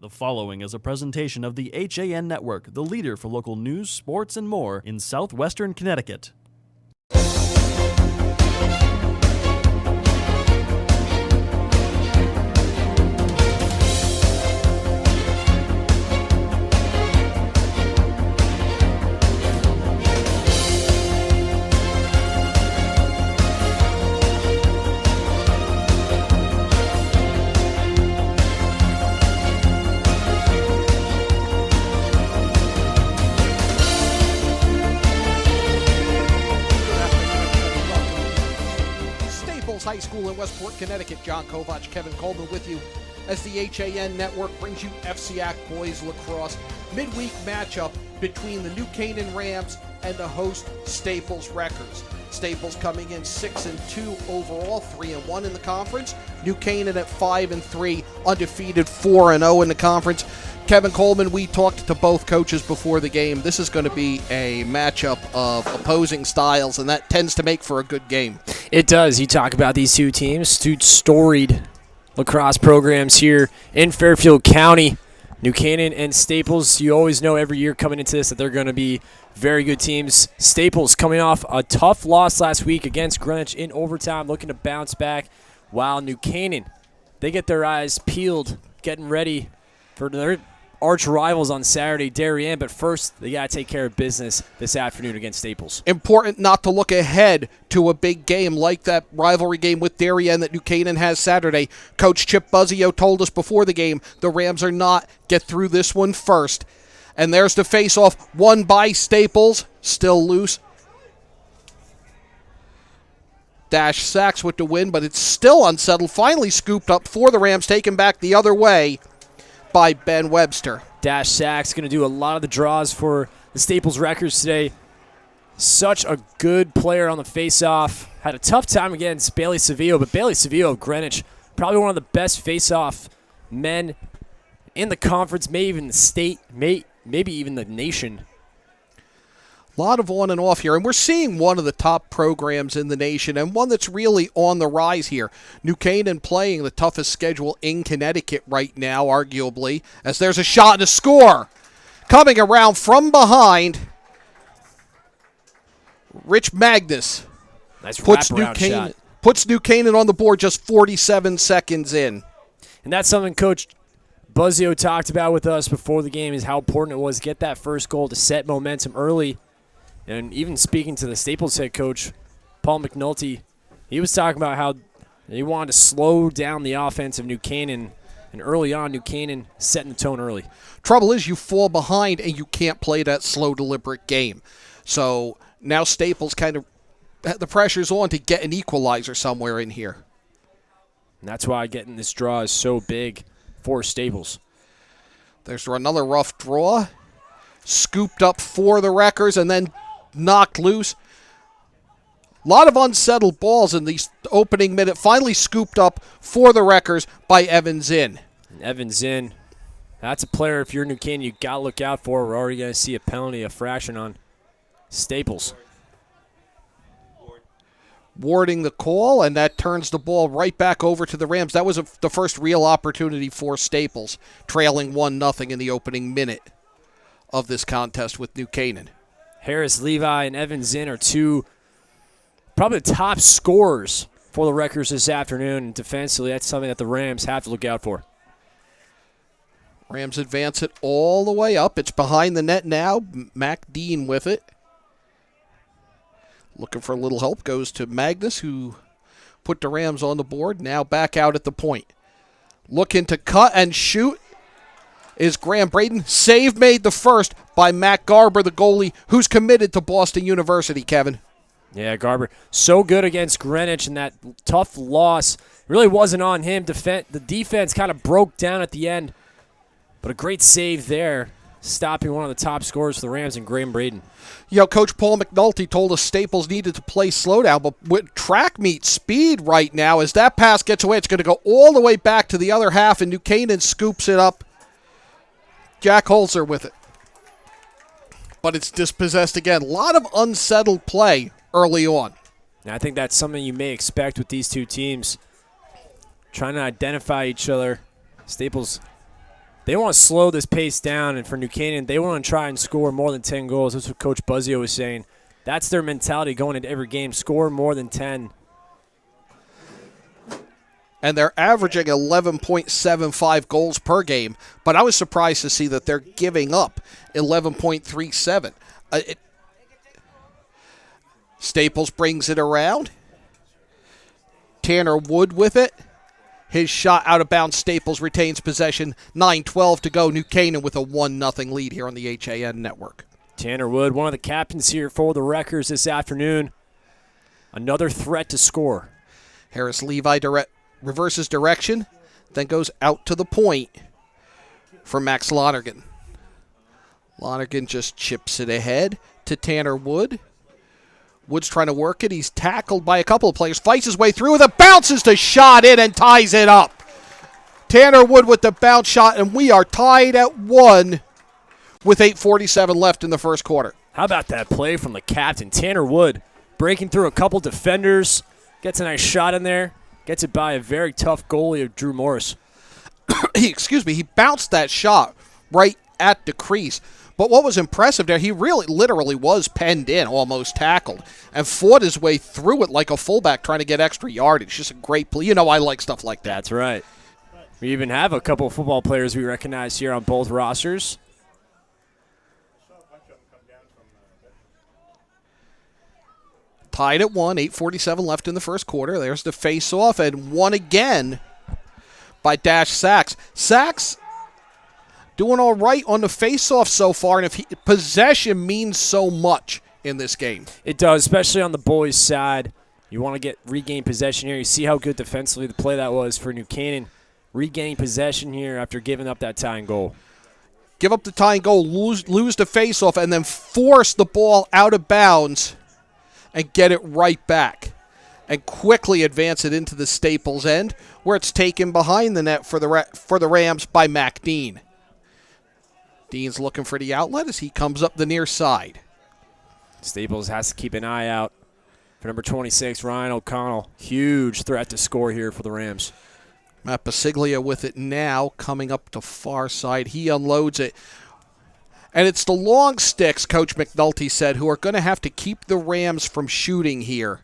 The following is a presentation of the HAN Network, the leader for local news, sports, and more in southwestern Connecticut. High School in Westport, Connecticut. John Kovach, Kevin Coleman with you as the HAN Network brings you FCIAC Boys Lacrosse midweek matchup between the New Canaan Rams and the host Staples Wreckers. Staples coming in 6-2 overall, 3-1 in the conference. New Canaan at 5-3, undefeated 4-0 in the conference. Kevin Coleman, we talked to both coaches before the game. This is going to be a matchup of opposing styles, and that tends to make for a good game. It does. You talk about these two teams, two storied lacrosse programs here in Fairfield County. New Canaan and Staples, you always know every year coming into this that they're going to be very good teams. Staples coming off a tough loss last week against Greenwich in overtime, looking to bounce back, while New Canaan, they get their eyes peeled, getting ready for their arch rivals on Saturday, Darien, but first they got to take care of business this afternoon against Staples. Important not to look ahead to a big game like that rivalry game with Darien that New Canaan has Saturday. Coach Chip Buzzio told us before the game the Rams are not get through this one first. And there's the face-off, won by Staples, still loose. Dash Sachs with the win, but it's still unsettled. Finally scooped up for the Rams, taken back the other way by Ben Webster. Dash Sachs going to do a lot of the draws for the Staples Wreckers today. Such a good player on the face-off. Had a tough time against Bailey Seville, but Bailey Seville of Greenwich, probably one of the best face-off men in the conference, maybe even the state, maybe even the nation. A lot of on and off here, and we're seeing one of the top programs in the nation and one that's really on the rise here. New Canaan playing the toughest schedule in Connecticut right now, arguably, as there's a shot and a score. Coming around from behind, Rich Magnus Nice puts wraparound shot. Puts New Canaan on the board just 47 seconds in. And that's something Coach Buzzio talked about with us before the game, is how important it was to get that first goal to set momentum early. And even speaking to the Staples head coach, Paul McNulty, he was talking about how he wanted to slow down the offense of New Canaan. And early on, New Canaan setting the tone early. Trouble is you fall behind and you can't play that slow, deliberate game. So now Staples kind of, the pressure's on to get an equalizer somewhere in here. And that's why getting this draw is so big for Staples. There's another rough draw. Scooped up for the Wreckers and then knocked loose. A lot of unsettled balls in the opening minute. Finally scooped up for the Wreckers by Evans in. Evans in. That's a player, if you're New Canaan, you got to look out for. We're already going to see a penalty, a fraction on Staples. Warding the call, and that turns the ball right back over to the Rams. That was the first real opportunity for Staples, trailing 1-0 in the opening minute of this contest with New Canaan. Harris, Levi, and Evans in are two probably the top scorers for the Wreckers this afternoon. And defensively, that's something that the Rams have to look out for. Rams advance it all the way up. It's behind the net now. Mac Dean with it. Looking for a little help. Goes to Magnus, who put the Rams on the board. Now back out at the point. Looking to cut and shoot is Graham Braden. Save made the first by Matt Garber, the goalie, who's committed to Boston University, Kevin. Yeah, Garber, so good against Greenwich, and that tough loss really wasn't on him. The defense kind of broke down at the end, but a great save there, stopping one of the top scorers for the Rams and Graham Braden. Coach Paul McNulty told us Staples needed to play slow down, but with track meet speed right now, as that pass gets away, it's going to go all the way back to the other half, and New Canaan scoops it up. Jack Holzer with it. But it's dispossessed again. A lot of unsettled play early on. And I think that's something you may expect with these two teams. Trying to identify each other. Staples They want to slow this pace down, and for New Canaan, they want to try and score more than 10 goals. That's what Coach Buzzio was saying. That's their mentality going into every game, score more than 10. And they're averaging 11.75 goals per game, but I was surprised to see that they're giving up 11.37. Staples brings it around. Tanner Wood with it. His shot out of bounds. Staples retains possession. 9:12 to go. New Canaan with a 1-0 lead here on the HAN network. Tanner Wood, one of the captains here for the Wreckers this afternoon. Another threat to score. Harris Levi reverses direction, then goes out to the point for Max Lonergan. Lonergan just chips it ahead to Tanner Wood. Wood's trying to work it. He's tackled by a couple of players. Fights his way through with it. Bounces the shot in and ties it up. Tanner Wood with the bounce shot, and we are tied at 1 with 8:47 left in the first quarter. How about that play from the captain, Tanner Wood, breaking through a couple defenders, gets a nice shot in there, gets it by a very tough goalie of Drew Morris. He bounced that shot right at the crease. But what was impressive there, he really literally was penned in, almost tackled, and fought his way through it like a fullback trying to get extra yardage. Just a great play. You know I like stuff like that. That's right. We even have a couple of football players we recognize here on both rosters. Tied at 1, 8:47 left in the first quarter. There's the face-off, and one again by Dash Sachs. Sachs doing all right on the face-off so far, and possession means so much in this game. It does, especially on the boys' side. You want to regain possession here. You see how good defensively the play that was for New Canaan. Regaining possession here after giving up that tying goal. Give up the tying goal, lose the face-off, and then force the ball out of bounds and get it right back and quickly advance it into the Staples end, where it's taken behind the net for the Rams by Mac Dean. Dean's looking for the outlet as he comes up the near side. Staples has to keep an eye out for number 26, Ryan O'Connell. Huge threat to score here for the Rams. Matt Basiglia with it now, coming up to far side. He unloads it. And it's the long sticks, Coach McNulty said, who are going to have to keep the Rams from shooting here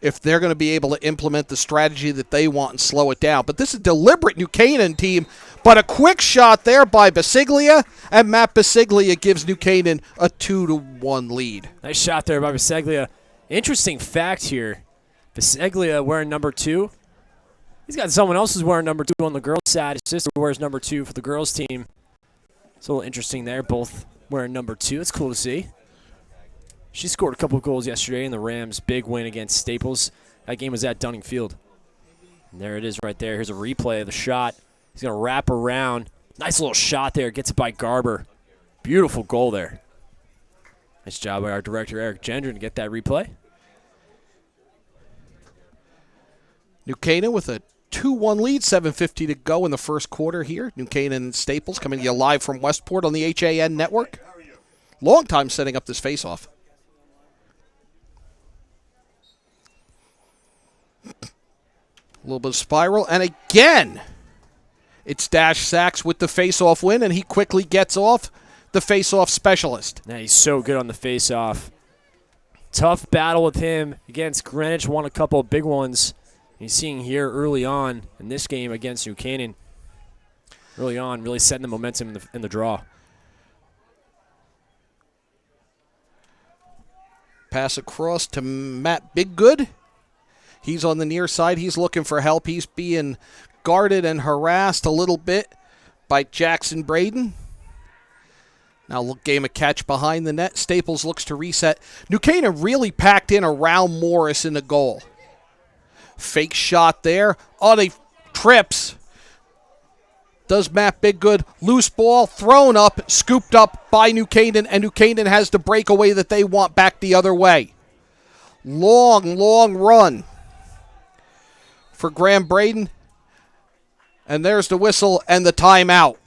if they're going to be able to implement the strategy that they want and slow it down. But this is a deliberate New Canaan team, but a quick shot there by Basiglia, and Matt Basiglia gives New Canaan a 2-1 lead. Nice shot there by Basiglia. Interesting fact here, Basiglia wearing number 2. He's got someone else who's wearing number 2 on the girls' side. His sister wears number 2 for the girls' team. It's a little interesting there, both wearing number 2. It's cool to see. She scored a couple of goals yesterday in the Rams' big win against Staples. That game was at Dunning Field. And there it is right there. Here's a replay of the shot. He's going to wrap around. Nice little shot there. Gets it by Garber. Beautiful goal there. Nice job by our director, Eric Gendron, to get that replay. New Canaan with a 2-1 lead, 7:50 to go in the first quarter here. New Canaan and Staples coming to you live from Westport on the HAN network. Long time setting up this face-off. A little bit of spiral, and again, it's Dash Sachs with the face-off win, and he quickly gets off the face-off specialist. Yeah, he's so good on the face-off. Tough battle with him against Greenwich, won a couple of big ones. You're seeing here early on in this game against New Canaan. Early on, really setting the momentum in the draw. Pass across to Matt Biggood. He's on the near side. He's looking for help. He's being guarded and harassed a little bit by Jackson Braden. Now game a catch behind the net. Staples looks to reset. New Canaan really packed in around Morris in the goal. Fake shot there. Oh, he trips. Does Matt Biggood. Loose ball, thrown up, scooped up by New Canaan, and New Canaan has the breakaway that they want back the other way. Long, long run for Graham Braden. And there's the whistle and the timeout.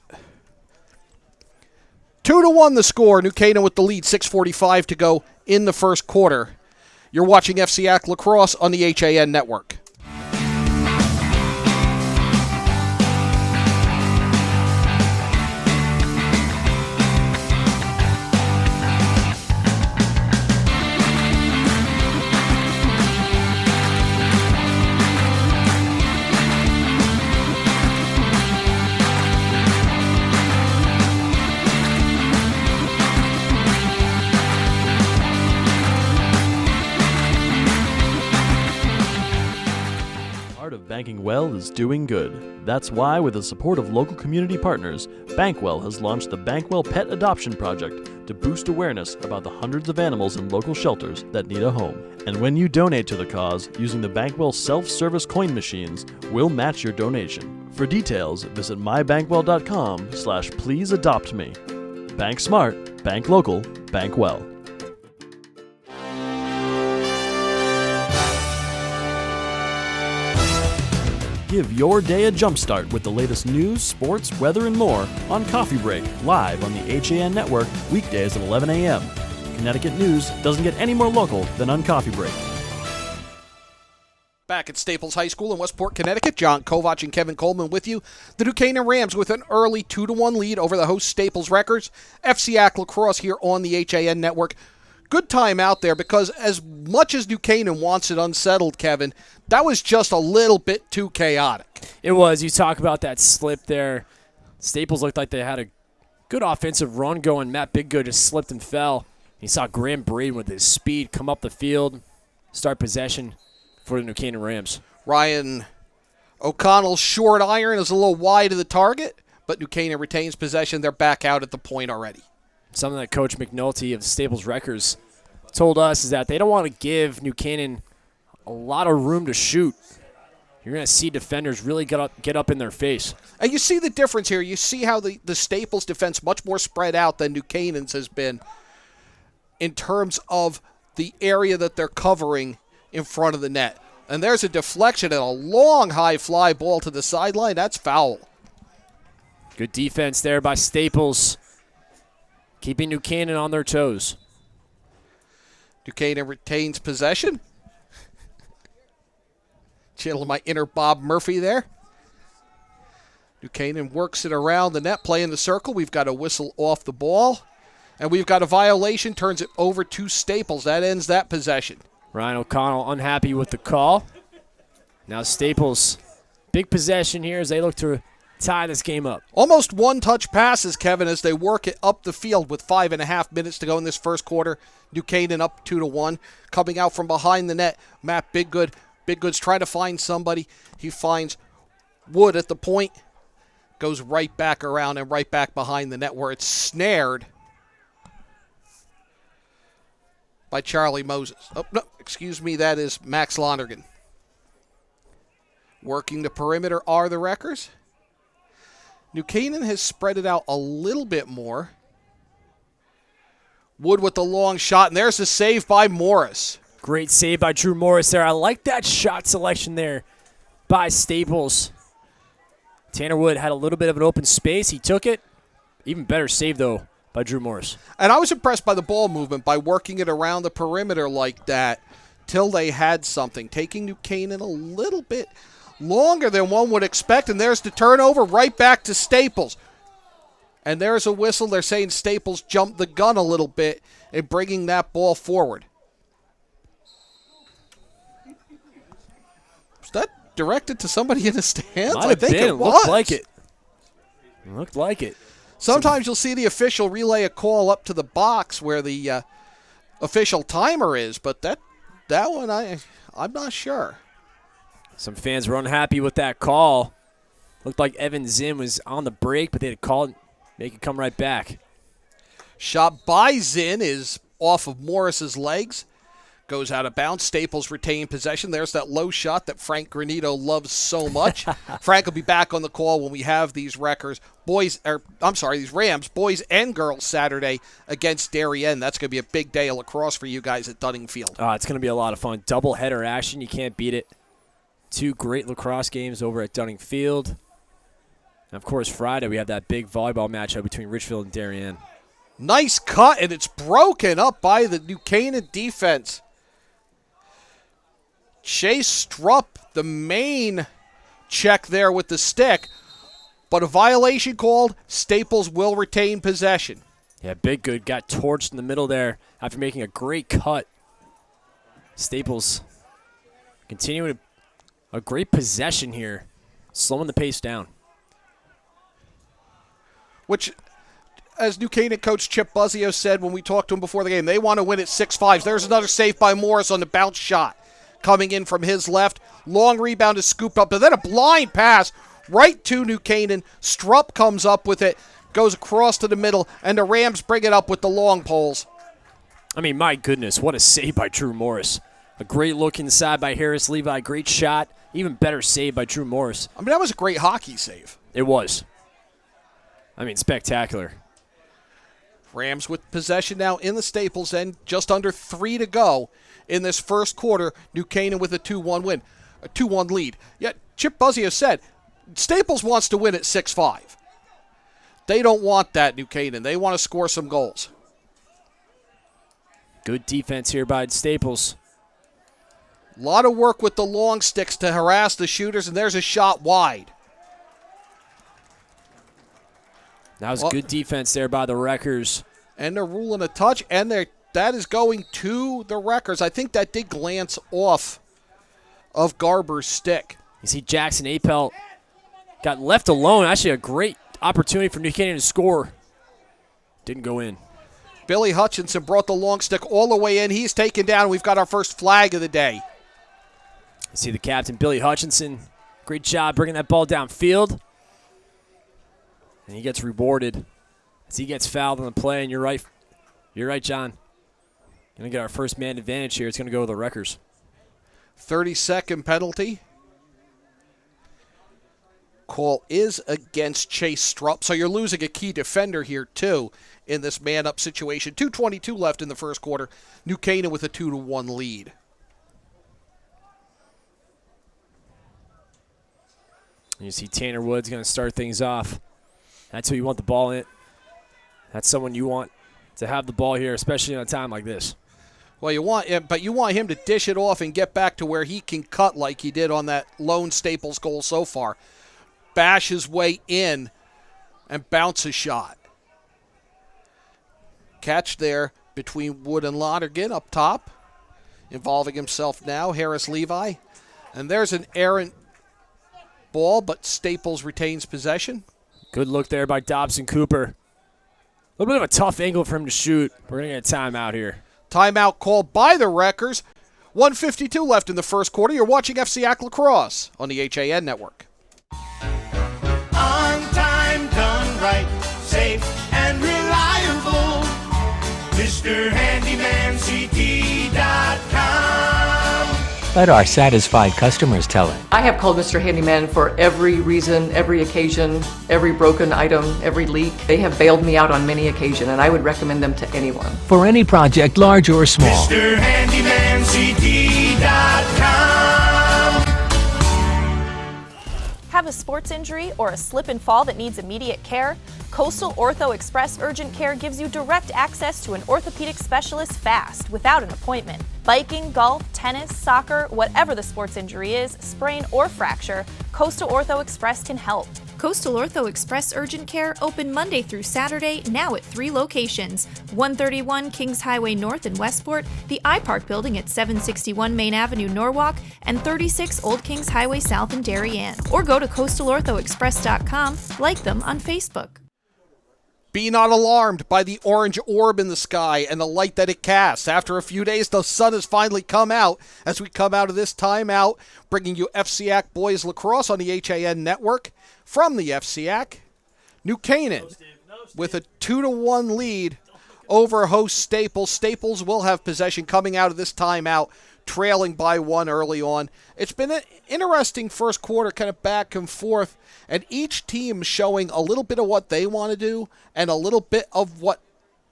2-1 the score. New Canaan with the lead, 6:45 to go in the first quarter. You're watching FCIAC Lacrosse on the HAN network. banking well is doing good. That's why, with the support of local community partners, Bankwell has launched the Bankwell Pet Adoption Project to boost awareness about the hundreds of animals in local shelters that need a home. And when you donate to the cause using the Bankwell self-service coin machines, we'll match your donation. For details, visit mybankwell.com/pleaseadoptme. Bank smart, bank local, bank well. Give your day a jumpstart with the latest news, sports, weather, and more on Coffee Break, live on the HAN Network, weekdays at 11 a.m. Connecticut news doesn't get any more local than on Coffee Break. Back at Staples High School in Westport, Connecticut, John Kovach and Kevin Coleman with you. The Canaan Rams with an early 2-1 lead over the host Staples Wreckers. FCIAC Lacrosse here on the HAN Network. Good time out there because as much as New Canaan wants it unsettled, Kevin, that was just a little bit too chaotic. It was. You talk about that slip there. Staples looked like they had a good offensive run going. Matt Biggood just slipped and fell. You saw Graham Braden with his speed come up the field, start possession for the New Canaan Rams. Ryan O'Connell's short iron is a little wide of the target, but New Canaan retains possession. They're back out at the point already. Something that Coach McNulty of Staples Wreckers told us is that they don't want to give New Canaan a lot of room to shoot. You're going to see defenders really get up in their face. And you see the difference here. You see how the Staples defense much more spread out than New Canaan's has been in terms of the area that they're covering in front of the net. And there's a deflection and a long high fly ball to the sideline. That's foul. Good defense there by Staples, keeping New Canaan on their toes. New Canaan retains possession. Channel my inner Bob Murphy there. New Canaan works it around the net, play in the circle. We've got a whistle off the ball. And we've got a violation, turns it over to Staples. That ends that possession. Ryan O'Connell unhappy with the call. Now Staples, big possession here as they look to tie this game up. Almost one-touch passes, Kevin, as they work it up the field with 5.5 minutes to go in this first quarter. New Canaan up 2-1. Coming out from behind the net, Matt Biggood. Biggood's trying to find somebody. He finds Wood at the point. Goes right back around and right back behind the net where it's snared by Charlie Moses. Oh, no, excuse me, that is Max Lonergan. Working the perimeter are the Wreckers. New Canaan has spread it out a little bit more. Wood with the long shot, and there's a save by Morris. Great save by Drew Morris there. I like that shot selection there by Staples. Tanner Wood had a little bit of an open space. He took it. Even better save, though, by Drew Morris. And I was impressed by the ball movement, by working it around the perimeter like that till they had something, taking New Canaan a little bit longer than one would expect. And there's the turnover right back to Staples. And there's a whistle. They're saying Staples jumped the gun a little bit in bringing that ball forward. Was that directed to somebody in the stands? Might have been. It was. Looked like it. Looked like it. Sometimes you'll see the official relay a call up to the box where the official timer is, but that one I'm not sure. Some fans were unhappy with that call. Looked like Evan Zinn was on the break, but they had called it, make it come right back. Shot by Zinn is off of Morris's legs. Goes out of bounds. Staples retain possession. There's that low shot that Frank Granito loves so much. Frank will be back on the call when we have these these Rams, boys and girls, Saturday against Darien. That's going to be a big day of lacrosse for you guys at Dunning Field. It's going to be a lot of fun. Double-header action. You can't beat it. 2 great lacrosse games over at Dunning Field. And, of course, Friday we have that big volleyball matchup between Richfield and Darien. Nice cut, and it's broken up by the New Canaan defense. Chase Strupp, the main check there with the stick, but a violation called. Staples will retain possession. Yeah, Biggood got torched in the middle there after making a great cut. Staples continuing a great possession here, slowing the pace down. Which, as New Canaan coach Chip Buzzio said when we talked to him before the game, they want to win at 6-5. There's another save by Morris on the bounce shot. Coming in from his left, Long rebound is scooped up, but then a blind pass right to New Canaan. Strupp comes up with it, goes across to the middle, and the Rams bring it up with the long poles. I mean, my goodness, what a save by Drew Morris. A great look inside by Harris Levi. Great shot. Even better save by Drew Morris. I mean, that was a great hockey save. It was. I mean, spectacular. Rams with possession now in the Staples end. Just under 3 to go in this first quarter. New Canaan with a 2-1 win. A 2-1 lead. Yet Chip Buzzio said Staples wants to win at 6-5. They don't want that, New Canaan. They want to score some goals. Good defense here by Staples. A lot of work with the long sticks to harass the shooters, and there's a shot wide. That was good defense there by the Wreckers. And they're ruling a touch, and that is going to the Wreckers. I think that did glance off of Garber's stick. You see Jackson Apel got left alone. Actually, a great opportunity for New Canaan to score. Didn't go in. Billy Hutchinson brought the long stick all the way in. He's taken down. We've got our first flag of the day. You see the captain, Billy Hutchinson. Great job bringing that ball downfield. And he gets rewarded as he gets fouled on the play. And you're right, John. Going to get our first man advantage here. It's going to go to the Wreckers. 30-second penalty. Call is against Chase Strupp. So you're losing a key defender here, too, in this man-up situation. 2:22 left in the first quarter. New Canaan with a 2-1 lead. You see Tanner Woods going to start things off. That's who you want the ball in. That's someone you want to have the ball here, especially in a time like this. Well, you want him to dish it off and get back to where he can cut like he did on that lone Staples goal so far. Bash his way in and bounce a shot. Catch there between Wood and Lonergan up top. Involving himself now, Harris Levi. And there's an errant ball, but Staples retains possession. Good look there by Dobson Cooper. A little bit of a tough angle for him to shoot. We're going to get a timeout here. Timeout called by the Wreckers. 1:52 left in the first quarter. You're watching FCIAC Lacrosse on the HAN network. On time, done right, safe and reliable. Mr. Handyman CT.com. Let our satisfied customers tell it. I have called Mr. Handyman for every reason, every occasion, every broken item, every leak. They have bailed me out on many occasions, and I would recommend them to anyone. For any project, large or small. Mr. Handyman CT.com. Have a sports injury or a slip and fall that needs immediate care? Coastal Ortho Express Urgent Care gives you direct access to an orthopedic specialist fast, without an appointment. Biking, golf, tennis, soccer, whatever the sports injury is, sprain or fracture, Coastal Ortho Express can help. Coastal Ortho Express Urgent Care open Monday through Saturday, now at 3 locations. 131 Kings Highway North in Westport, the iPark building at 761 Main Avenue, Norwalk, and 36 Old Kings Highway South in Darien. Or go to coastalorthoexpress.com, like them on Facebook. Be not alarmed by the orange orb in the sky and the light that it casts. After a few days, the sun has finally come out as we come out of this timeout, bringing you FCIAC Boys Lacrosse on the HAN network. From the FCIAC, New Canaan with a 2-1 lead over host Staples. Staples will have possession coming out of this timeout, trailing by 1 early on. It's been an interesting first quarter, kind of back and forth, and each team showing a little bit of what they want to do and a little bit of what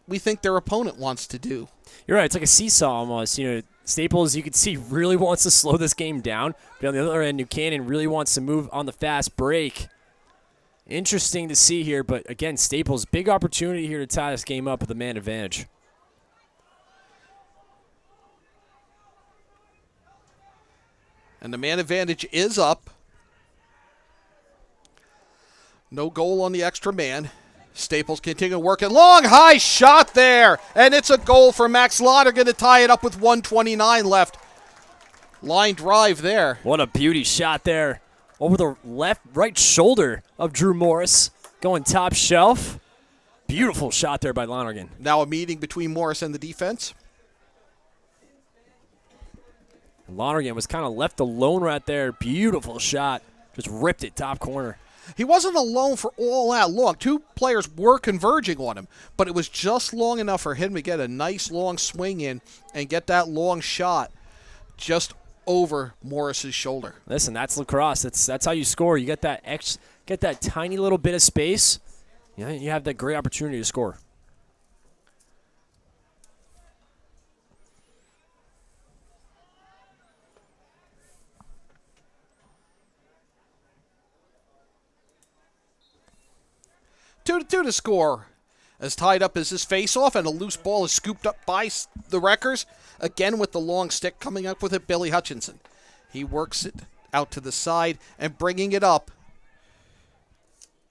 we think their opponent wants to do. You're right. It's like a seesaw almost. You know, Staples, you can see, really wants to slow this game down, but on the other end, New Canaan really wants to move on the fast break. Interesting to see here, but again, Staples, big opportunity here to tie this game up with a man advantage. And the man advantage is up. No goal on the extra man. Staples continue working. Long, high shot there. And it's a goal for Max Lonergan to tie it up with 1:29 left. Line drive there. What a beauty shot there. Over the right shoulder of Drew Morris. Going top shelf. Beautiful shot there by Lonergan. Now a meeting between Morris and the defense. Lonergan was kind of left alone right there. Beautiful shot. Just ripped it top corner. He wasn't alone for all that long. Two players were converging on him, but it was just long enough for him to get a nice long swing in and get that long shot just over Morris's shoulder. Listen, that's lacrosse. That's how you score. You get that tiny little bit of space. You have that great opportunity to score. Two to score. As tied up as this face-off, and a loose ball is scooped up by the Wreckers. Again with the long stick coming up with it, Billy Hutchinson. He works it out to the side, and bringing it up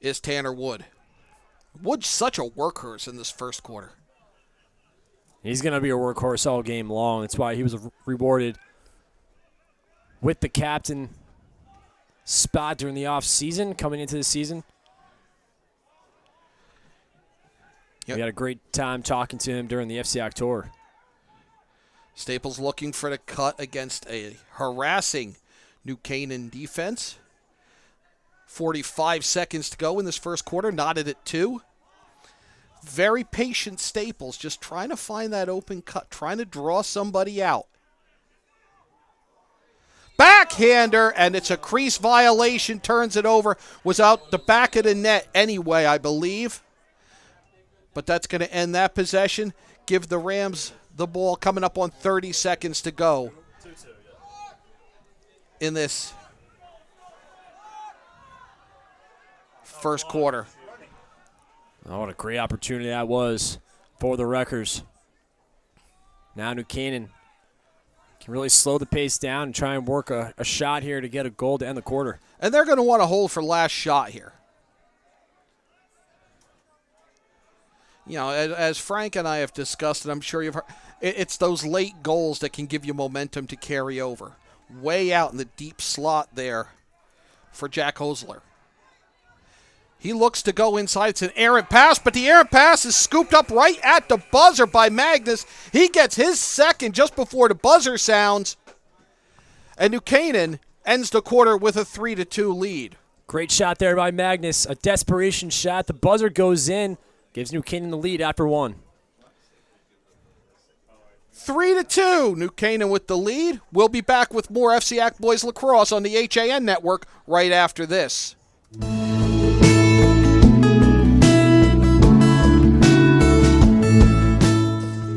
is Tanner Wood. Wood's such a workhorse in this first quarter. He's going to be a workhorse all game long. That's why he was rewarded with the captain spot during the offseason, coming into the season. Yep. We had a great time talking to him during the FCIAC tour. Staples looking for the cut against a harassing New Canaan defense. 45 seconds to go in this first quarter, knotted at 2. Very patient Staples, just trying to find that open cut, trying to draw somebody out. Backhander, and it's a crease violation, turns it over. Was out the back of the net anyway, I believe. But that's going to end that possession. Give the Rams the ball coming up on 30 seconds to go in this first quarter. Oh, what a great opportunity that was for the Wreckers. Now New Canaan can really slow the pace down and try and work a shot here to get a goal to end the quarter. And they're going to want to hold for last shot here. You know, as Frank and I have discussed, and I'm sure you've heard, it's those late goals that can give you momentum to carry over. Way out in the deep slot there for Jack Hosler. He looks to go inside. It's an errant pass, but the errant pass is scooped up right at the buzzer by Magnus. He gets his second just before the buzzer sounds. And New Canaan ends the quarter with a 3-2 lead. Great shot there by Magnus. A desperation shot. The buzzer goes in. Gives New Canaan the lead after 1. 3-2. New Canaan with the lead. We'll be back with more FCIAC Boys Lacrosse on the HAN network right after this.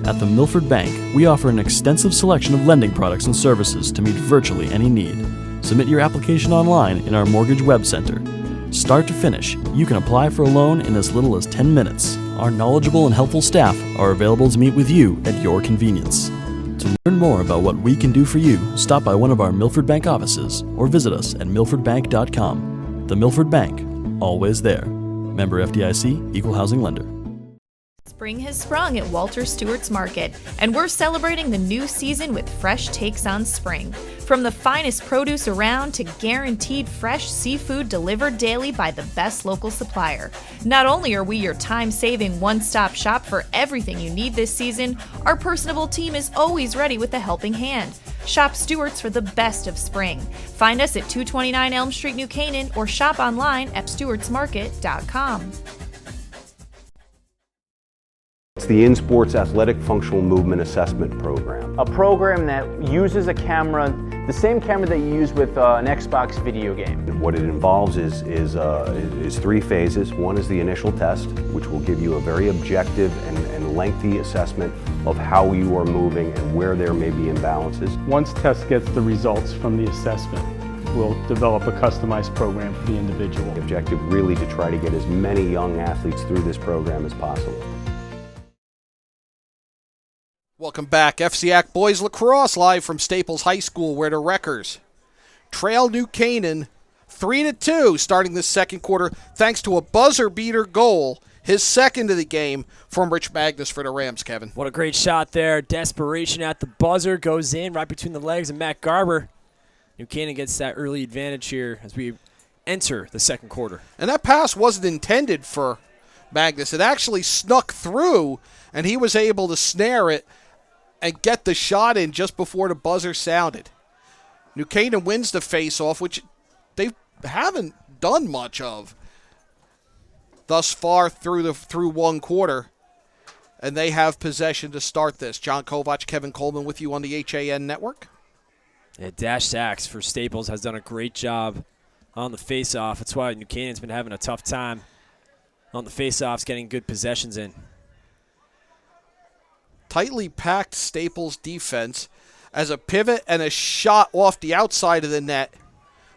At the Milford Bank, we offer an extensive selection of lending products and services to meet virtually any need. Submit your application online in our Mortgage Web Center. Start to finish, you can apply for a loan in as little as 10 minutes. Our knowledgeable and helpful staff are available to meet with you at your convenience. To learn more about what we can do for you, stop by one of our Milford Bank offices or visit us at milfordbank.com. The Milford Bank, always there. Member FDIC, Equal Housing Lender. Spring has sprung at Walter Stewart's Market, and we're celebrating the new season with fresh takes on spring. From the finest produce around to guaranteed fresh seafood delivered daily by the best local supplier. Not only are we your time-saving one-stop shop for everything you need this season, our personable team is always ready with a helping hand. Shop Stewart's for the best of spring. Find us at 229 Elm Street, New Canaan, or shop online at stewartsmarket.com. It's the InSports Athletic Functional Movement Assessment Program. A program that uses a camera, the same camera that you use with an Xbox video game. What it involves is 3 phases. One is the initial test, which will give you a very objective and lengthy assessment of how you are moving and where there may be imbalances. Once test gets the results from the assessment, we'll develop a customized program for the individual. The objective really to try to get as many young athletes through this program as possible. Welcome back. FCIAC Boys Lacrosse live from Staples High School, where the Wreckers trail New Canaan 3-2 starting this second quarter thanks to a buzzer beater goal, his second of the game, from Rich Magnus for the Rams, Kevin. What a great shot there. Desperation at the buzzer, goes in right between the legs of Matt Garber. New Canaan gets that early advantage here as we enter the second quarter. And that pass wasn't intended for Magnus. It actually snuck through, and he was able to snare it and get the shot in just before the buzzer sounded. New Canaan wins the face-off, which they haven't done much of thus far through one quarter. And they have possession to start this. John Kovach, Kevin Coleman with you on the HAN Network. Yeah, Dash Sachs for Staples has done a great job on the face-off. That's why New Canaan's been having a tough time on the face-offs, getting good possessions in. Tightly packed Staples defense as a pivot and a shot off the outside of the net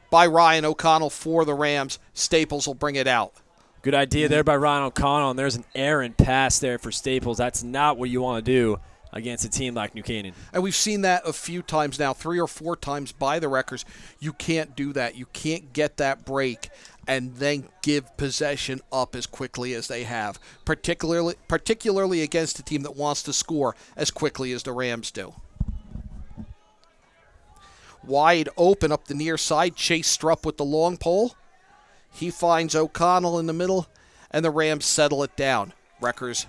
by Ryan O'Connell for the Rams. Staples will bring it out. Good idea there by Ryan O'Connell, and there's an errant pass there for Staples. That's not what you want to do against a team like New Canaan. And we've seen that a few times now, 3 or 4 times by the Wreckers. You can't do that. You can't get that break and then give possession up as quickly as they have, particularly against a team that wants to score as quickly as the Rams do. Wide open up the near side, Chase Strupp with the long pole. He finds O'Connell in the middle, and the Rams settle it down. Wreckers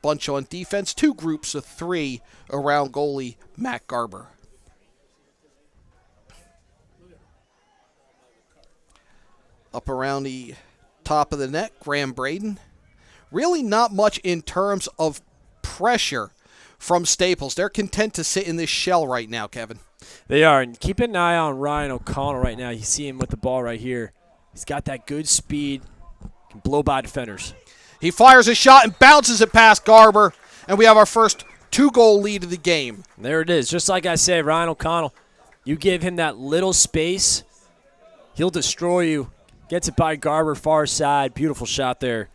bunch on defense, 2 groups of 3 around goalie Matt Garber. Up around the top of the net, Graham Braden. Really not much in terms of pressure from Staples. They're content to sit in this shell right now, Kevin. They are, and keep an eye on Ryan O'Connell right now. You see him with the ball right here. He's got that good speed, can blow by defenders. He fires a shot and bounces it past Garber, and we have our first 2-goal lead of the game. There it is. Just like I said, Ryan O'Connell, you give him that little space, he'll destroy you. Gets it by Garber, far side. Beautiful shot there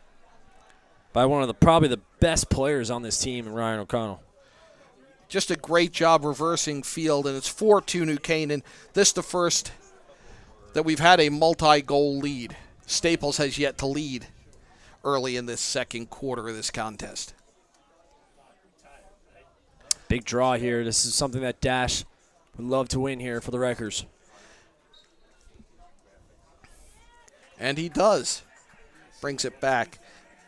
by one of the probably the best players on this team, Ryan O'Connell. Just a great job reversing field, and it's 4-2 New Canaan. This is the first that we've had a multi-goal lead. Staples has yet to lead early in this second quarter of this contest. Big draw here. This is something that Dash would love to win here for the Wreckers. And he does. Brings it back.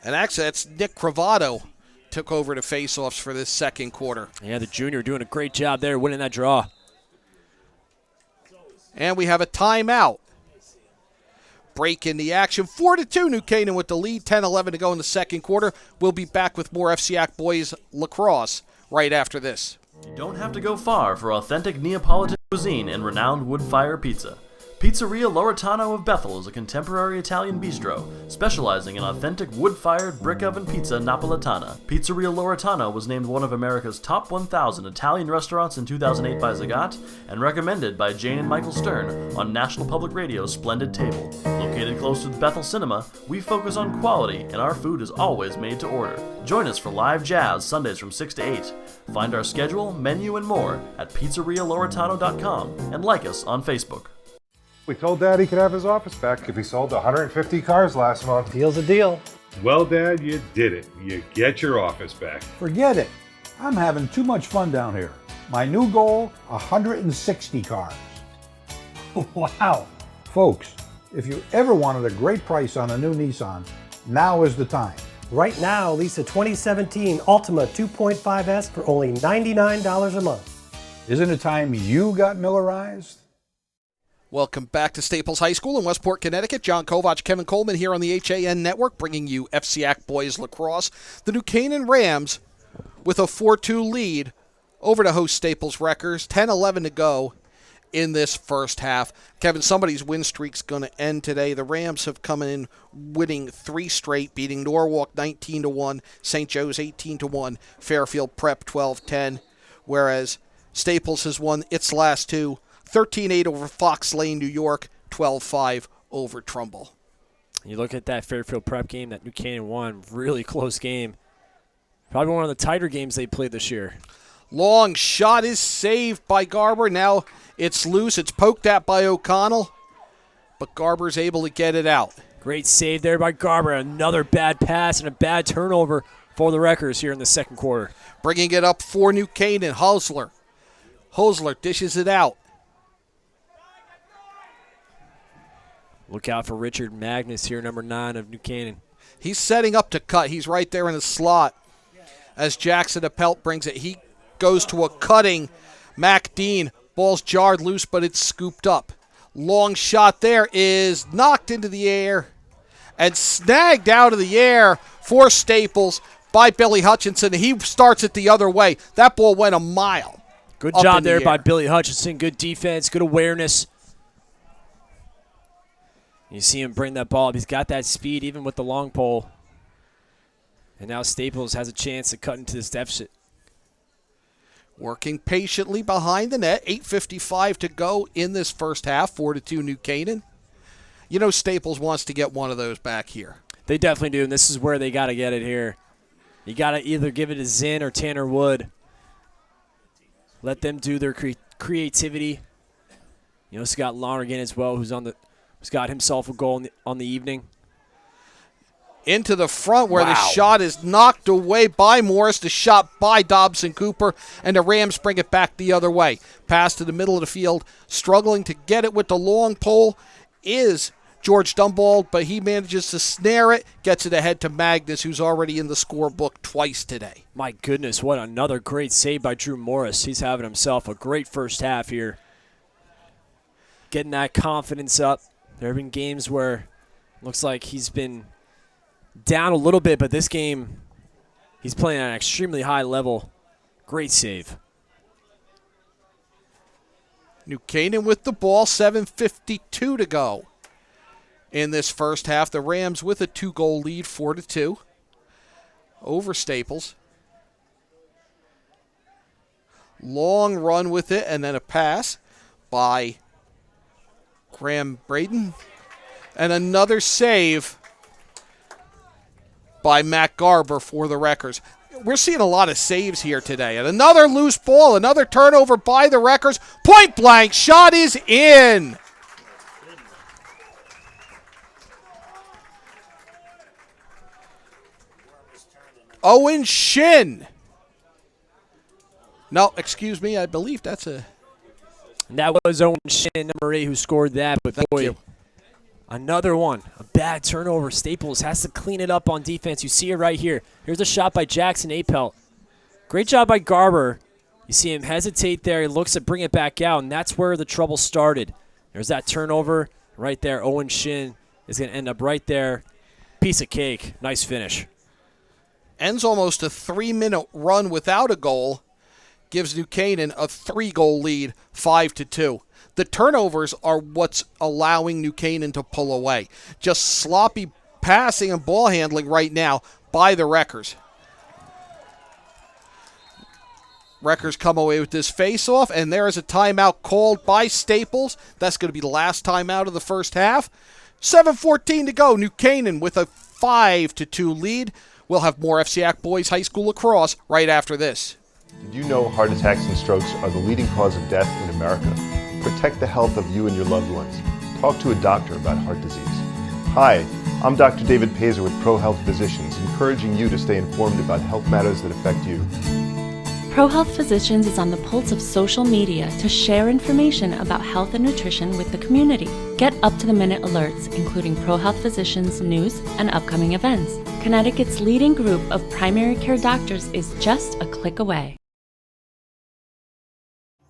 And actually, that's Nick Cravato took over the faceoffs for this second quarter. Yeah, the junior doing a great job there, winning that draw. And we have a timeout. Break in the action. 4-2 New Canaan with the lead. 10-11 to go in the second quarter. We'll be back with more FCIAC boys lacrosse right after this. You don't have to go far for authentic Neapolitan cuisine and renowned wood-fire pizza. Pizzeria Loretano of Bethel is a contemporary Italian bistro, specializing in authentic wood-fired brick-oven pizza Napolitana. Pizzeria Loretano was named one of America's top 1,000 Italian restaurants in 2008 by Zagat, and recommended by Jane and Michael Stern on National Public Radio's Splendid Table. Located close to the Bethel Cinema, we focus on quality, and our food is always made to order. Join us for live jazz Sundays from 6 to 8. Find our schedule, menu, and more at pizzerialoretano.com, and like us on Facebook. We told Dad he could have his office back if he sold 150 cars last month. Deal's a deal. Well, Dad, you did it. You get your office back. Forget it. I'm having too much fun down here. My new goal, 160 cars. Wow. Folks, if you ever wanted a great price on a new Nissan, now is the time. Right now, lease a 2017 Altima 2.5S for only $99 a month. Isn't it time you got Millerized? Welcome back to Staples High School in Westport, Connecticut. John Kovach, Kevin Coleman here on the HAN Network, bringing you FCIAC boys lacrosse. The New Canaan Rams with a 4-2 lead over to host Staples Wreckers. 10-11 to go in this first half. Kevin, somebody's win streak's going to end today. The Rams have come in winning 3 straight, beating Norwalk 19-1, St. Joe's 18-1, Fairfield Prep 12-10, whereas Staples has won its last 2. 13-8 over Fox Lane, New York, 12-5 over Trumbull. You look at that Fairfield Prep game that New Canaan won, really close game. Probably one of the tighter games they played this year. Long shot is saved by Garber. Now it's loose. It's poked at by O'Connell, but Garber's able to get it out. Great save there by Garber. Another bad pass and a bad turnover for the Wreckers here in the second quarter. Bringing it up for New Canaan, Hosler. Hosler dishes it out. Look out for Richard Magnus here, number 9 of New Canaan. He's setting up to cut. He's right there in the slot as Jackson Appelt brings it. He goes to a cutting Mac Dean Ball's jarred loose, but it's scooped up. Long shot there is knocked into the air and snagged out of the air for Staples by Billy Hutchinson. He starts it the other way. That ball went a mile. Good job there by Billy Hutchinson. Good defense, good awareness. You see him bring that ball up. He's got that speed even with the long pole. And now Staples has a chance to cut into this deficit. Working patiently behind the net. 8:55 to go in this first half. 4-2 New Canaan. You know Staples wants to get one of those back here. They definitely do, and this is where they got to get it here. You got to either give it to Zinn or Tanner Wood. Let them do their creativity. You know, Scott Lonergan as well, who's got himself a goal on the evening. Into the front where the shot is knocked away by Morris. The shot by Dobson Cooper, and the Rams bring it back the other way. Pass to the middle of the field. Struggling to get it with the long pole is George Dumbald, but he manages to snare it, gets it ahead to Magnus, who's already in the scorebook twice today. My goodness, what another great save by Drew Morris. He's having himself a great first half here. Getting that confidence up. There have been games where it looks like he's been down a little bit, but this game, he's playing at an extremely high level. Great save. New Canaan with the ball, 7:52 to go. In this first half, the Rams with a 2-goal lead, 4-2 over Staples. Long run with it, and then a pass by Graham Braden. And another save by Matt Garber for the Wreckers. We're seeing a lot of saves here today. And another loose ball, another turnover by the Wreckers. Point blank, shot is in. Owen Shin. No, excuse me, I believe that's a... That was Owen Shin, number 8, who scored that. But boy, another one. A bad turnover. Staples has to clean it up on defense. You see it right here. Here's a shot by Jackson Apelt. Great job by Garber. You see him hesitate there. He looks to bring it back out, and that's where the trouble started. There's that turnover right there. Owen Shin is going to end up right there. Piece of cake. Nice finish. Ends almost a 3-minute run without a goal. Gives New Canaan a 3-goal lead, 5-2. The turnovers are what's allowing New Canaan to pull away. Just sloppy passing and ball handling right now by the Wreckers. Wreckers come away with this face-off, and there is a timeout called by Staples. That's going to be the last timeout of the first half. 7:14 to go. New Canaan with a 5-2 lead. We'll have more FCIAC Boys High School lacrosse right after this. Did you know heart attacks and strokes are the leading cause of death in America? Protect the health of you and your loved ones. Talk to a doctor about heart disease. Hi, I'm Dr. David Pazer with ProHealth Physicians, encouraging you to stay informed about health matters that affect you. ProHealth Physicians is on the pulse of social media to share information about health and nutrition with the community. Get up-to-the-minute alerts, including ProHealth Physicians news and upcoming events. Connecticut's leading group of primary care doctors is just a click away.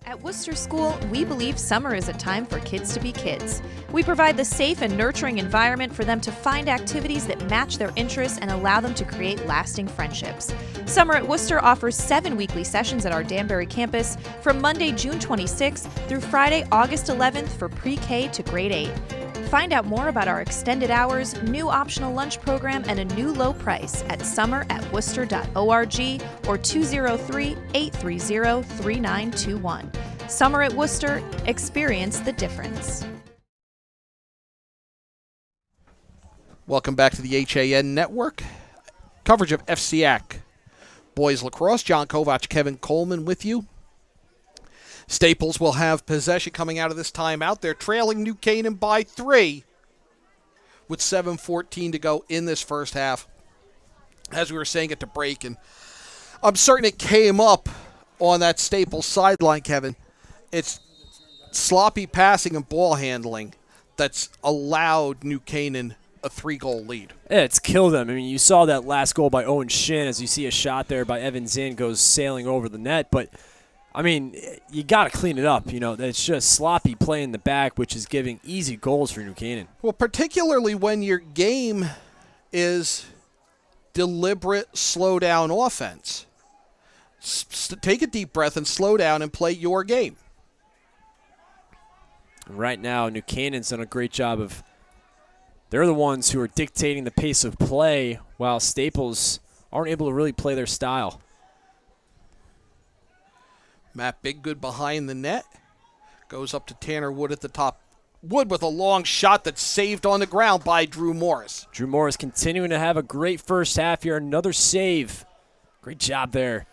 At Worcester School, we believe summer is a time for kids to be kids. We provide the safe and nurturing environment for them to find activities that match their interests and allow them to create lasting friendships. Summer at Worcester offers 7 weekly sessions at our Danbury campus from Monday, June 26th through Friday, August 11th for pre-K to grade 8. Find out more about our extended hours, new optional lunch program, and a new low price at summer@worcester.org or 203-830-3921. Summer at Worcester, experience the difference. Welcome back to the HAN Network. Coverage of FCIAC Boys Lacrosse. John Kovac, Kevin Coleman with you. Staples will have possession coming out of this timeout. They're trailing New Canaan by 3 with 7:14 to go in this first half. As we were saying at the break, and I'm certain it came up on that Staples sideline, Kevin. It's sloppy passing and ball handling that's allowed New Canaan a 3-goal lead. Yeah, it's killed them. I mean, you saw that last goal by Owen Shin as you see a shot there by Evan Zinn goes sailing over the net, but I mean, you got to clean it up. You know, it's just sloppy play in the back, which is giving easy goals for New Canaan. Well, particularly when your game is deliberate, slow-down offense. Take a deep breath and slow down and play your game. Right now, New Canaan's done a great job of, they're the ones who are dictating the pace of play, while Staples aren't able to really play their style. Matt Biggood behind the net. Goes up to Tanner Wood at the top. Wood with a long shot that's saved on the ground by Drew Morris. Drew Morris continuing to have a great first half here. Another save. Great job there.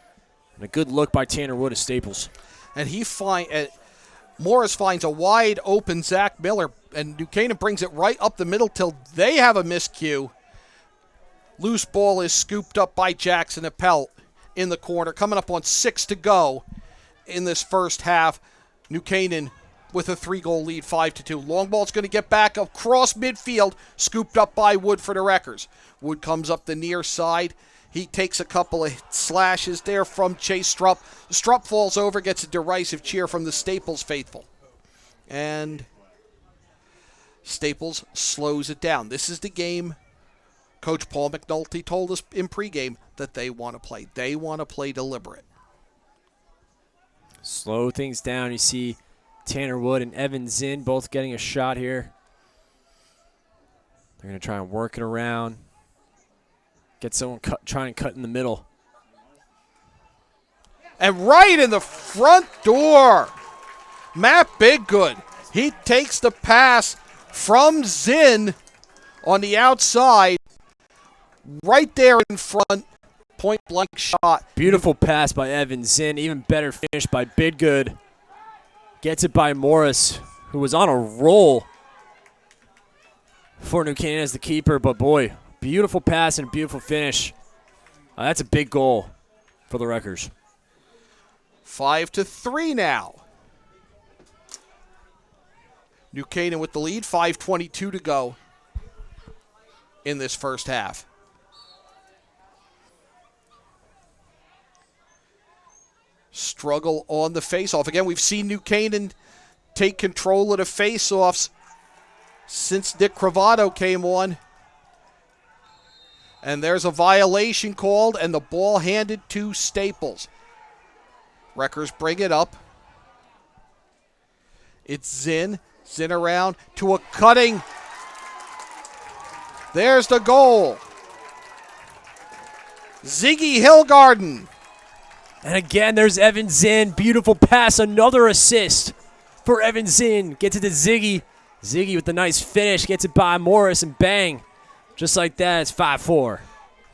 And a good look by Tanner Wood of Staples. And Morris finds a wide open Zach Miller, and New Canaan brings it right up the middle till they have a miscue. Loose ball is scooped up by Jackson Appel in the corner. Coming up on 6 to go in this first half. New Canaan with a 3-goal lead, 5-2. Long ball's going to get back across midfield, scooped up by Wood for the Wreckers. Wood comes up the near side. He takes a couple of slashes there from Chase Strupp. Strupp falls over, gets a derisive cheer from the Staples faithful. And Staples slows it down. This is the game Coach Paul McNulty told us in pregame that they want to play. They want to play deliberate. Slow things down. You see Tanner Wood and Evan Zinn both getting a shot here. They're going to try and work it around. Get someone try and cut in the middle. And right in the front door, Matt Biggood. He takes the pass from Zinn on the outside. Right there in front, point blank shot. Beautiful pass by Evan Zinn. Even better finish by Bidgood. Gets it by Morris, who was on a roll for New Canaan as the keeper. But boy, beautiful pass and beautiful finish. That's a big goal for the Wreckers. 5-3 now. New Canaan with the lead, 5:22 to go in this first half. Struggle on the faceoff. Again, we've seen New Canaan take control of the faceoffs since Nick Cravato came on. And there's a violation called, and the ball handed to Staples. Wreckers bring it up. It's Zinn. Zinn around to a cutting. There's the goal. Ziggy Hillgarden. And again, there's Evan Zinn. Beautiful pass. Another assist for Evan Zinn. Gets it to Ziggy. Ziggy with the nice finish. Gets it by Morris, and bang. Just like that, it's 5-4.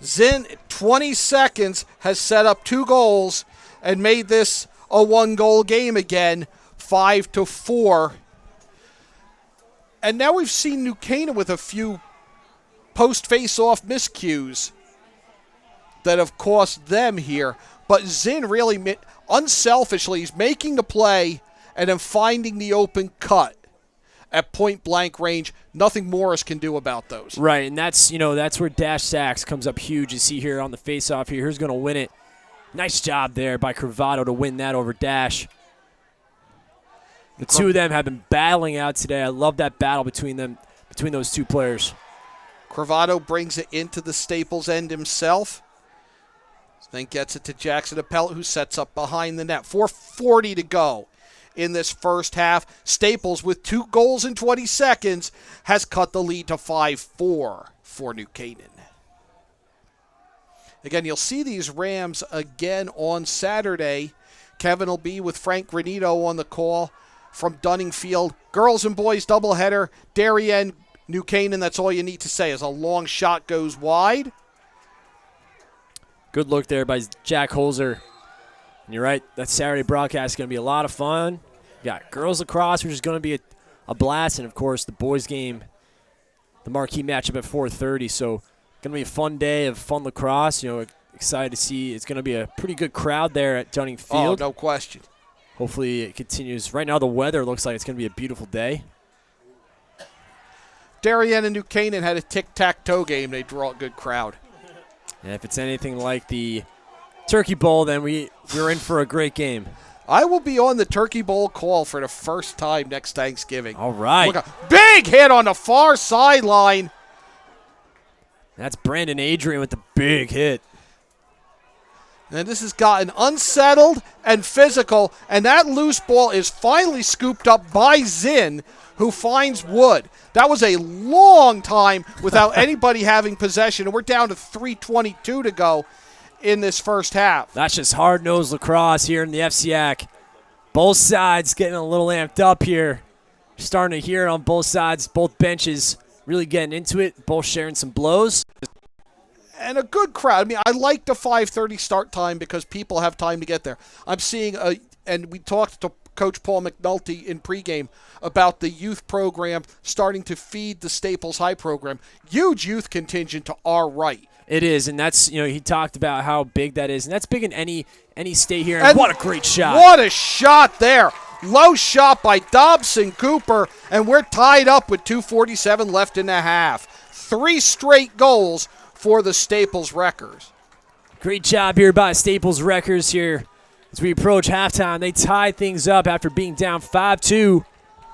Zinn, 20 seconds, has set up 2 goals and made this a 1-goal game again, 5-4. And now we've seen New Canaan with a few post-face-off miscues that have cost them here. But Zinn really, unselfishly, is making the play and then finding the open cut at point-blank range. Nothing Morris can do about those. Right, and that's where Dash Sachs comes up huge. You see here on the face-off here, who's going to win it. Nice job there by Cravato to win that over Dash. The two of them have been battling out today. I love that battle between those two players. Cravato brings it into the Staples end himself. Then gets it to Jackson Appel, who sets up behind the net. 4:40 to go in this first half. Staples, with 2 goals in 20 seconds, has cut the lead to 5-4 for New Canaan. Again, you'll see these Rams again on Saturday. Kevin will be with Frank Granito on the call from Dunning Field. Girls and boys doubleheader. Darien, New Canaan, that's all you need to say. As a long shot goes wide. Good look there by Jack Holzer. And you're right, that Saturday broadcast is going to be a lot of fun. You got girls lacrosse, which is going to be a blast. And, of course, the boys game, the marquee matchup at 4:30. So going to be a fun day of fun lacrosse. Excited to see. It's going to be a pretty good crowd there at Dunning Field. Oh, no question. Hopefully it continues. Right now the weather looks like it's going to be a beautiful day. Darien and New Canaan had a tic-tac-toe game. They draw a good crowd. And if it's anything like the Turkey Bowl, then we're in for a great game. I will be on the Turkey Bowl call for the first time next Thanksgiving. All right. Look out. Big hit on the far sideline. That's Brandon Adrian with the big hit. And this has gotten unsettled and physical, and that loose ball is finally scooped up by Zinn, who finds Wood. That was a long time without anybody having possession, and we're down to 3:22 to go in this first half. That's just hard-nosed lacrosse here in the FCIAC. Both sides getting a little amped up here. Starting to hear it on both sides, both benches really getting into it, both sharing some blows. And a good crowd. I mean, I like the 5:30 start time because people have time to get there. I'm seeing, and we talked to Coach Paul McNulty in pregame about the youth program starting to feed the Staples High program. Huge youth contingent to our right. It is, and that's, he talked about how big that is, and that's big in any state here. And what a great shot. What a shot there. Low shot by Dobson Cooper, and we're tied up with 2:47 left in the half. 3 straight goals for the Staples Wreckers. Great job here by Staples Wreckers here. As we approach halftime, they tie things up after being down 5-2.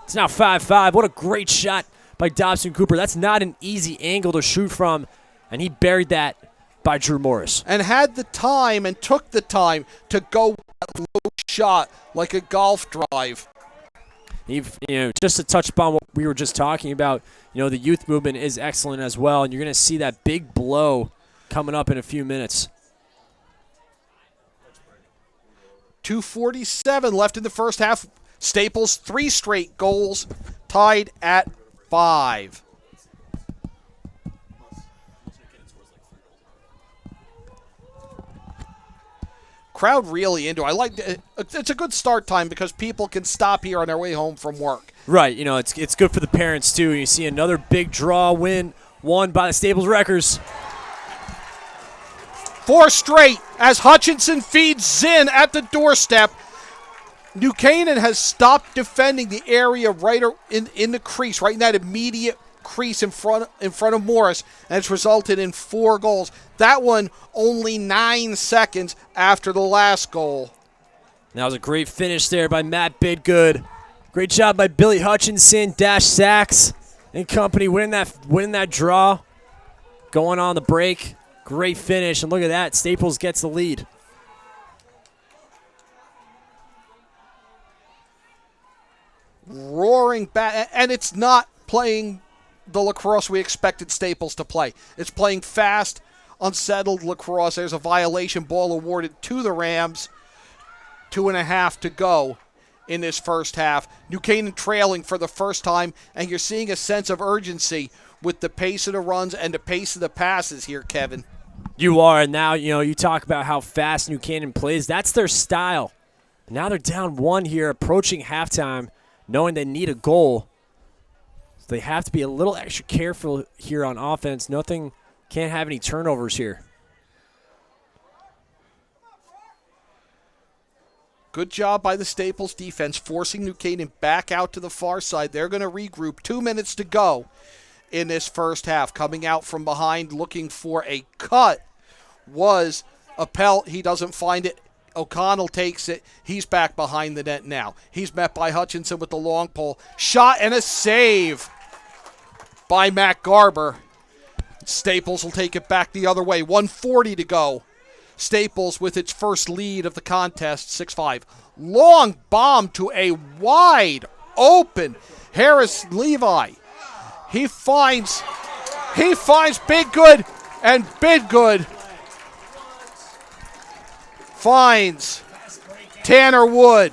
It's now 5-5. What a great shot by Dobson Cooper. That's not an easy angle to shoot from, and he buried that by Drew Morris. And had the time and took the time to go with that low shot like a golf drive. Just to touch upon what we were just talking about, the youth movement is excellent as well, and you're going to see that big blow coming up in a few minutes. 2:47 left in the first half. Staples 3 straight goals, tied at 5. Crowd really into it. I like it. It's a good start time because people can stop here on their way home from work. Right, it's good for the parents too. You see another big draw win won by the Staples Wreckers. 4 straight as Hutchinson feeds Zinn at the doorstep. New Canaan has stopped defending the area right in the crease, right in that immediate crease in front of Morris, and it's resulted in 4 goals. That one only 9 seconds after the last goal. That was a great finish there by Matt Bidgood. Great job by Billy Hutchinson, Dash Sachs and company winning that draw. Going on the break. Great finish, and look at that. Staples gets the lead. Roaring back, and it's not playing the lacrosse we expected Staples to play. It's playing fast, unsettled lacrosse. There's a violation ball awarded to the Rams. 2.5 to go in this first half. New Canaan trailing for the first time, and you're seeing a sense of urgency with the pace of the runs and the pace of the passes here, Kevin. You are, and now, you talk about how fast New Canaan plays. That's their style. Now they're down 1 here, approaching halftime, knowing they need a goal. So they have to be a little extra careful here on offense. Can't have any turnovers here. Good job by the Staples defense, forcing New Canaan back out to the far side. They're going to regroup. 2 minutes to go in this first half. Coming out from behind, looking for a cut, was Appel. He doesn't find it. O'Connell takes it. He's back behind the net now. He's met by Hutchinson with the long pole. Shot and a save by Matt Garber. Staples will take it back the other way. 1:40 to go. Staples with its first lead of the contest, 6-5. Long bomb to a wide open Harris Levi. He finds Bidgood, and Bidgood finds Tanner Wood.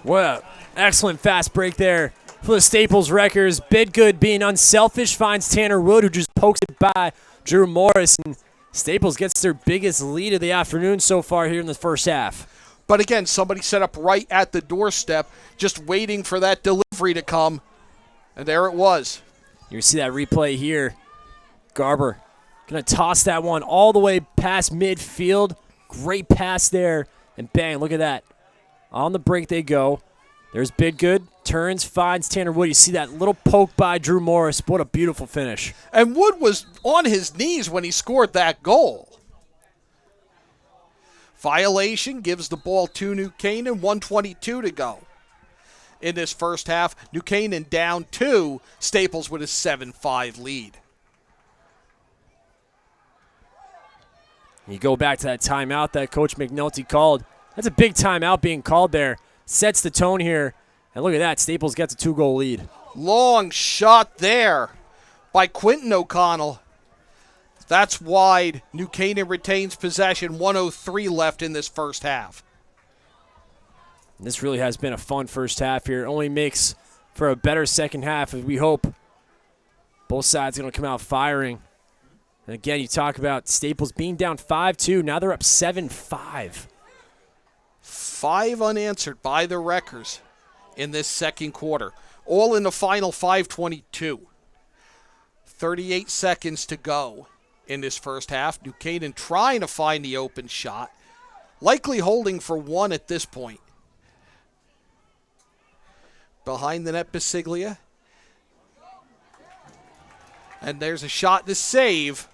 What an excellent fast break there for the Staples Wreckers. Bidgood, being unselfish, finds Tanner Wood, who just pokes it by Drew Morris, and Staples gets their biggest lead of the afternoon so far here in the first half. But again, somebody set up right at the doorstep, just waiting for that delivery to come, and there it was. You see that replay here. Garber going to toss that one all the way past midfield. Great pass there, and bang, look at that. On the break they go. There's Bidgood, turns, finds Tanner Wood. You see that little poke by Drew Morris. What a beautiful finish. And Wood was on his knees when he scored that goal. Violation gives the ball to New Canaan, 1:22 to go. In this first half, New Canaan down 2, Staples with a 7-5 lead. You go back to that timeout that Coach McNulty called. That's a big timeout being called there. Sets the tone here. And look at that, Staples gets a 2-goal lead. Long shot there by Quentin O'Connell. That's wide. New Canaan retains possession, 1:03 left in this first half. This really has been a fun first half here. It only makes for a better second half, as we hope both sides are going to come out firing. And again, you talk about Staples being down 5-2. Now they're up 7-5. 5 unanswered by the Wreckers in this second quarter. All in the final 5:22. 38 seconds to go in this first half. New Canaan trying to find the open shot. Likely holding for 1 at this point. Behind the net, Basiglia. And there's a shot to save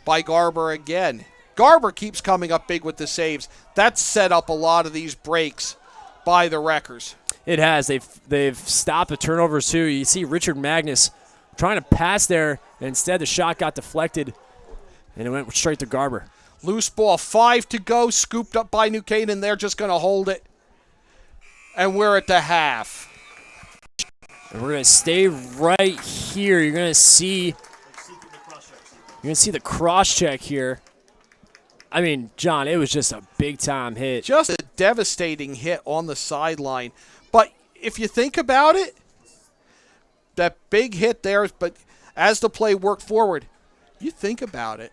by Garber again. Garber keeps coming up big with the saves. That's set up a lot of these breaks by the Wreckers. It has. They've stopped the turnovers too. You see Richard Magnus trying to pass there, and instead the shot got deflected, and it went straight to Garber. Loose ball, 5 to go, scooped up by New Canaan. They're just going to hold it. And we're at the half. And we're going to stay right here. You're going to see the cross check here. I mean, John, it was just a big-time hit. Just a devastating hit on the sideline. But if you think about it, that big hit there, but as the play worked forward, you think about it,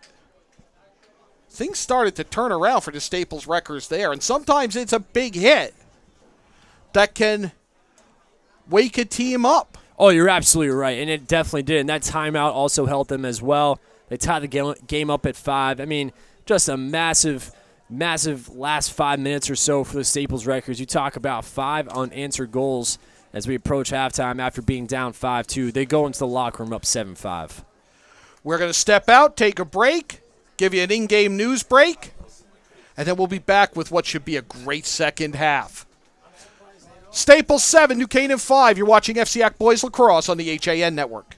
things started to turn around for the Staples Wreckers there. And sometimes it's a big hit that can wake a team up. Oh, you're absolutely right, and it definitely did. And that timeout also helped them as well. They tied the game up at 5. I mean, just a massive last 5 minutes or so for the Staples Wreckers. You talk about 5 unanswered goals as we approach halftime after being down 5-2. They go into the locker room up 7-5. We're going to step out, take a break, give you an in-game news break, and then we'll be back with what should be a great second half. Staples 7, New Canaan 5. You're watching FCIAC Boys Lacrosse on the HAN Network.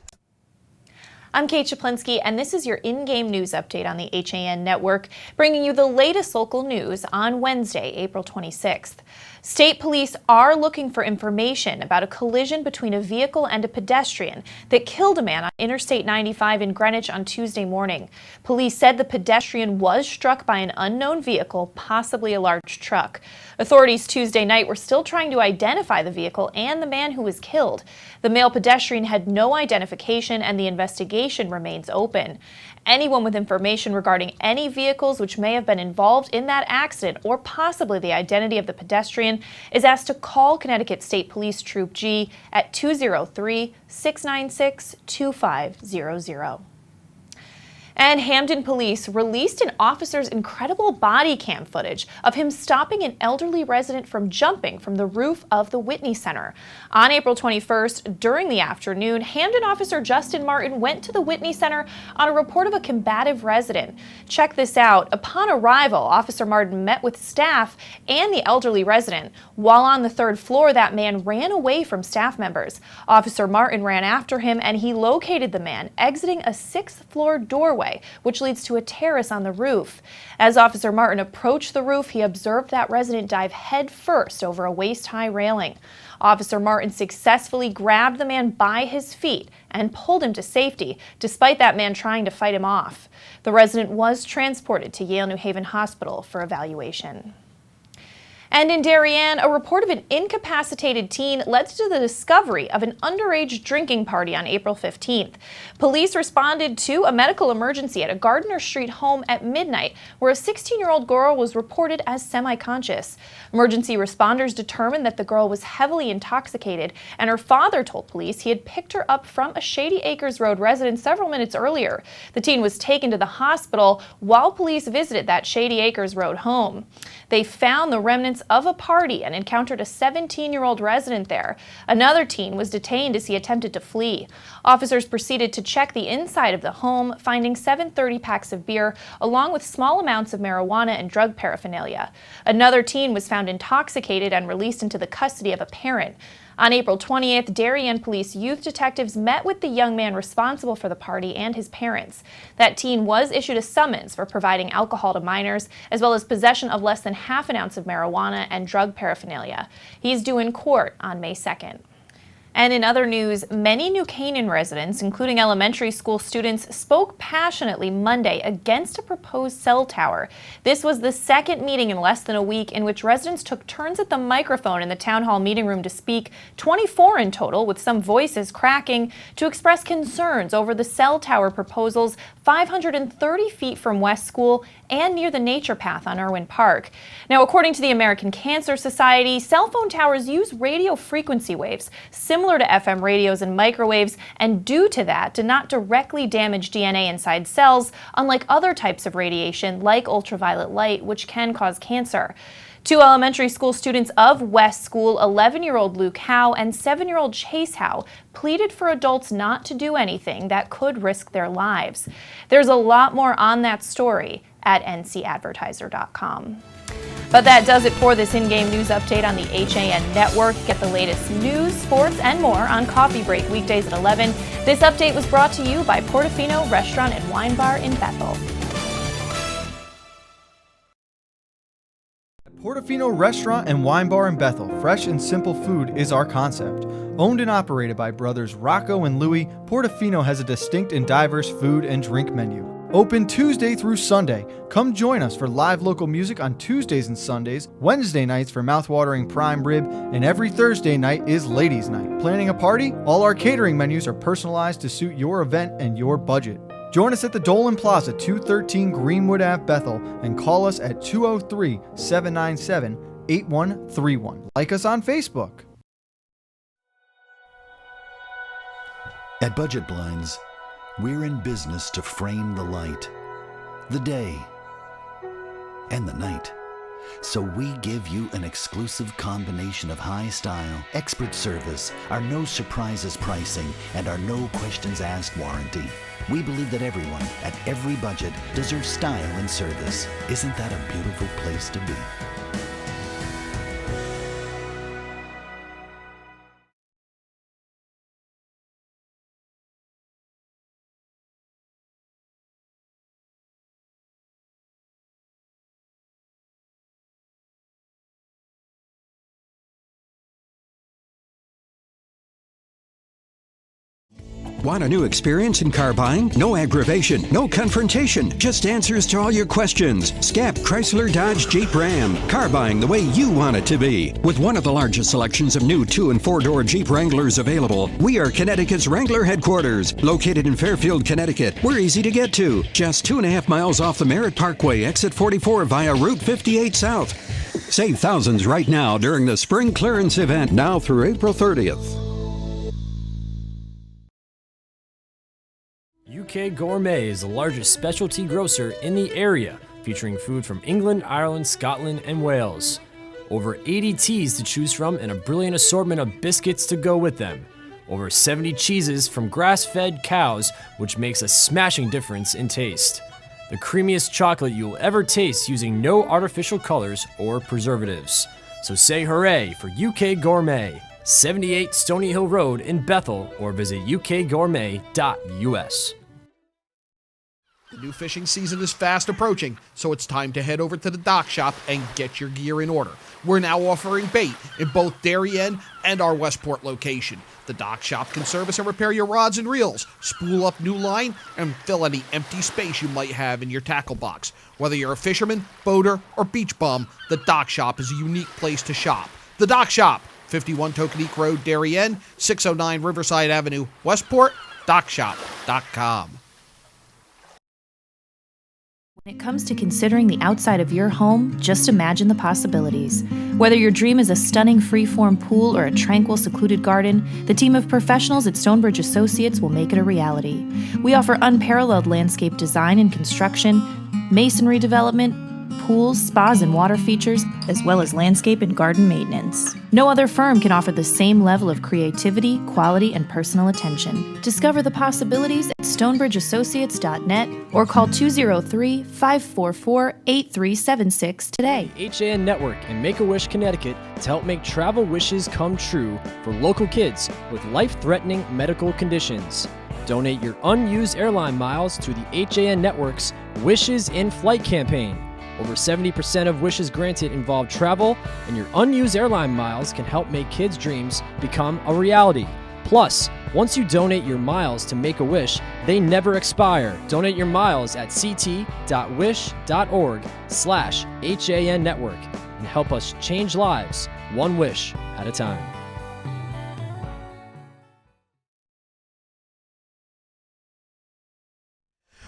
I'm Kate Chaplinsky, and this is your in-game news update on the HAN Network, bringing you the latest local news on Wednesday, April 26th. State police are looking for information about a collision between a vehicle and a pedestrian that killed a man on Interstate 95 in Greenwich on Tuesday morning. Police said the pedestrian was struck by an unknown vehicle, possibly a large truck. Authorities Tuesday night were still trying to identify the vehicle and the man who was killed. The male pedestrian had no identification, and the investigation remains open. Anyone with information regarding any vehicles which may have been involved in that accident or possibly the identity of the pedestrian is asked to call Connecticut State Police Troop G at 203-696-2500. And Hamden police released an officer's incredible body cam footage of him stopping an elderly resident from jumping from the roof of the Whitney Center. On April 21st, during the afternoon, Hamden officer Justin Martin went to the Whitney Center on a report of a combative resident. Check this out. Upon arrival, Officer Martin met with staff and the elderly resident. While on the 3rd floor, that man ran away from staff members. Officer Martin ran after him, and he located the man exiting a 6th floor doorway, which leads to a terrace on the roof. As Officer Martin approached the roof, he observed that resident dive head first over a waist-high railing. Officer Martin successfully grabbed the man by his feet and pulled him to safety, despite that man trying to fight him off. The resident was transported to Yale New Haven Hospital for evaluation. And in Darien, a report of an incapacitated teen led to the discovery of an underage drinking party on April 15th. Police responded to a medical emergency at a Gardner Street home at midnight, where a 16-year-old girl was reported as semi-conscious. Emergency responders determined that the girl was heavily intoxicated, and her father told police he had picked her up from a Shady Acres Road residence several minutes earlier. The teen was taken to the hospital while police visited that Shady Acres Road home. They found the remnants of a party and encountered a 17-year-old resident there. Another teen was detained as he attempted to flee. Officers proceeded to check the inside of the home, finding 730 packs of beer, along with small amounts of marijuana and drug paraphernalia. Another teen was found intoxicated and released into the custody of a parent. On April 20th, Darien police youth detectives met with the young man responsible for the party and his parents. That teen was issued a summons for providing alcohol to minors, as well as possession of less than half an ounce of marijuana and drug paraphernalia. He's due in court on May 2nd. And in other news, many New Canaan residents, including elementary school students, spoke passionately Monday against a proposed cell tower. This was the second meeting in less than a week in which residents took turns at the microphone in the town hall meeting room to speak, 24 in total, with some voices cracking, to express concerns over the cell tower proposals 530 feet from West School and near the nature path on Irwin Park. Now, according to the American Cancer Society, cell phone towers use radio frequency waves similar to FM radios and microwaves, and due to that, do not directly damage DNA inside cells, unlike other types of radiation like ultraviolet light, which can cause cancer. Two elementary school students of West School, 11-year-old Luke Howe and 7-year-old Chase Howe, pleaded for adults not to do anything that could risk their lives. There's a lot more on that story at ncadvertiser.com. But that does it for this in-game news update on the HAN Network. Get the latest news, sports, and more on Coffee Break weekdays at 11. This update was brought to you by Portofino Restaurant and Wine Bar in Bethel. Portofino Restaurant and Wine Bar in Bethel, fresh and simple food is our concept. Owned and operated by brothers Rocco and Louie, Portofino has a distinct and diverse food and drink menu. Open Tuesday through Sunday. Come join us for live local music on Tuesdays and Sundays, Wednesday nights for mouthwatering prime rib, and every Thursday night is Ladies' Night. Planning a party? All our catering menus are personalized to suit your event and your budget. Join us at the Dolan Plaza, 213 Greenwood Ave, Bethel, and call us at 203-797-8131. Like us on Facebook. At Budget Blinds, we're in business to frame the light, the day, and the night. So we give you an exclusive combination of high style, expert service, our no surprises pricing, and our no questions asked warranty. We believe that everyone, at every budget, deserves style and service. Isn't that a beautiful place to be? Want a new experience in car buying? No aggravation, no confrontation, just answers to all your questions. Scap Chrysler Dodge Jeep Ram. Car buying the way you want it to be. With one of the largest selections of new 2- and 4-door Jeep Wranglers available, we are Connecticut's Wrangler headquarters. Located in Fairfield, Connecticut, we're easy to get to. Just 2.5 miles off the Merritt Parkway, exit 44 via Route 58 South. Save thousands right now during the spring clearance event, now through April 30th. UK Gourmet is the largest specialty grocer in the area, featuring food from England, Ireland, Scotland, and Wales. Over 80 teas to choose from and a brilliant assortment of biscuits to go with them. Over 70 cheeses from grass-fed cows, which makes a smashing difference in taste. The creamiest chocolate you'll ever taste using no artificial colors or preservatives. So say hooray for UK Gourmet, 78 Stony Hill Road in Bethel, or visit ukgourmet.us. The new fishing season is fast approaching, so it's time to head over to the dock shop and get your gear in order. We're now offering bait in both Darien and our Westport location. The dock shop can service and repair your rods and reels, spool up new line, and fill any empty space you might have in your tackle box. Whether you're a fisherman, boater, or beach bum, the dock shop is a unique place to shop. The dock shop, 51 Tokenique Road, Darien, 609 Riverside Avenue, Westport, dockshop.com. When it comes to considering the outside of your home, just imagine the possibilities. Whether your dream is a stunning freeform pool or a tranquil, secluded garden, the team of professionals at Stonebridge Associates will make it a reality. We offer unparalleled landscape design and construction, masonry development, pools, spas, and water features, as well as landscape and garden maintenance. No other firm can offer the same level of creativity, quality, and personal attention. Discover the possibilities at stonebridgeassociates.net or call 203-544-8376 today. HAN Network in Make-A-Wish, Connecticut to help make travel wishes come true for local kids with life-threatening medical conditions. Donate your unused airline miles to the HAN Network's Wishes in Flight campaign. Over 70% of wishes granted involve travel, and your unused airline miles can help make kids' dreams become a reality. Plus, once you donate your miles to Make-A-Wish, they never expire. Donate your miles at ct.wish.org/HAN Network and help us change lives one wish at a time.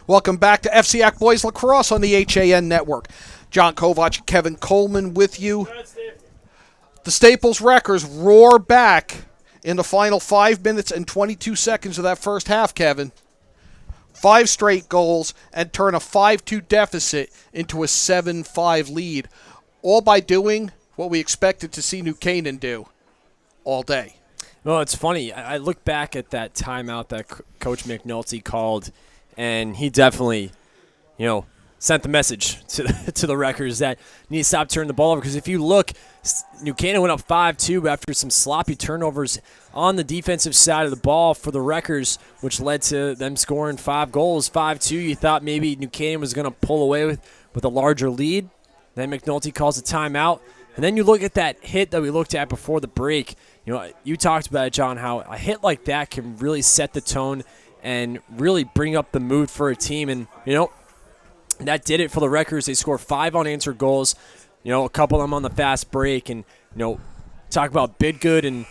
Welcome back to FCIAC Boys Lacrosse on the HAN Network. John Kovac and Kevin Coleman with you. The Staples Wreckers roar back in the final 5 minutes and 22 seconds of that first half, Kevin. 5 straight goals and turn a 5-2 deficit into a 7-5 lead, all by doing what we expected to see New Canaan do all day. Well, it's funny. I look back at that timeout that Coach McNulty called, and he definitely, sent the message to the Wreckers that need to stop turning the ball over. Because if you look, New Canaan went up 5-2 after some sloppy turnovers on the defensive side of the ball for the Wreckers, which led to them scoring 5 goals, 5-2. You thought maybe New Canaan was going to pull away with a larger lead. Then McNulty calls a timeout. And then you look at that hit that we looked at before the break. You talked about it, John, how a hit like that can really set the tone and really bring up the mood for a team. And, that did it for the Wreckers. They scored 5 unanswered goals, a couple of them on the fast break. And, talk about Bidgood and,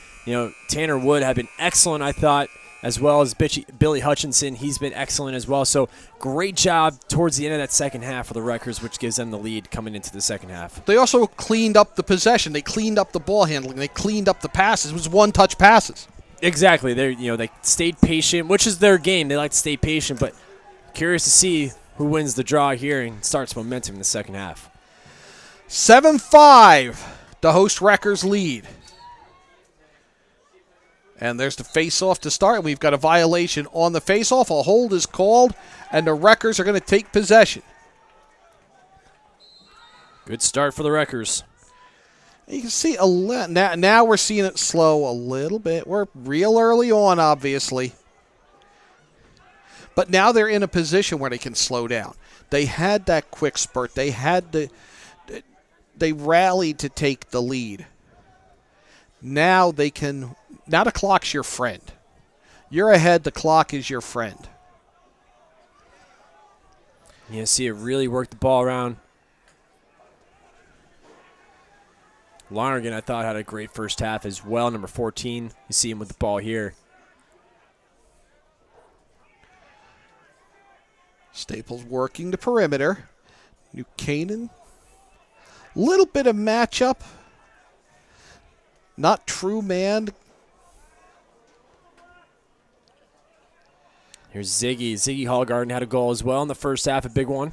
Tanner Wood have been excellent, I thought, as well as Billy Hutchinson. He's been excellent as well. So great job towards the end of that second half for the Wreckers, which gives them the lead coming into the second half. They also cleaned up the possession. They cleaned up the ball handling. They cleaned up the passes. It was one-touch passes. Exactly. They stayed patient, which is their game. They like to stay patient, but curious to see who wins the draw here and starts momentum in the second half. 7-5, the host Wreckers lead. And there's the face-off to start. We've got a violation on the face-off. A hold is called, and the Wreckers are going to take possession. Good start for the Wreckers. You can see now we're seeing it slow a little bit. We're real early on, obviously. But now they're in a position where they can slow down. They had that quick spurt. They rallied to take the lead. Now the clock's your friend. You're ahead, the clock is your friend. You see it really work the ball around. Lonergan, I thought, had a great first half as well. Number 14, you see him with the ball here. Staples working the perimeter. New Canaan. Little bit of matchup. Not true man. Here's Ziggy. Ziggy Hallgarden had a goal as well in the first half, a big one.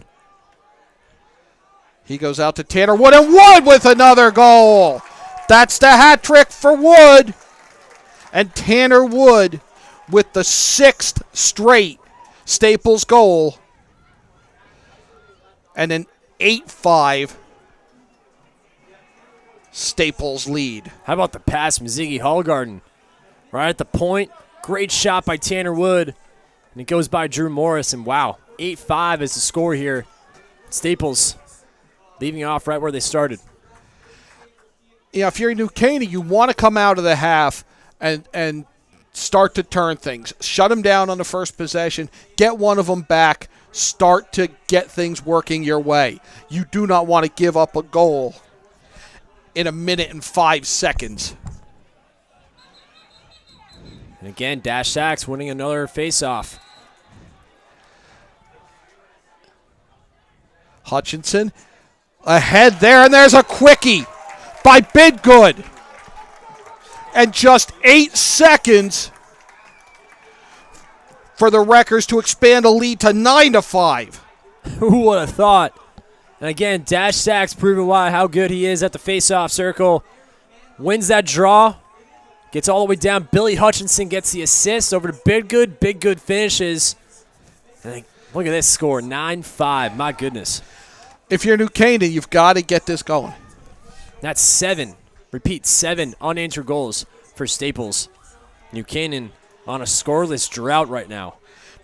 He goes out to Tanner Wood, and Wood with another goal. That's the hat trick for Wood. And Tanner Wood with the 6th straight Staples goal. And an 8-5 Staples lead. How about the pass from Ziggy Hallgarden? Right at the point. Great shot by Tanner Wood. And it goes by Drew Morris. And wow, 8-5 is the score here. Staples leaving off right where they started. If you're New Canaan, you want to come out of the half and start to turn things. Shut them down on the first possession. Get one of them back. Start to get things working your way. You do not want to give up a goal in 1 minute and 5 seconds. And again, Dash Sachs winning another faceoff. Hutchinson ahead there, and there's a quickie by Bidgood. And just 8 seconds for the Wreckers to expand a lead to 9-5. Who would have thought? And again, Dash Sachs proving how good he is at the face-off circle. Wins that draw. Gets all the way down. Billy Hutchinson gets the assist over to Biggood. Biggood finishes. And look at this score, 9-5. My goodness. If you're New Canaan, you've got to get this going. That's 7. Repeat, 7 unanswered goals for Staples. New Canaan on a scoreless drought right now.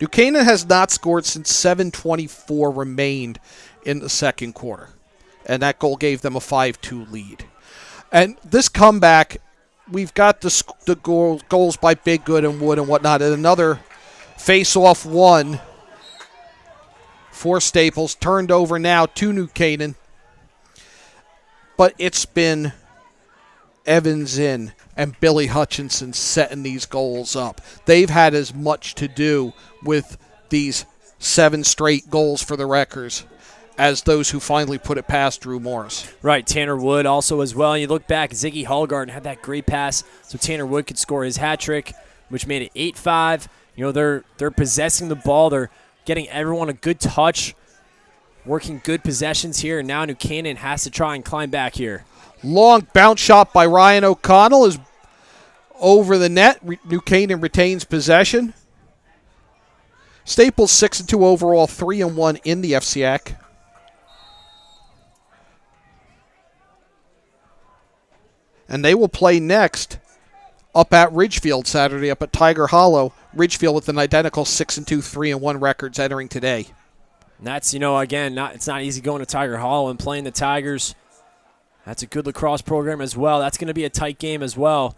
New Canaan has not scored since 7:24 remained in the second quarter. And that goal gave them a 5-2 lead. And this comeback, we've got the goals by Biggood and Wood and whatnot. And another face-off one for Staples. Turned over now to New Canaan. But it's been Evans in and Billy Hutchinson setting these goals up. They've had as much to do with these 7 straight goals for the Wreckers as those who finally put it past Drew Morris. Right, Tanner Wood also as well. And you look back, Ziggy Hallgarden had that great pass so Tanner Wood could score his hat trick, which made it 8-5. You know, they're possessing the ball. They're getting everyone a good touch, working good possessions here. And now New Canaan has to try and climb back here. Long bounce shot by Ryan O'Connell is over the net. New Canaan retains possession. Staples 6-2 overall, 3-1 in the FCIAC. And they will play next up at Ridgefield Saturday, up at Tiger Hollow. Ridgefield with an identical 6-2, 3-1 records entering today. And that's, again, it's not easy going to Tiger Hollow and playing the Tigers. That's a good lacrosse program as well. That's going to be a tight game as well.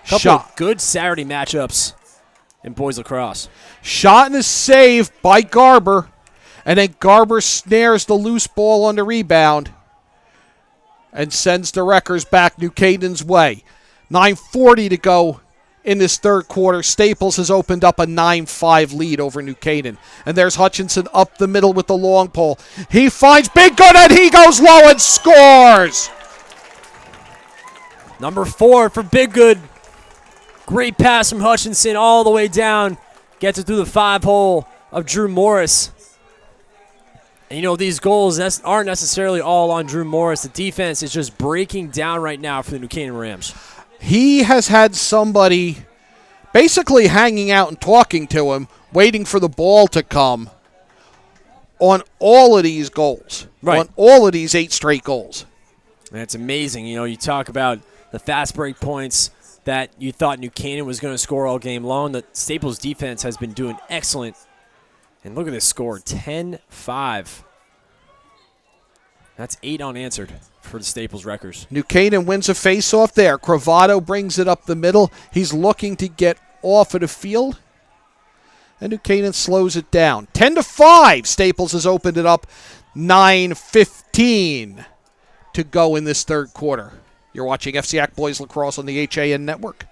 Couple of good Saturday matchups in boys lacrosse. Shot and a save by Garber. And then Garber snares the loose ball on the rebound and sends the Wreckers back New Canaan's way. 9:40 to go in this third quarter. Staples has opened up a 9-5 lead over New Canaan. And there's Hutchinson up the middle with the long pole. He finds Biggood and he goes low and scores! Number 4 for Biggood. Great pass from Hutchinson all the way down. Gets it through the 5-hole of Drew Morris. And these goals aren't necessarily all on Drew Morris. The defense is just breaking down right now for the New Canaan Rams. He has had somebody basically hanging out and talking to him, waiting for the ball to come on all of these goals. Right. On all of these 8 straight goals. And it's amazing. You talk about the fast break points that you thought New Canaan was going to score all game long. The Staples defense has been doing excellent. And look at this score, 10-5. That's 8 unanswered for the Staples Wreckers. New Canaan wins a face-off there. Cravado brings it up the middle. He's looking to get off of the field. And New Canaan slows it down. 10-5. Staples has opened it up. 9:15 to go in this third quarter. You're watching FCIAC Boys Lacrosse on the HAN Network.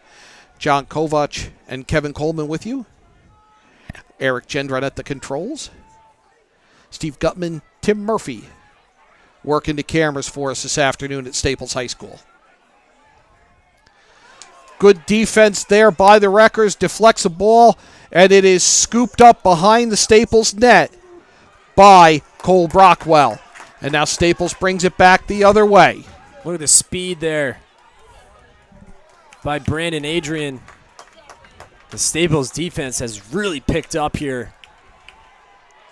John Kovach and Kevin Coleman with you. Eric Gendron at the controls. Steve Gutman, Tim Murphy working the cameras for us this afternoon at Staples High School. Good defense there by the Wreckers. Deflects a ball, and it is scooped up behind the Staples net by Cole Brockwell. And now Staples brings it back the other way. Look at the speed there by Brandon Adrian. The Staples defense has really picked up here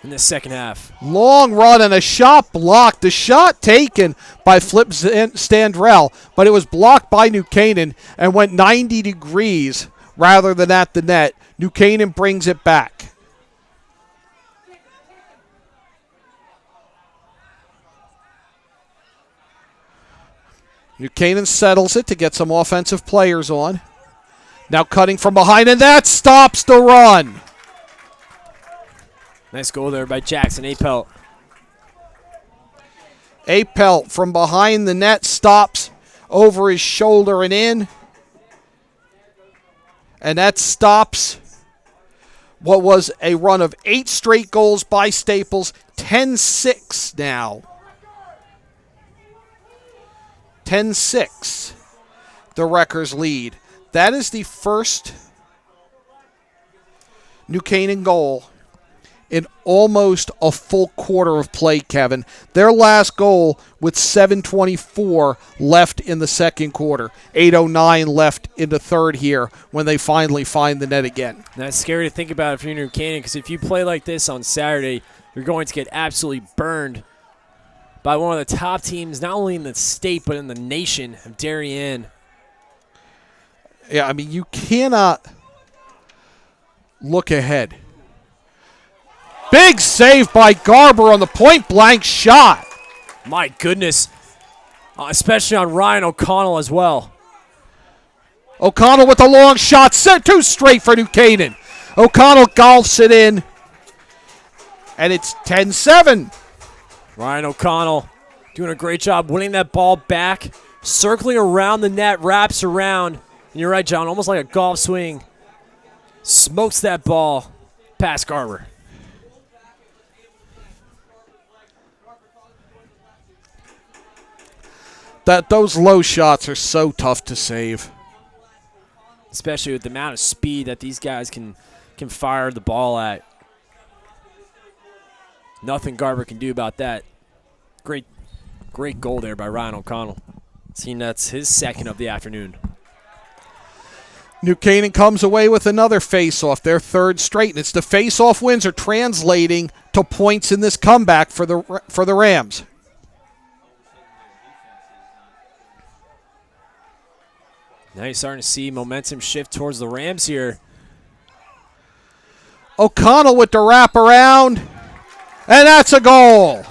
in the second half. Long run and a shot blocked. The shot taken by Flip Standrell, but it was blocked by New Canaan and went 90 degrees rather than at the net. New Canaan brings it back. New Canaan settles it to get some offensive players on. Now cutting from behind, and that stops the run. Nice goal there by Jackson Apelt. Apelt from behind the net stops over his shoulder and in. And that stops what was a run of 8 straight goals by Staples. 10-6 now. 10-6. The Wreckers lead. That is the first New Canaan goal in almost a full quarter of play, Kevin. Their last goal with 7:24 left in the second quarter. 8:09 left in the third here when they finally find the net again. And that's scary to think about if you're New Canaan, because if you play like this on Saturday, you're going to get absolutely burned by one of the top teams, not only in the state but in the nation, of Darien. Yeah, I mean, you cannot look ahead. Big save by Garber on the point-blank shot. My goodness. Especially on Ryan O'Connell as well. O'Connell with a long shot. Set two straight for New Canaan. O'Connell golfs it in. And it's 10-7. Ryan O'Connell doing a great job winning that ball back. Circling around the net, wraps around. And you're right, John, almost like a golf swing. Smokes that ball past Garber. Those low shots are so tough to save. Especially with the amount of speed that these guys can fire the ball at. Nothing Garber can do about that. Great goal there by Ryan O'Connell. Seeing that's his second of the afternoon. New Canaan comes away with another face-off, their third straight, and it's the face-off wins are translating to points in this comeback for the Rams. Now you're starting to see momentum shift towards the Rams here. O'Connell with the wraparound, and that's a goal.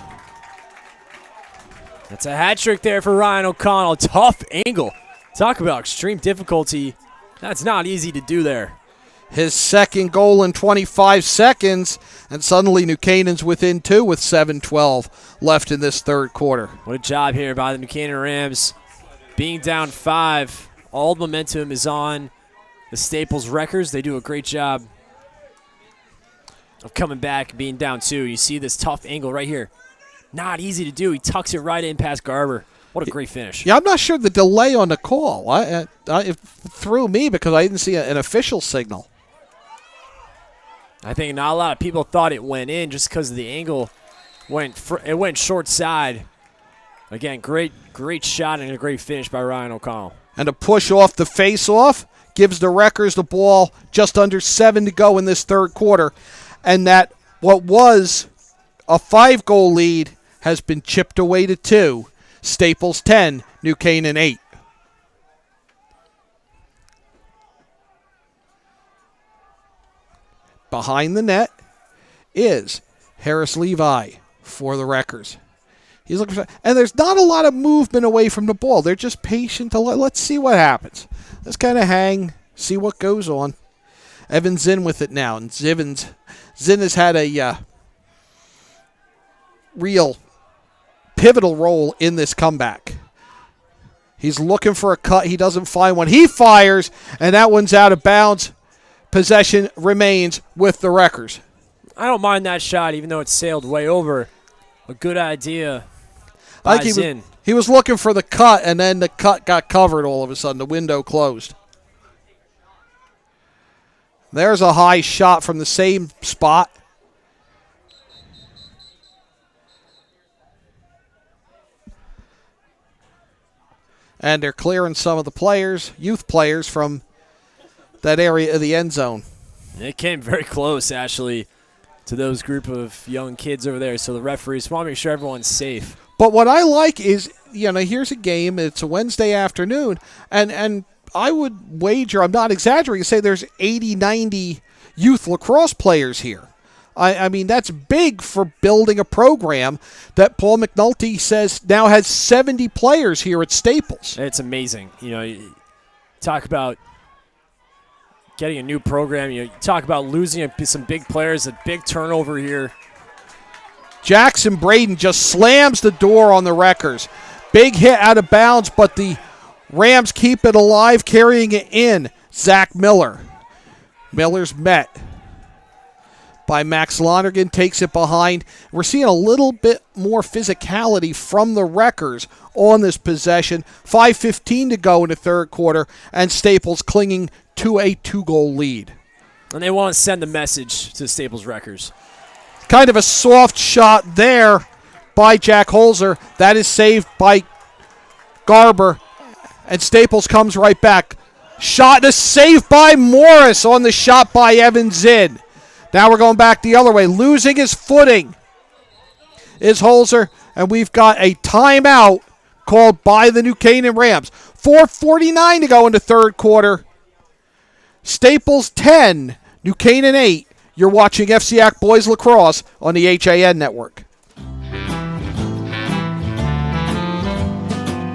That's a hat trick there for Ryan O'Connell. Tough angle. Talk about extreme difficulty. That's not easy to do there. His second goal in 25 seconds, and suddenly New Canaan's within two with 7:12 left in this third quarter. What a job here by the New Canaan Rams. Being down 5, all the momentum is on the Staples Wreckers. They do a great job of coming back and being down 2. You see this tough angle right here. Not easy to do. He tucks it right in past Garber. What a great finish. Yeah, I'm not sure the delay on the call. It threw me because I didn't see an official signal. I think not a lot of people thought it went in just because of the angle. It went short side. Again, great shot and a great finish by Ryan O'Connell. And a push off the face-off gives the Wreckers the ball just under 7 to go in this third quarter. And that what was a 5-goal lead has been chipped away to 2. Staples 10, New Canaan 8. Behind the net is Harris Levi for the Wreckers. He's looking for, and there's not a lot of movement away from the ball. They're just patient to let's see what happens. Let's kind of hang, see what goes on. Evan Zinn with it now, and Zinn has had a real pivotal role in this comeback. He's looking for a cut. He doesn't find one. He fires, and that one's out of bounds. Possession remains with the Wreckers. I don't mind that shot, even though it sailed way over. A good idea by Zinn. He was looking for the cut, and then the cut got covered all of a sudden. The window closed. There's a high shot from the same spot. And they're clearing some of the players, youth players, from that area of the end zone. It came very close, actually, to those group of young kids over there. So the referees want to make sure everyone's safe. But what I like is, here's a game. It's a Wednesday afternoon, and I would wager, I'm not exaggerating, say there's 80, 90 youth lacrosse players here. I mean, that's big for building a program that Paul McNulty says now has 70 players here at Staples. It's amazing. You talk about getting a new program. You talk about losing some big players, a big turnover here. Jackson Braden just slams the door on the Wreckers. Big hit out of bounds, but the Rams keep it alive, carrying it in. Zach Miller. Miller's met by Max Lonergan, takes it behind. We're seeing a little bit more physicality from the Wreckers on this possession. 5:15 to go in the third quarter, and Staples clinging to a 2-goal lead. And they want to send the message to Staples Wreckers. Kind of a soft shot there by Jack Holzer. That is saved by Garber. And Staples comes right back. Shot and a save by Morris on the shot by Evan Zinn. Now we're going back the other way. Losing his footing is Holzer. And we've got a timeout called by the New Canaan Rams. 4:49 to go in the third quarter. Staples 10, New Canaan 8. You're watching FCIAC Boys Lacrosse on the HAN Network.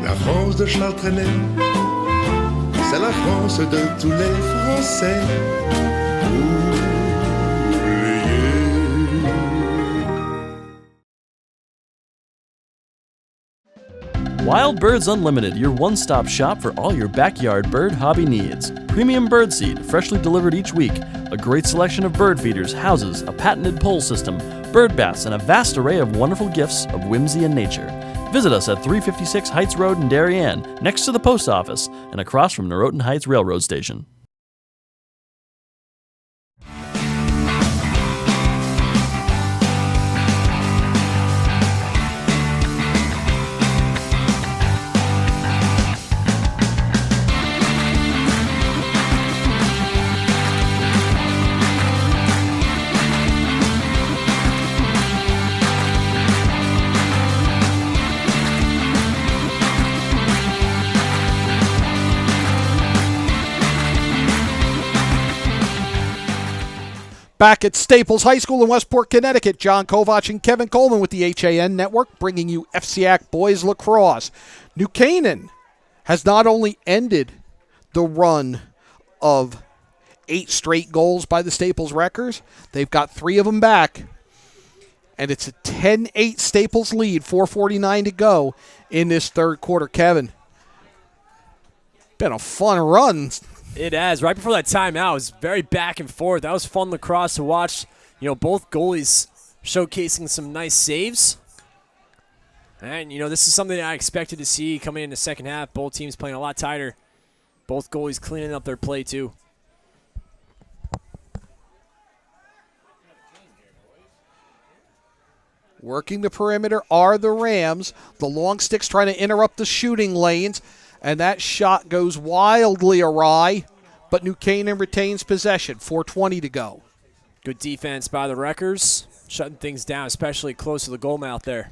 La France de Chartrenet, c'est la France de tous les Français. Wild Birds Unlimited, your one-stop shop for all your backyard bird hobby needs. Premium bird seed, freshly delivered each week. A great selection of bird feeders, houses, a patented pole system, bird baths, and a vast array of wonderful gifts of whimsy and nature. Visit us at 356 Heights Road in Darien, next to the post office, and across from Norotan Heights Railroad Station. Back at Staples High School in Westport, Connecticut, John Kovach and Kevin Coleman with the HAN Network bringing you FCIAC Boys Lacrosse. New Canaan has not only ended the run of 8 straight goals by the Staples Wreckers, they've got 3 of them back. And it's a 10-8 Staples lead, 4:49 to go in this third quarter. Kevin, been a fun run. It has. Right before that timeout, it was very back and forth. That was fun lacrosse to watch. You know, both goalies showcasing some nice saves. And, you know, this is something that I expected to see coming in the second half. Both teams playing a lot tighter. Both goalies cleaning up their play, too. Working the perimeter are the Rams. The long sticks trying to interrupt the shooting lanes. And that shot goes wildly awry, but New Canaan retains possession. 4:20 to go. Good defense by the Wreckers, shutting things down, especially close to the goal mouth there.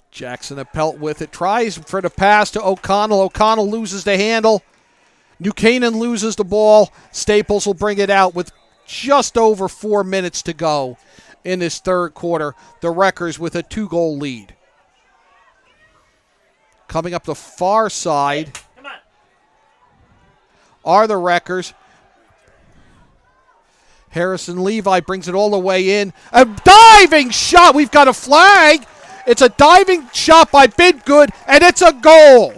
Jackson Appelt with it. Tries for the pass to O'Connell. O'Connell loses the handle. New Canaan loses the ball. Staples will bring it out with just over 4 minutes to go in this third quarter. The Wreckers with a 2-goal lead. Coming up the far side are the Wreckers. Harrison Levi brings it all the way in. A diving shot. We've got a flag. It's a diving shot by Bidgood, and it's a goal.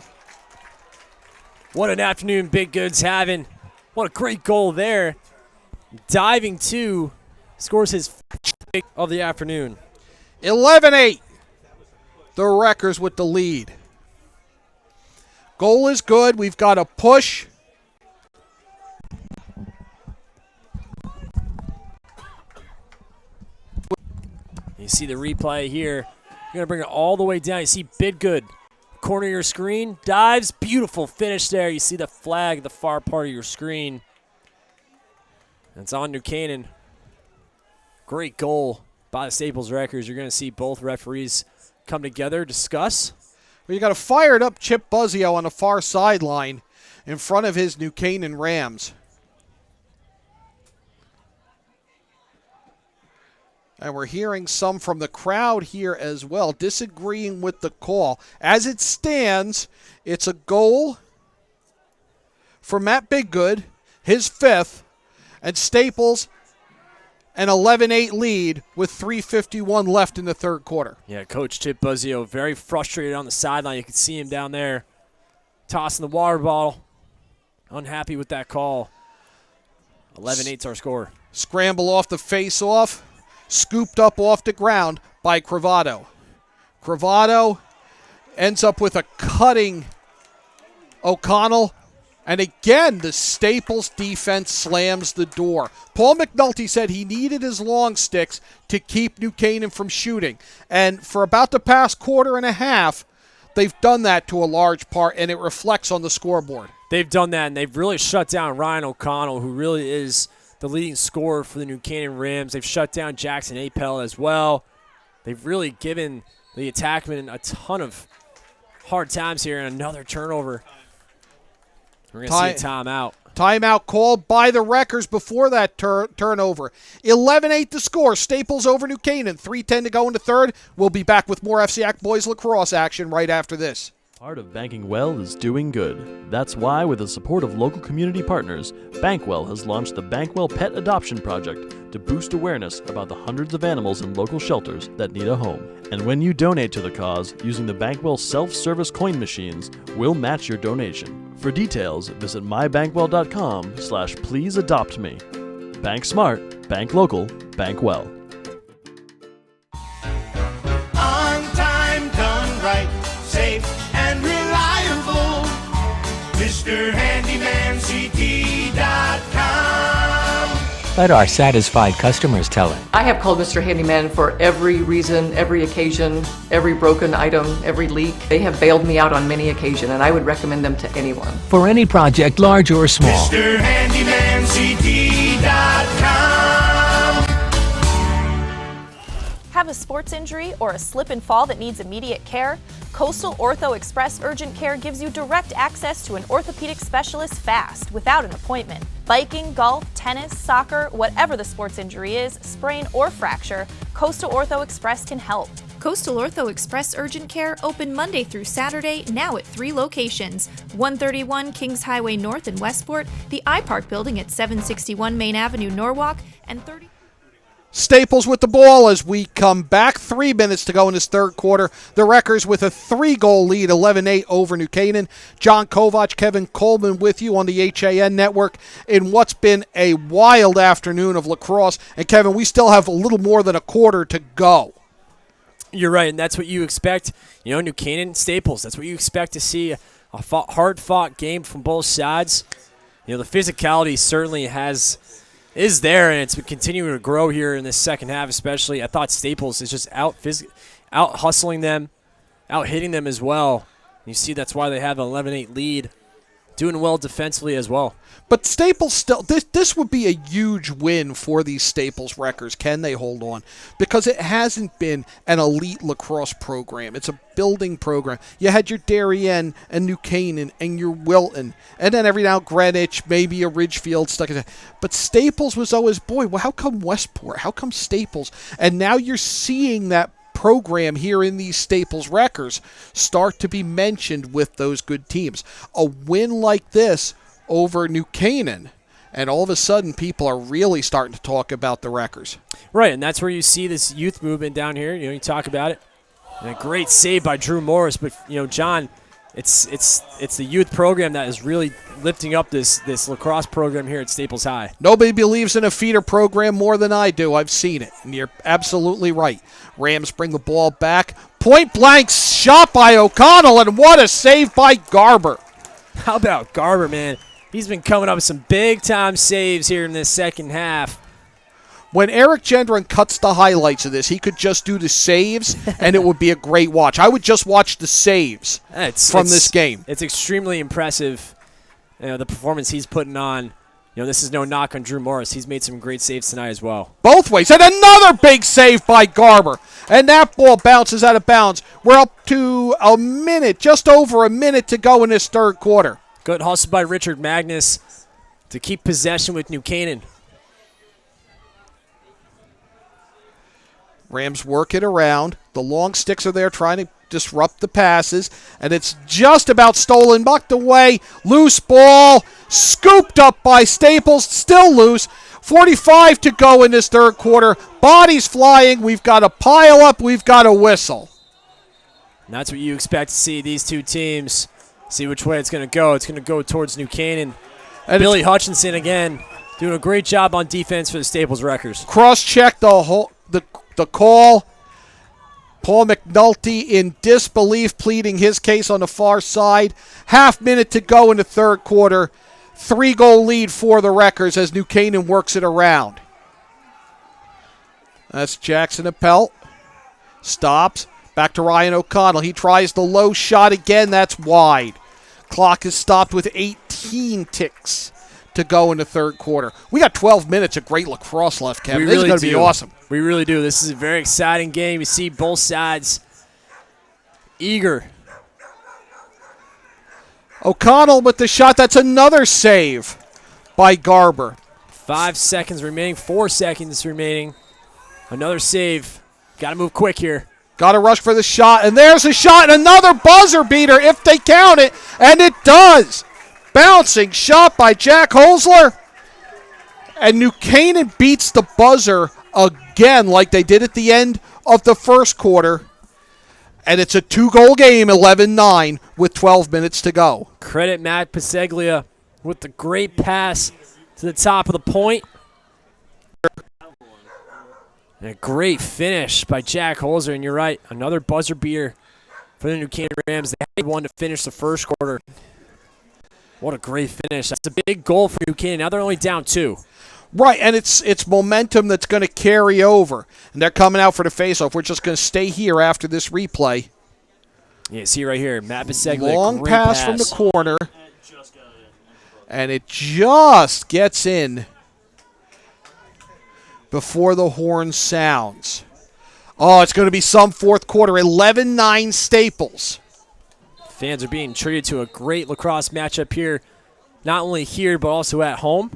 What an afternoon Bidgood's having. What a great goal there. Diving two, scores his first of the afternoon. 11-8. The Wreckers with the lead. Goal is good. We've got a push. You see the replay here. You're going to bring it all the way down. You see Bidgood, corner of your screen, dives. Beautiful finish there. You see the flag at the far part of your screen. It's on New Canaan. Great goal by the Staples Wreckers. You're going to see both referees come together, discuss. Well, you got a fired up Chip Buzzio on the far sideline in front of his New Canaan Rams. And we're hearing some from the crowd here as well, disagreeing with the call. As it stands, it's a goal for Matt Bidgood, his 5th, and Staples an 11-8 lead with 3:51 left in the third quarter. Yeah, Coach Chip Buzzio very frustrated on the sideline. You can see him down there tossing the water bottle. Unhappy with that call. 11-8's our score. Scramble off the face-off. Scooped up off the ground by Cravato. Cravato ends up with a cutting O'Connell And again, the Staples defense slams the door. Paul McNulty said he needed his long sticks to keep New Canaan from shooting. And for about the past quarter and a half, they've done that to a large part, and it reflects on the scoreboard. They've done that, and they've really shut down Ryan O'Connell, who really is the leading scorer for the New Canaan Rams. They've shut down Jackson Apel as well. They've really given the attackmen a ton of hard times here, and another turnover. We're going to see a timeout. Timeout called by the Wreckers before that turnover. 11-8 to score. Staples over New Canaan. 3:10 to go in the third. We'll be back with more FCIAC boys lacrosse action right after this. Part of banking well is doing good. That's why, with the support of local community partners, Bankwell has launched the Bankwell Pet Adoption Project to boost awareness about the hundreds of animals in local shelters that need a home. And when you donate to the cause using the Bankwell self-service coin machines, we'll match your donation. For details, visit mybankwell.com/pleaseadoptme. Bank smart, bank local, bank well. On time, done right, safe and reliable. MrHandymanCT.com. Let our satisfied customers tell it. I have called Mr. Handyman for every reason, every occasion, every broken item, every leak. They have bailed me out on many occasions, and I would recommend them to anyone. For any project, large or small. MrHandymanCT.com. Have a sports injury or a slip and fall that needs immediate care? Coastal Ortho Express Urgent Care gives you direct access to an orthopedic specialist fast, without an appointment. Biking, golf, tennis, soccer, whatever the sports injury is, sprain or fracture, Coastal Ortho Express can help. Coastal Ortho Express Urgent Care open Monday through Saturday, now at 3 locations: 131 Kings Highway North in Westport, the iPark building at 761 Main Avenue, Norwalk, and 30... Staples with the ball as we come back. 3 minutes to go in this third quarter. The Wreckers with a 3-goal lead, 11-8 over New Canaan. John Kovach, Kevin Coleman with you on the HAN network in what's been a wild afternoon of lacrosse. And Kevin, we still have a little more than a quarter to go. You're right, and that's what you expect. You know, New Canaan, Staples, that's what you expect to see. A hard-fought game from both sides. You know, the physicality certainly is there, and it's been continuing to grow here in this second half especially. I thought Staples is just out hustling them, out hitting them as well. You see that's why they have an 11-8 lead. Doing well defensively as well. But Staples still, this would be a huge win for these Staples Wreckers. Can they hold on? Because it hasn't been an elite lacrosse program. It's a building program. You had your Darien and New Canaan and your Wilton, and then every now Greenwich, maybe a Ridgefield stuck in there. But Staples was always, boy, well, how come Westport? How come Staples? And now you're seeing that program here in these Staples Wreckers start to be mentioned with those good teams. A win like this over New Canaan, and all of a sudden people are really starting to talk about the Wreckers. Right, and that's where you see this youth movement down here. You know, you talk about it. And a great save by Drew Morris, but you know, John, it's the youth program that is really lifting up this lacrosse program here at Staples High. Nobody believes in a feeder program more than I do. I've seen it, and you're absolutely right. Rams bring the ball back. Point blank shot by O'Connell, and what a save by Garber. How about Garber, man? He's been coming up with some big-time saves here in this second half. When Eric Gendron cuts the highlights of this, he could just do the saves, and it would be a great watch. I would just watch the saves from this game. It's extremely impressive, you know, the performance he's putting on. You know, this is no knock on Drew Morris. He's made some great saves tonight as well. Both ways. And another big save by Garber. And that ball bounces out of bounds. We're up to a minute, just over a minute to go in this third quarter. Good hustle by Richard Magnus to keep possession with New Canaan. Rams work it around. The long sticks are there trying to disrupt the passes, and it's just about stolen, bucked away. Loose ball, scooped up by Staples, still loose. 45 to go in this third quarter. Bodies flying. We've got a pile up. We've got a whistle. And that's what you expect to see these two teams. See which way it's going to go. It's going to go towards New Canaan. And Billy Hutchinson again doing a great job on defense for the Staples Wreckers. Cross-check the call. Paul McNulty in disbelief, pleading his case on the far side. Half minute to go in the third quarter. 3-goal lead for the Wreckers as New Canaan works it around. That's Jackson Appelt. Stops. Back to Ryan O'Connell. He tries the low shot again. That's wide. Clock is stopped with 18 ticks to go in the third quarter. We got 12 minutes of great lacrosse left, Kevin. This is going to be awesome. We really do. This is a very exciting game. You see both sides eager. O'Connell with the shot. That's another save by Garber. 5 seconds remaining. 4 seconds remaining. Another save. Got to move quick here. Got to rush for the shot. And there's a shot. And another buzzer beater if they count it. And it does. Bouncing shot by Jack Holzler. And New Canaan beats the buzzer again like they did at the end of the first quarter. And it's a 2-goal game, 11-9, with 12 minutes to go. Credit Matt Paseglia with the great pass to the top of the point. And a great finish by Jack Holzer. And you're right, another buzzer beater for the New Canaan Rams. They had one to finish the first quarter. What a great finish. That's a big goal for New Canaan. Now they're only down 2. Right, and it's momentum that's going to carry over. And they're coming out for the faceoff. We're just going to stay here after this replay. Yeah, see right here, Matt Biseglia. Long pass from the corner. And it just gets in before the horn sounds. Oh, it's going to be some fourth quarter. 11-9 Staples. Fans are being treated to a great lacrosse matchup here, not only here but also at home.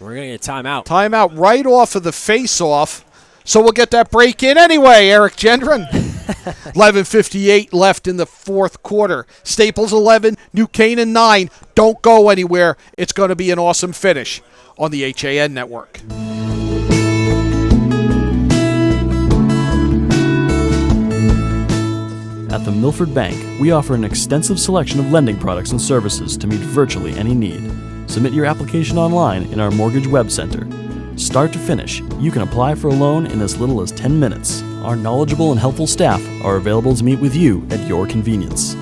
We're going to get a timeout. Timeout right off of the face-off. So we'll get that break in anyway, Eric Gendron. 11:58 left in the fourth quarter. Staples 11, New Canaan 9. Don't go anywhere. It's going to be an awesome finish on the HAN network. At the Milford Bank, we offer an extensive selection of lending products and services to meet virtually any need. Submit your application online in our Mortgage Web Center. Start to finish, you can apply for a loan in as little as 10 minutes. Our knowledgeable and helpful staff are available to meet with you at your convenience.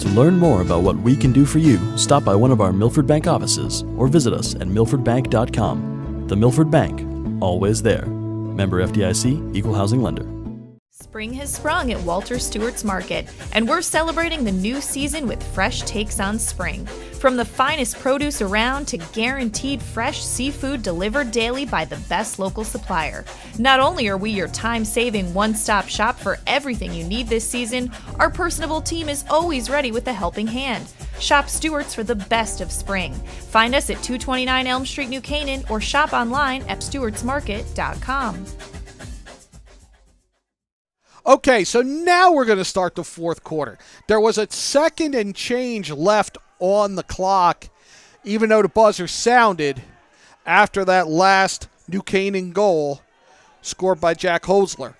To learn more about what we can do for you, stop by one of our Milford Bank offices or visit us at milfordbank.com. The Milford Bank, always there. Member FDIC, Equal Housing Lender. Spring has sprung at Walter Stewart's Market, and we're celebrating the new season with fresh takes on spring. From the finest produce around to guaranteed fresh seafood delivered daily by the best local supplier. Not only are we your time-saving one-stop shop for everything you need this season, our personable team is always ready with a helping hand. Shop Stewart's for the best of spring. Find us at 229 Elm Street, New Canaan, or shop online at stewartsmarket.com. Okay, so now we're going to start the fourth quarter. There was a second and change left on the clock, even though the buzzer sounded after that last New Canaan goal scored by Jack Holzler.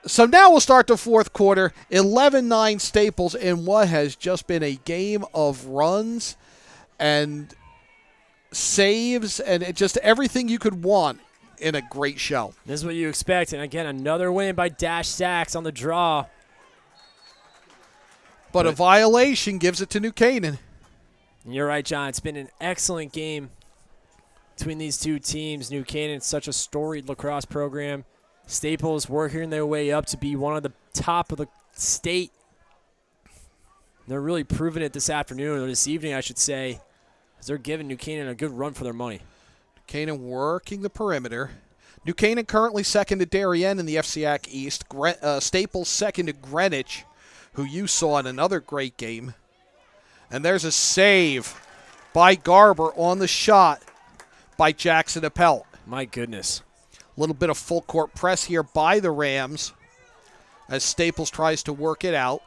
So now we'll start the fourth quarter. 11-9 Staples in what has just been a game of runs and saves and just everything you could want in a great show. This is what you expect. And again, another win by Dash Sachs on the draw. But a violation gives it to New Canaan. You're right, John. It's been an excellent game between these two teams. New Canaan, such a storied lacrosse program. Staples working their way up to be one of the top of the state. They're really proving it this afternoon, or this evening, I should say, as they're giving New Canaan a good run for their money. Canaan working the perimeter. New Canaan currently second to Darien in the FCIAC East. Staples second to Greenwich, who you saw in another great game. And there's a save by Garber on the shot by Jackson Appelt. My goodness. A little bit of full court press here by the Rams as Staples tries to work it out.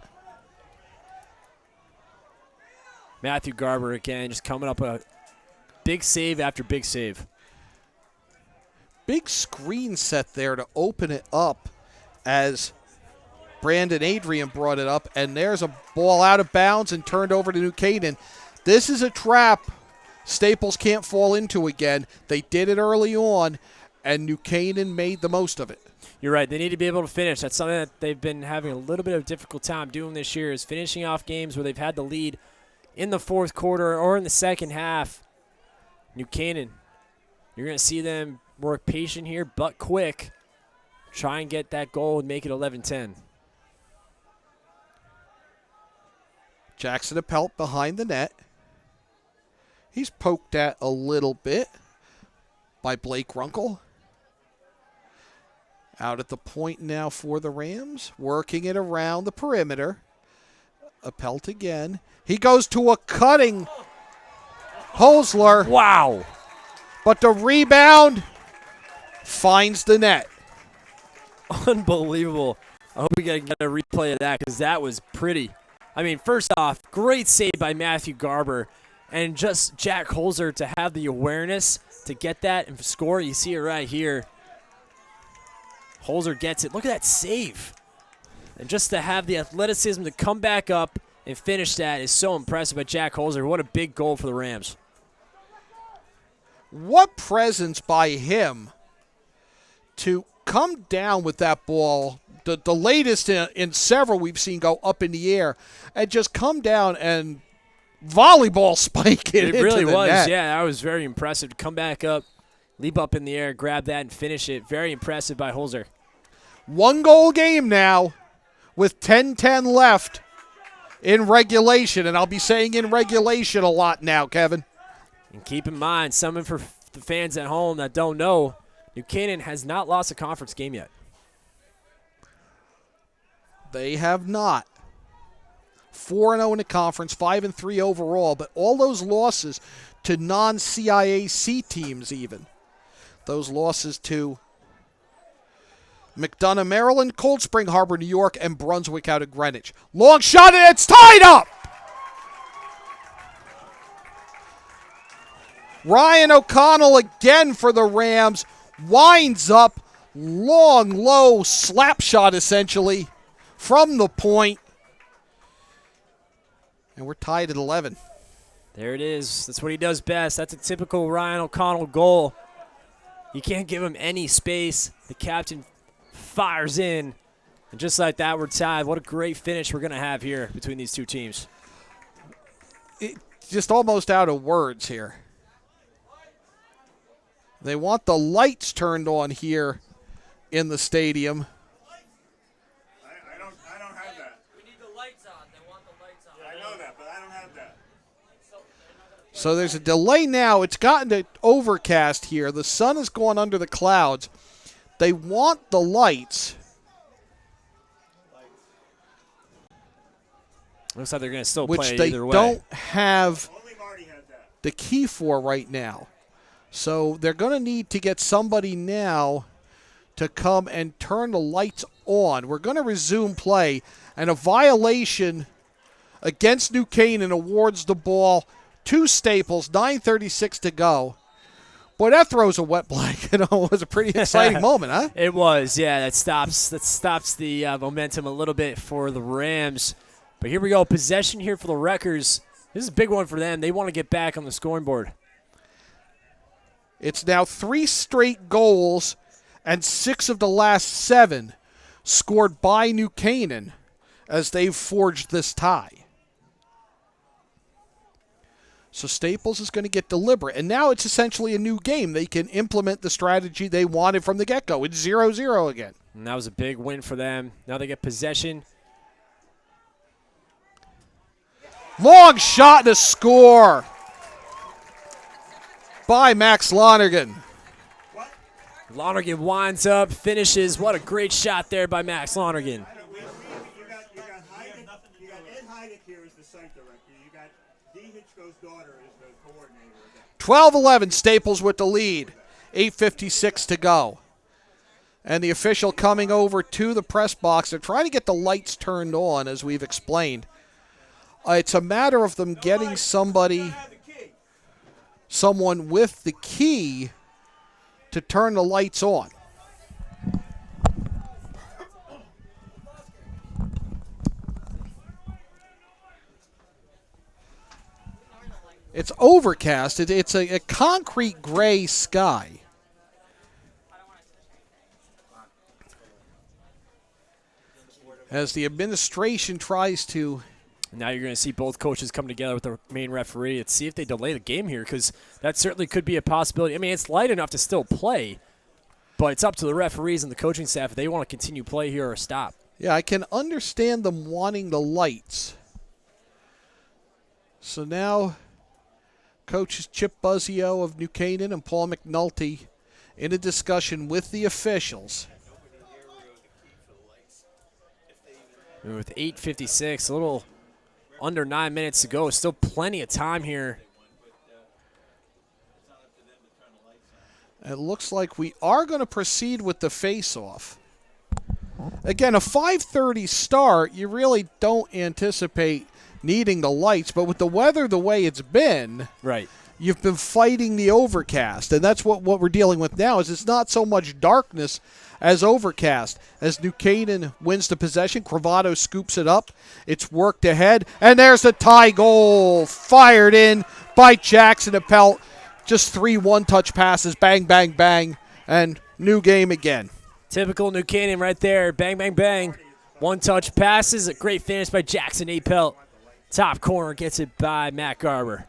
Matthew Garber again just coming up a big save after big save. Big screen set there to open it up as Brandon Adrian brought it up, and there's a ball out of bounds and turned over to New Canaan. This is a trap Staples can't fall into again. They did it early on, and New Canaan made the most of it. You're right. They need to be able to finish. That's something that they've been having a little bit of a difficult time doing this year, is finishing off games where they've had the lead in the fourth quarter or in the second half. New Canaan, you're going to see them work patient here, but quick. Try and get that goal and make it 11-10. Jackson Appelt behind the net. He's poked at a little bit by Blake Runkle. Out at the point now for the Rams, working it around the perimeter. Appelt again. He goes to a cutting Holzler. Wow. But the rebound finds the net. Unbelievable. I hope we get a replay of that because that was pretty. I mean, first off, great save by Matthew Garber. And just Jack Holzer to have the awareness to get that and score. You see it right here. Holzer gets it. Look at that save. And just to have the athleticism to come back up and finish that is so impressive by Jack Holzer. What a big goal for the Rams. What presence by him to come down with that ball, the latest in several we've seen go up in the air, and just come down and volleyball spike it. It really was, net. yeah. That was very impressive to come back up, leap up in the air, grab that, and finish it. Very impressive by Holzer. 1-goal game now with 10-10 left in regulation, and I'll be saying in regulation a lot now, Kevin. And keep in mind, something for the fans at home that don't know, New Canaan has not lost a conference game yet. They have not. 4-0 in the conference, 5-3 overall, but all those losses to non-CIAC teams even. Those losses to McDonough, Maryland, Cold Spring Harbor, New York, and Brunswick out of Greenwich. Long shot, and it's tied up! Ryan O'Connell again for the Rams. Winds up, long, low slap shot essentially from the point. And we're tied at 11. There it is. That's what he does best. That's a typical Ryan O'Connell goal. You can't give him any space. The captain fires in. And just like that, we're tied. What a great finish we're going to have here between these two teams. Just almost out of words here. They want the lights turned on here in the stadium. I don't have that. We need the lights on. They want the lights on. I know that, but I don't have that. So there's a delay now. It's gotten to overcast here. The sun is going under the clouds. They want the lights. Looks like they're going to still which play they either way. don't have the key for right now. So they're going to need to get somebody now to come and turn the lights on. We're going to resume play, and a violation against New Canaan awards the ball to Staples, 9:36 to go. Boy, that throws a wet blanket. It was a pretty exciting moment, huh? It was, yeah. That stops the momentum a little bit for the Rams. But here we go. Possession here for the Wreckers. This is a big one for them. They want to get back on the scoring board. It's now 3 straight goals, and 6 of the last 7 scored by New Canaan as they've forged this tie. So Staples is going to get deliberate, and now it's essentially a new game. They can implement the strategy they wanted from the get-go. It's 0-0 again. And that was a big win for them. Now they get possession. Long shot to score by Max Lonergan. Lonergan winds up, finishes. What a great shot there by Max Lonergan. You got Ed Heidick here as the site director. You got Dee Hitchco's daughter as the coordinator. 12-11, Staples with the lead. 8:56 to go. And the official coming over to the press box. They're trying to get the lights turned on, as we've explained. It's a matter of them getting someone with the key to turn the lights on. It's overcast. It's a concrete gray sky. as the administration tries to. Now you're going to see both coaches come together with the main referee and see if they delay the game here, because that certainly could be a possibility. I mean, it's light enough to still play, but it's up to the referees and the coaching staff if they want to continue play here or stop. Yeah, I can understand them wanting the lights. So now coaches Chip Buzzio of New Canaan and Paul McNulty in a discussion with the officials. With 8:56, a little under 9 minutes to go. Still plenty of time here. It looks like we are going to proceed with the face-off. Again, a 5:30 start, you really don't anticipate needing the lights, but with the weather the way it's been, right, you've been fighting the overcast, and that's what we're dealing with now. Is it's not so much darkness as overcast. As New Canaan wins the possession, Cravato scoops it up. It's worked ahead, and there's the tie goal, fired in by Jackson Appelt. Just 3 one-touch passes, bang, bang, bang, and new game again. Typical New Canaan right there, bang, bang, bang. One-touch passes, a great finish by Jackson Appelt. Top corner gets it by Matt Garber.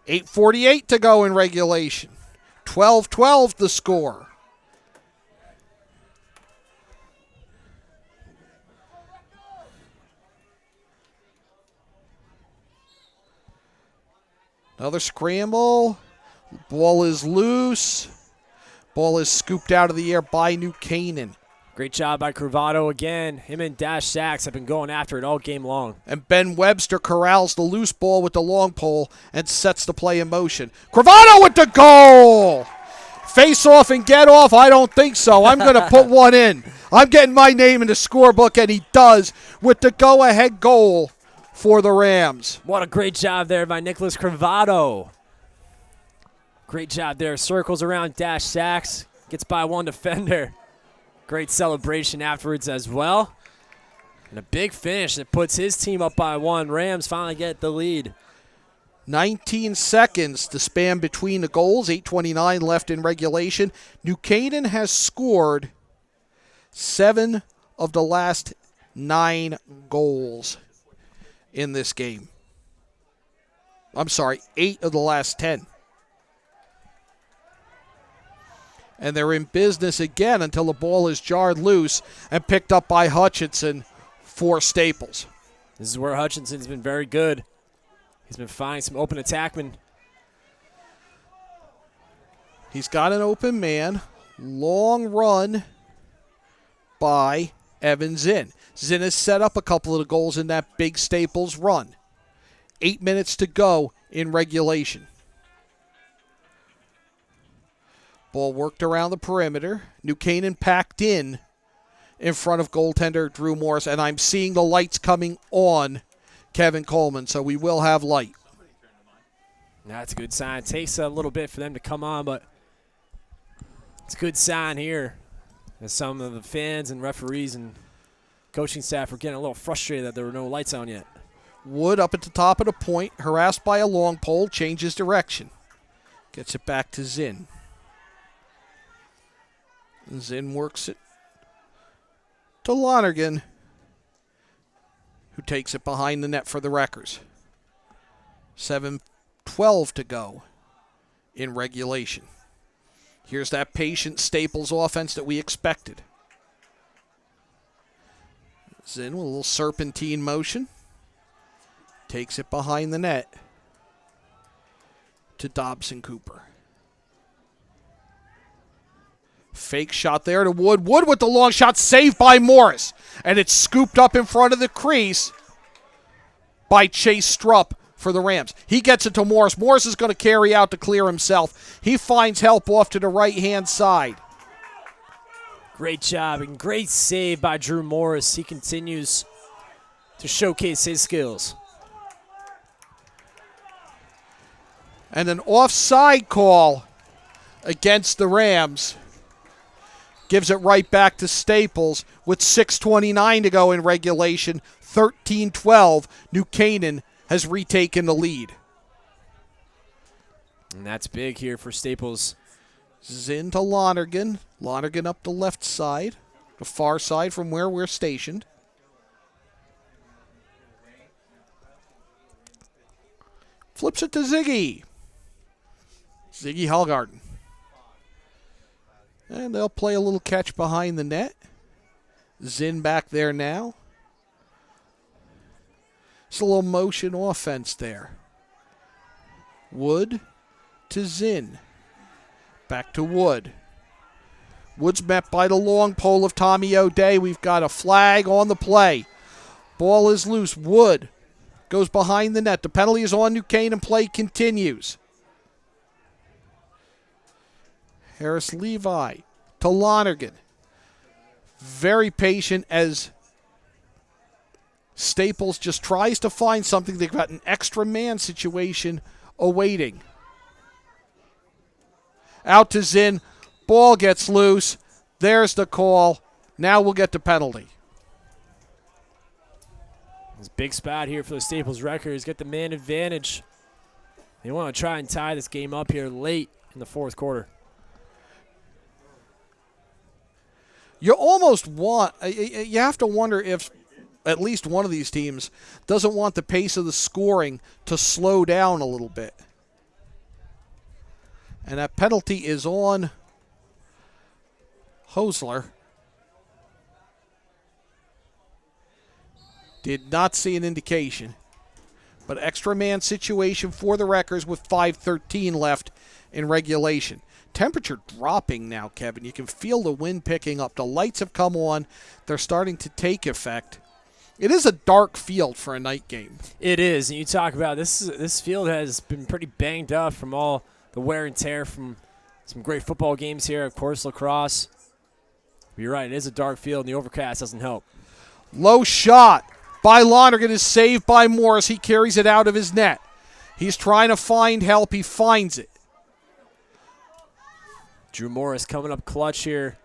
8:48 to go in regulation. 12-12 the score. Another scramble. Ball is loose. Ball is scooped out of the air by New Canaan. Great job by Cravato again. Him and Dash Sachs have been going after it all game long. And Ben Webster corrals the loose ball with the long pole and sets the play in motion. Cravato with the goal! Face off and get off? I don't think so. I'm going to put one in. I'm getting my name in the scorebook, and he does with the go-ahead goal for the Rams. What a great job there by Nicholas Cravato. Great job there. Circles around Dash Sachs. Gets by one defender. Great celebration afterwards as well. And a big finish that puts his team up by 1. Rams finally get the lead. 19 seconds to span between the goals. 8:29 left in regulation. New Canaan has scored 7 of the last 9 goals in this game. I'm sorry, 8 of the last 10. And they're in business again until the ball is jarred loose and picked up by Hutchinson for Staples. This is where Hutchinson's been very good. He's been finding some open attackmen. He's got an open man. Long run by Evan Zinn. Zinn has set up a couple of the goals in that big Staples run. 8 minutes to go in regulation. Ball worked around the perimeter. New Canaan packed in front of goaltender Drew Morris, and I'm seeing the lights coming on Kevin Coleman, so we will have light. That's a good sign. It takes a little bit for them to come on, but it's a good sign here. As some of the fans and referees and coaching staff are getting a little frustrated that there were no lights on yet. Wood up at the top of the point, harassed by a long pole, changes direction. Gets it back to Zinn. Zinn works it to Lonergan, who takes it behind the net for the Wreckers. 7:12 to go in regulation. Here's that patient Staples offense that we expected. Zinn with a little serpentine motion. Takes it behind the net to Dobson Cooper. Fake shot there to Wood. Wood with the long shot, saved by Morris. And it's scooped up in front of the crease by Chase Strupp for the Rams. He gets it to Morris. Morris is going to carry out to clear himself. He finds help off to the right-hand side. Great job and great save by Drew Morris. He continues to showcase his skills. And an offside call against the Rams. Gives it right back to Staples with 6:29 to go in regulation. 13-12. New Canaan has retaken the lead. And that's big here for Staples. Zinn to Lonergan. Lonergan up the left side. the far side from where we're stationed. Flips it to Ziggy. Ziggy Hallgarden. And they'll play a little catch behind the net. Zinn back there now. It's a little motion offense there. Wood to Zinn. Back to Wood. Wood's met by the long pole of Tommy O'Day. We've got a flag on the play. Ball is loose. Wood goes behind the net. The penalty is on New Canaan. Play continues. Harris Levi to Lonergan. Very patient as Staples just tries to find something. They've got an extra man situation awaiting. Out to Zinn. Ball gets loose. There's the call. Now we'll get the penalty. This big spot here for the Staples Wreckers. Get the man advantage. They want to try and tie this game up here late in the fourth quarter. You almost want, you have to wonder if at least one of these teams doesn't want the pace of the scoring to slow down a little bit. And that penalty is on Hosler. Did not see an indication. But extra man situation for the Wreckers with 5:13 left in regulation. Temperature dropping now, Kevin. You can feel the wind picking up. The lights have come on. They're starting to take effect. It is a dark field for a night game. It is. And you talk about this field has been pretty banged up from all the wear and tear from some great football games here, of course, lacrosse. But you're right, it is a dark field, and the overcast doesn't help. Low shot by Lonergan is saved by Morris. He carries it out of his net. He's trying to find help. He finds it. Drew Morris coming up clutch here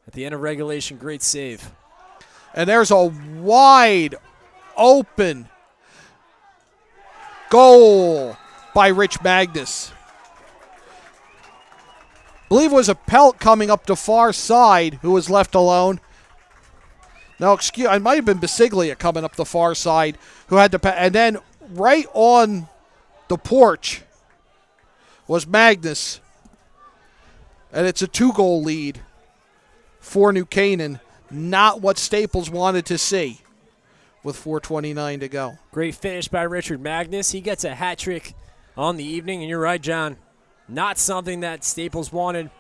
at the end of regulation. Great save. And there's a wide open goal by Rich Magnus. I believe it was a Pelt coming up the far side who was left alone. No, it might have been Basiglia coming up the far side who had to, and then right on the porch was Magnus. And it's a 2-goal lead for New Canaan. Not what Staples wanted to see with 4:29 to go. Great finish by Richard Magnus. He gets a hat trick on the evening. And you're right, John. Not something that Staples wanted.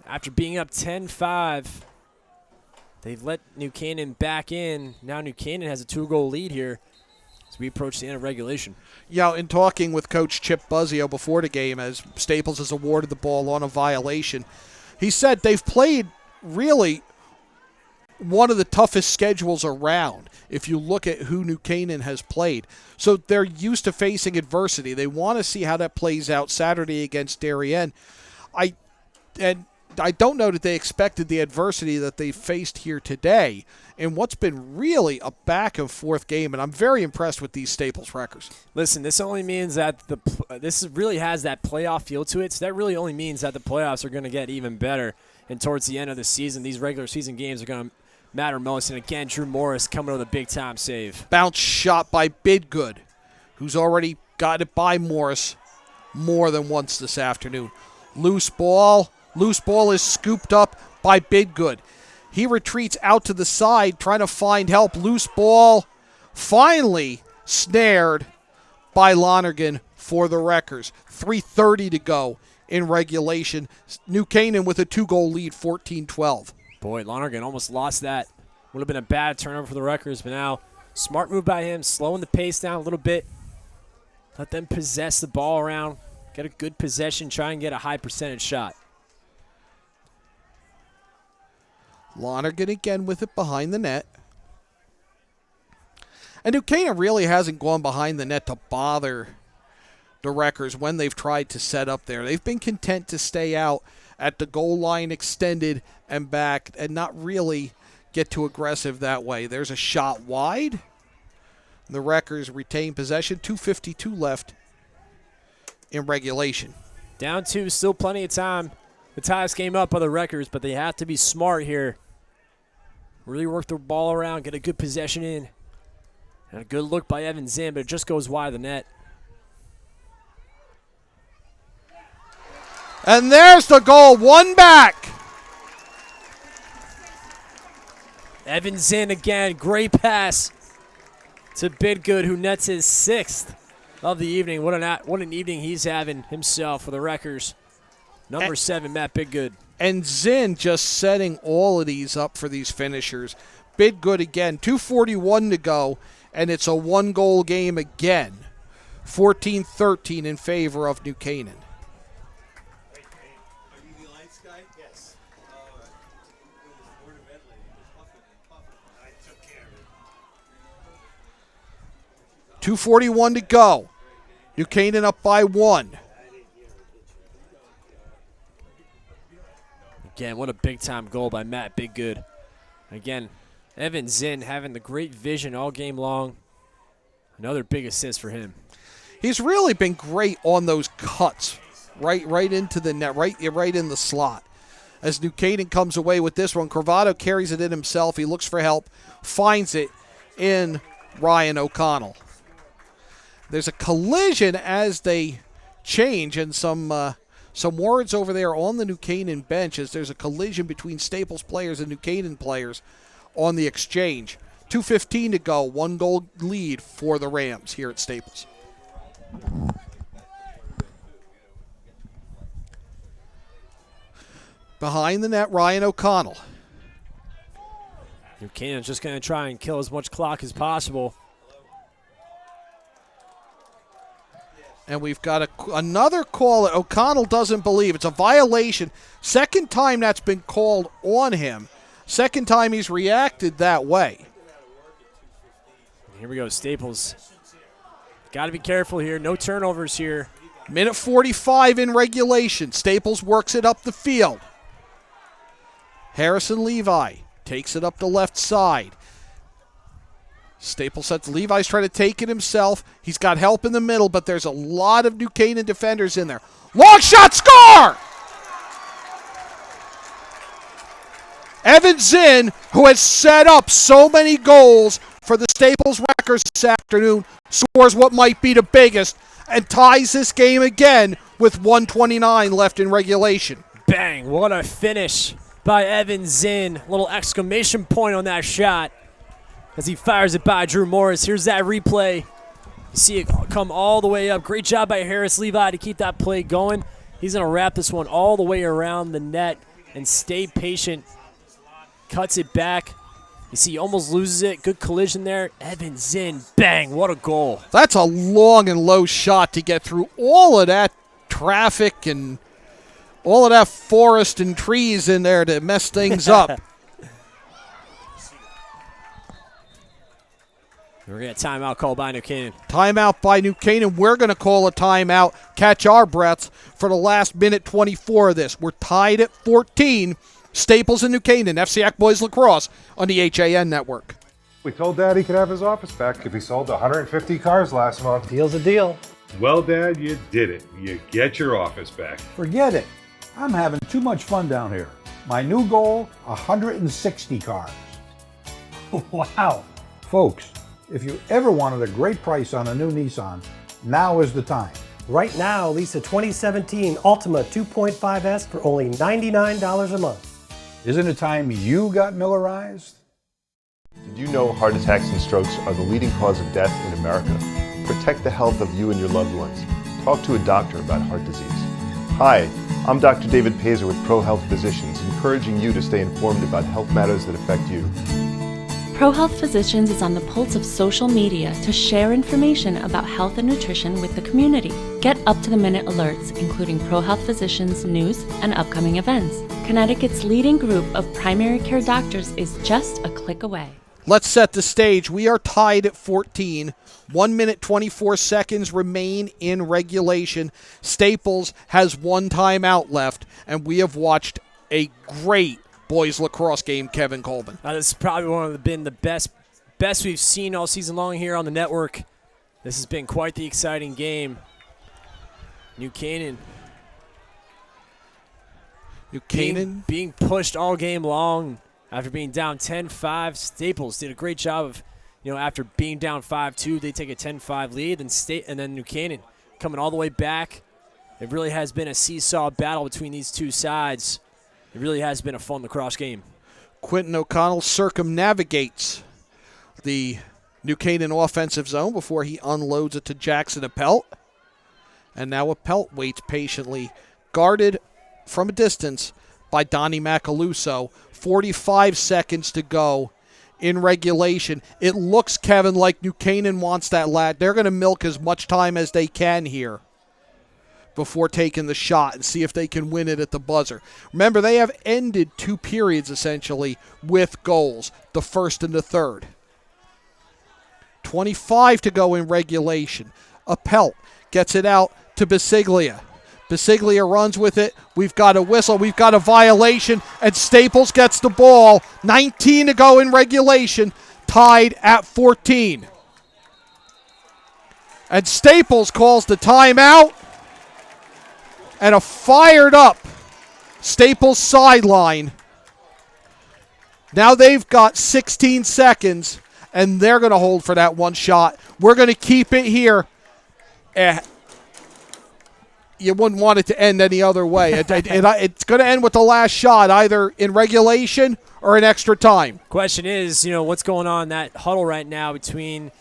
After being up 10-5, they've let New Canaan back in. Now New Canaan has a 2-goal lead here as we approach the end of regulation. Yeah, in talking with Coach Chip Buzzio before the game, as Staples has awarded the ball on a violation, he said they've played really one of the toughest schedules around if you look at who New Canaan has played. So they're used to facing adversity. They want to see how that plays out Saturday against Darien. I don't know that they expected the adversity that they faced here today in what's been really a back-and-forth game, and I'm very impressed with these Staples Wreckers. Listen, this only means that this really has that playoff feel to it, so that really only means that the playoffs are going to get even better. And towards the end of the season, these regular season games are going to matter most. And again, Drew Morris coming with a big-time save. Bounce shot by Bidgood, who's already got it by Morris more than once this afternoon. Loose ball. Loose ball is scooped up by Bidgood. He retreats out to the side, trying to find help. Loose ball finally snared by Lonergan for the Wreckers. 3:30 to go in regulation. New Canaan with a 2-goal lead, 14-12. Boy, Lonergan almost lost that. Would have been a bad turnover for the Wreckers, but now smart move by him, slowing the pace down a little bit. Let them possess the ball around, get a good possession, try and get a high percentage shot. Lonergan again with it behind the net. And New Canaan really hasn't gone behind the net to bother the Wreckers when they've tried to set up there. They've been content to stay out at the goal line extended and back and not really get too aggressive that way. There's a shot wide. The Wreckers retain possession. 2:52 left in regulation. Down 2, still plenty of time. The ties came up by the Wreckers, but they have to be smart here Really work the ball around, get a good possession in. And a good look by Evan Zinn, but it just goes wide of the net. And there's the goal, one back. Evan Zinn again, great pass to Bidgood, who nets his 6th of the evening. What an evening he's having himself for the Wreckers. Number 7, Matt Bidgood. And Zinn just setting all of these up for these finishers. Bidgood again, 2:41 to go, and it's a one-goal game again. 14-13 in favor of New Canaan. Yes. 2:41 to go. New Canaan up by 1. Again, what a big-time goal by Matt Bidgood. Again, Evan Zinn having the great vision all game long. Another big assist for him. He's really been great on those cuts, right into the net, right in the slot. As New Canaan comes away with this one, Cravado carries it in himself. He looks for help, finds it in Ryan O'Connell. There's a collision as they change, and some words over there on the New Canaan bench as there's a collision between Staples players and New Canaan players on the exchange. 2:15 to go, 1-goal lead for the Rams here at Staples. Behind the net, Ryan O'Connell. New Canaan's just going to try and kill as much clock as possible. And we've got another call that O'Connell doesn't believe. It's a violation. Second time that's been called on him. Second time he's reacted that way. Here we go, Staples. Got to be careful here. No turnovers here. Minute 45 in regulation. Staples works it up the field. Harrison Levi takes it up the left side. Staples sets. Levi's trying to take it himself. He's got help in the middle, but there's a lot of New Canaan defenders in there. Long shot, score! Evan Zinn, who has set up so many goals for the Staples Wreckers this afternoon, scores what might be the biggest and ties this game again with 1:29 left in regulation. Bang, what a finish by Evan Zinn. Little exclamation point on that shot as he fires it by Drew Morris. Here's that replay. You see it come all the way up. Great job by Harris Levi to keep that play going. He's going to wrap this one all the way around the net and stay patient. Cuts it back. You see he almost loses it. Good collision there. Evan Zinn, bang, what a goal. That's a long and low shot to get through all of that traffic and all of that forest and trees in there to mess things up. We're going to get a timeout called by New Canaan. Timeout by New Canaan. We're going to call a timeout, catch our breaths for the last minute 24 of this. We're tied at 14. Staples and New Canaan, FCIAC Boys Lacrosse on the HAN network. We told Dad he could have his office back if he sold 150 cars last month. Deal's a deal. Well, Dad, you did it. You get your office back. Forget it. I'm having too much fun down here. My new goal, 160 cars. Wow. Folks, if you ever wanted a great price on a new Nissan, now is the time. Right now, lease a 2017 Altima 2.5S for only $99 a month. Isn't it time you got Millerized? Did you know heart attacks and strokes are the leading cause of death in America? Protect the health of you and your loved ones. Talk to a doctor about heart disease. Hi, I'm Dr. David Pazer with ProHealth Physicians, encouraging you to stay informed about health matters that affect you. ProHealth Physicians is on the pulse of social media to share information about health and nutrition with the community. Get up-to-the-minute alerts, including ProHealth Physicians' news and upcoming events. Connecticut's leading group of primary care doctors is just a click away. Let's set the stage. We are tied at 14. 1 minute, 24 seconds remain in regulation. Staples has one timeout left, and we have watched a great boys lacrosse game, Kevin Coleman. This is probably been the best we've seen all season long here on the network. This has been quite the exciting game. New Canaan being pushed all game long. After being down 10-5, Staples did a great job of, after being down 5-2, they take a 10-5 lead, and then New Canaan coming all the way back. It really has been a seesaw battle between these two sides. It really has been a fun lacrosse game. Quentin O'Connell circumnavigates the New Canaan offensive zone before he unloads it to Jackson Appelt. And now Appelt waits patiently, guarded from a distance by Donnie Macaluso. 45 seconds to go in regulation. It looks, Kevin, like New Canaan wants that lad. They're going to milk as much time as they can here before taking the shot and see if they can win it at the buzzer. Remember, they have ended 2 periods, essentially, with goals, the first and the third. 25 to go in regulation. Appelt gets it out to Bisiglia. Bisiglia runs with it. We've got a whistle. We've got a violation. And Staples gets the ball. 19 to go in regulation. Tied at 14. And Staples calls the timeout. And a fired up Staples sideline. Now they've got 16 seconds. And they're going to hold for that one shot. We're going to keep it here. You wouldn't want it to end any other way. It's going to end with the last shot, either in regulation or in extra time. Question is, what's going on in that huddle right now between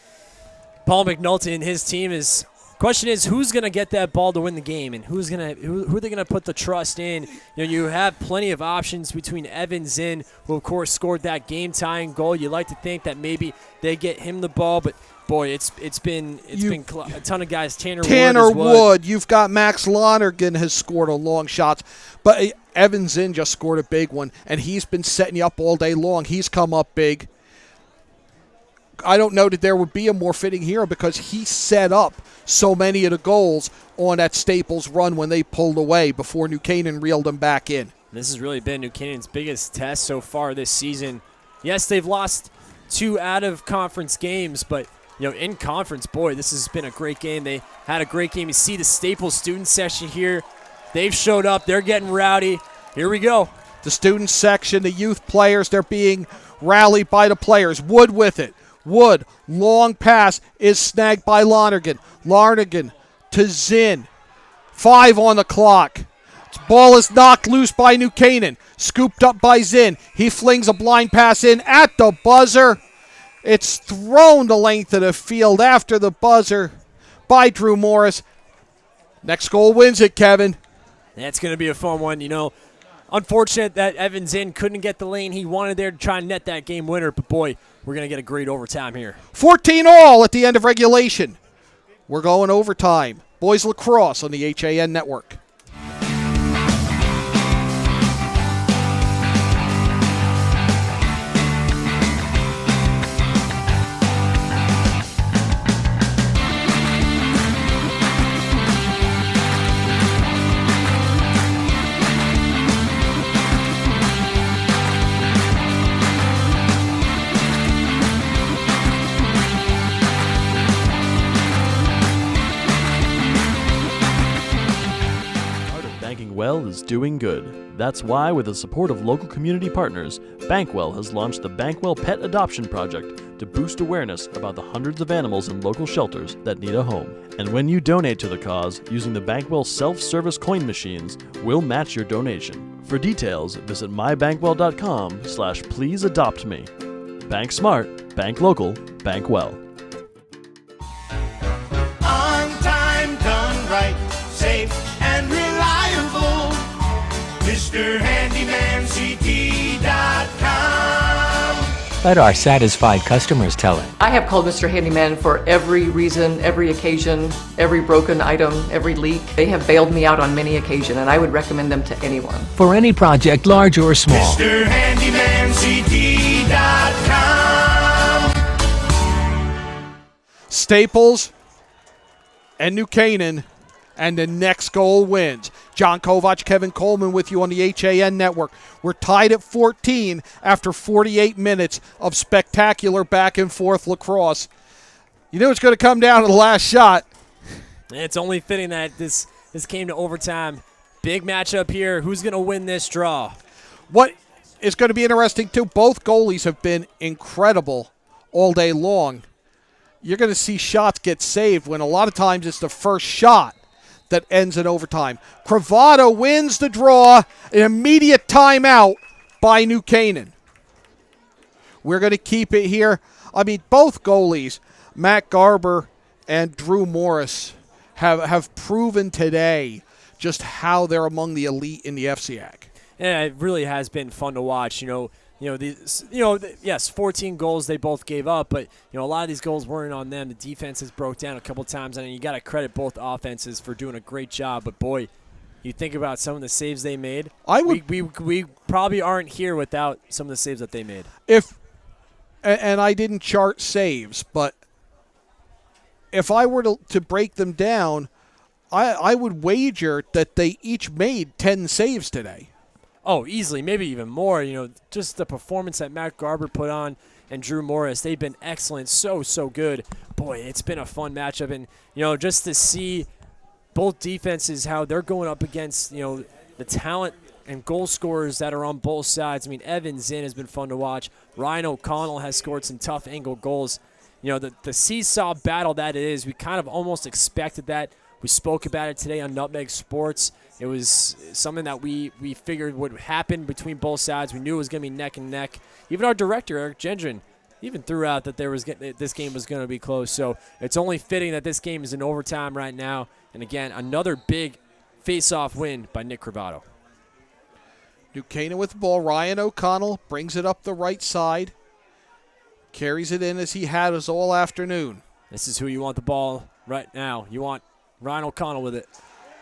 Paul McNulty and his team is. Question is, who's going to get that ball to win the game, and who are they going to put the trust in? You have plenty of options between Evans in, who of course scored that game-tying goal. You like to think that maybe they get him the ball, but boy, it's been a ton of guys. Tanner Wood. You've got Max Lonergan has scored a long shots, but Evans in just scored a big one, and he's been setting you up all day long. He's come up big. I don't know that there would be a more fitting hero because he set up so many of the goals on that Staples run when they pulled away before New Canaan reeled them back in. This has really been New Canaan's biggest test so far this season. Yes, they've lost 2 out-of-conference games, but in conference, boy, this has been a great game. They had a great game. You see the Staples student section here. They've showed up. They're getting rowdy. Here we go. The student section, the youth players, they're being rallied by the players. Wood with it. Wood, long pass is snagged by Lonergan. Lonergan to Zinn. 5 on the clock. Ball is knocked loose by New Canaan. Scooped up by Zinn. He flings a blind pass in at the buzzer. It's thrown the length of the field after the buzzer by Drew Morris. Next goal wins it, Kevin. That's going to be a fun one. Unfortunate that Evans in couldn't get the lane he wanted there to try and net that game winner, but boy, we're going to get a great overtime here. 14 all at the end of regulation. We're going overtime. Boys Lacrosse on the HAN Network. Bankwell is doing good. That's why, with the support of local community partners, Bankwell has launched the Bankwell Pet Adoption Project to boost awareness about the hundreds of animals in local shelters that need a home. And when you donate to the cause using the Bankwell self-service coin machines, we'll match your donation. For details, visit mybankwell.com/pleaseadoptme. Bank smart, bank local, bank well. On time, done right, safe and reliable. MrHandymanCT.com. Let our satisfied customers tell it. I have called Mr. Handyman for every reason, every occasion, every broken item, every leak. They have bailed me out on many occasions, and I would recommend them to anyone. For any project, large or small. MrHandymanCT.com. Staples and New Canaan, and the next goal wins. John Kovach, Kevin Coleman with you on the HAN Network. We're tied at 14 after 48 minutes of spectacular back-and-forth lacrosse. You knew it's going to come down to the last shot. It's only fitting that this came to overtime. Big matchup here. Who's going to win this draw? What is going to be interesting, too. Both goalies have been incredible all day long. You're going to see shots get saved when a lot of times it's the first shot that ends in overtime. Cravado wins the draw, an immediate timeout by New Canaan. We're going to keep it here. I mean, both goalies, Matt Garber and Drew Morris, have proven today just how they're among the elite in the FCIAC. Yeah, it really has been fun to watch. Yes, 14 goals they both gave up, but a lot of these goals weren't on them. The defenses broke down a couple times, and you got to credit both offenses for doing a great job. But boy, you think about some of the saves they made. We probably aren't here without some of the saves that they made. And I didn't chart saves, but if I were to break them down, I would wager that they each made 10 saves today. Oh, easily, maybe even more. Just the performance that Matt Garber put on and Drew Morris, they've been excellent, so good. Boy, it's been a fun matchup, and just to see both defenses, how they're going up against the talent and goal scorers that are on both sides. I mean, Evan Zinn has been fun to watch. Ryan O'Connell has scored some tough angle goals. The seesaw battle that it is, we kind of almost expected that. We spoke about it today on Nutmeg Sports. It was something that we figured would happen between both sides. We knew it was going to be neck and neck. Even our director, Eric Gendron, even threw out that this game was going to be close. So it's only fitting that this game is in overtime right now. And again, another big face-off win by Nick Cravado. New Canaan with the ball. Ryan O'Connell brings it up the right side. Carries it in as he has all afternoon. This is who you want the ball right now. You want Ryan O'Connell with it.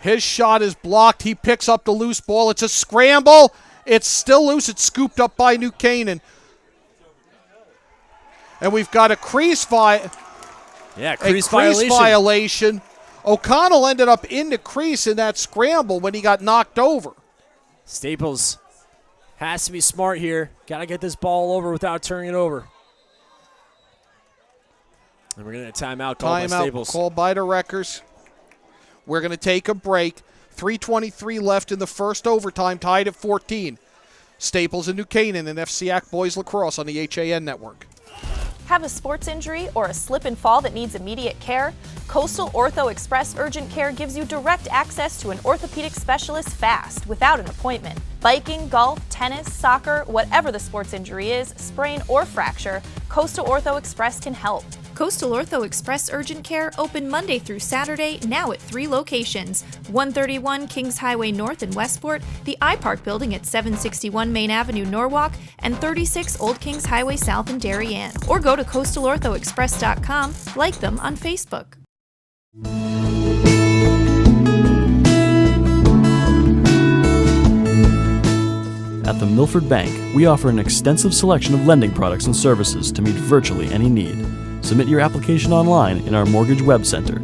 His shot is blocked. He picks up the loose ball. It's a scramble. It's still loose. It's scooped up by New Canaan. And we've got a crease violation. O'Connell ended up in the crease in that scramble when he got knocked over. Staples has to be smart here. Got to get this ball over without turning it over. And we're going to timeout called by Staples. Called by the Wreckers. We're going to take a break. 3:23 left in the first overtime, tied at 14. Staples and New Canaan and FCIAC Boys Lacrosse on the HAN Network. Have a sports injury or a slip and fall that needs immediate care? Coastal Ortho Express Urgent Care gives you direct access to an orthopedic specialist fast, without an appointment. Biking, golf, tennis, soccer, whatever the sports injury is, sprain or fracture, Coastal Ortho Express can help. Coastal Ortho Express Urgent Care open Monday through Saturday, now at 3 locations: 131 Kings Highway North in Westport, the iPark building at 761 Main Avenue, Norwalk, and 36 Old Kings Highway South in Darien. Or go to coastalorthoexpress.com, like them on Facebook. At the Milford Bank, we offer an extensive selection of lending products and services to meet virtually any need. Submit your application online in our Mortgage Web Center.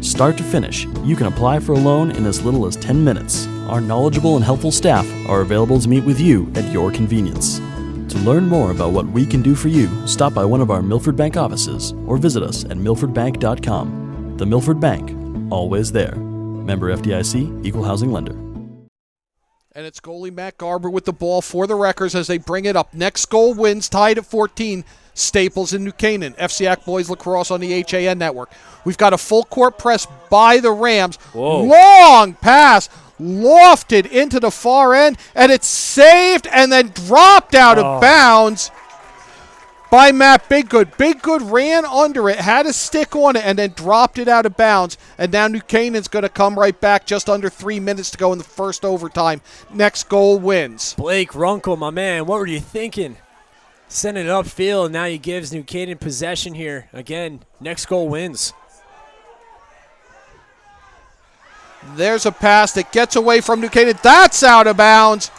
Start to finish, you can apply for a loan in as little as 10 minutes. Our knowledgeable and helpful staff are available to meet with you at your convenience. To learn more about what we can do for you, stop by one of our Milford Bank offices or visit us at milfordbank.com. The Milford Bank, always there. Member FDIC, Equal Housing Lender. And it's goalie Matt Garber with the ball for the Wreckers as they bring it up. Next goal wins, tied at 14. Staples and New Canaan. FCIAC Boys Lacrosse on the HAN Network. We've got a full court press by the Rams. Whoa. Long pass, lofted into the far end, and it's saved and then dropped out of bounds by Matt Biggood. Biggood ran under it, had a stick on it, and then dropped it out of bounds. And now New Canaan's going to come right back. Just under 3 minutes to go in the first overtime. Next goal wins. Blake Runkle, my man, what were you thinking? Sending it upfield, now he gives New Canaan possession here. Again, next goal wins. There's a pass that gets away from New Canaan. That's out of bounds.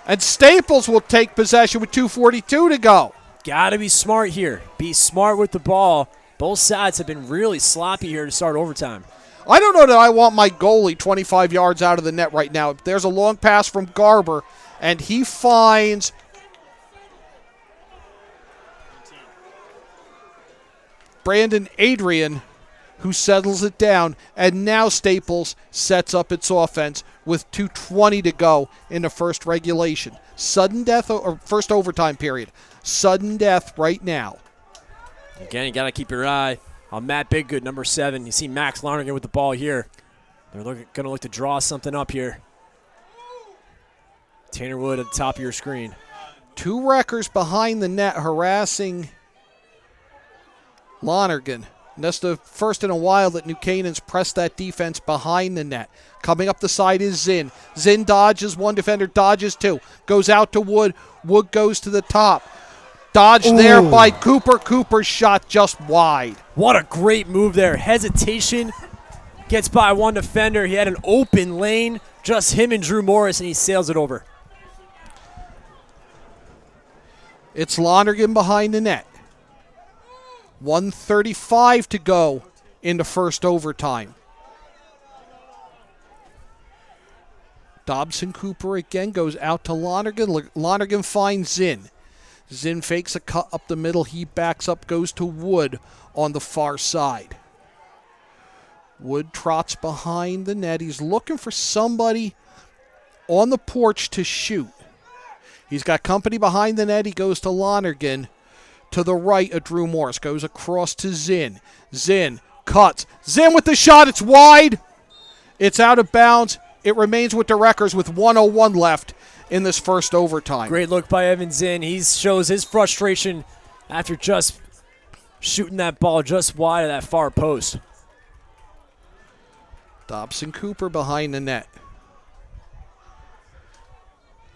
And Staples will take possession with 2:42 to go. Got to be smart here. Be smart with the ball. Both sides have been really sloppy here to start overtime. I don't know that I want my goalie 25 yards out of the net right now. There's a long pass from Garber, and he finds Brandon Adrian who settles it down, and now Staples sets up its offense with 2:20 to go in the first regulation. Sudden death, or first overtime period. Sudden death right now. Again, you got to keep your eye on Matt Biggood, number 7. You see Max Lonergan with the ball here. They're going to look to draw something up here. Tanner Wood at the top of your screen. 2 wreckers behind the net harassing Lonergan. And that's the first in a while that New Canaan's pressed that defense behind the net. Coming up the side is Zinn. Zinn dodges 1 defender, dodges 2. Goes out to Wood. Wood goes to the top. Dodged there by Cooper. Cooper's shot just wide. What a great move there. Hesitation. Gets by 1 defender. He had an open lane. Just him and Drew Morris, and he sails it over. It's Lonergan behind the net. 1:35 to go in the first overtime. Dobson Cooper again goes out to Lonergan. Lonergan finds Zinn. Zinn fakes a cut up the middle. He backs up, goes to Wood on the far side. Wood trots behind the net. He's looking for somebody on the porch to shoot. He's got company behind the net. He goes to Lonergan. To the right of Drew Morris. Goes across to Zinn. Zinn cuts. Zinn with the shot. It's wide. It's out of bounds. It remains with the Wreckers with 1:01 left in this first overtime. Great look by Evan Zinn. He shows his frustration after just shooting that ball just wide of that far post. Dobson Cooper behind the net.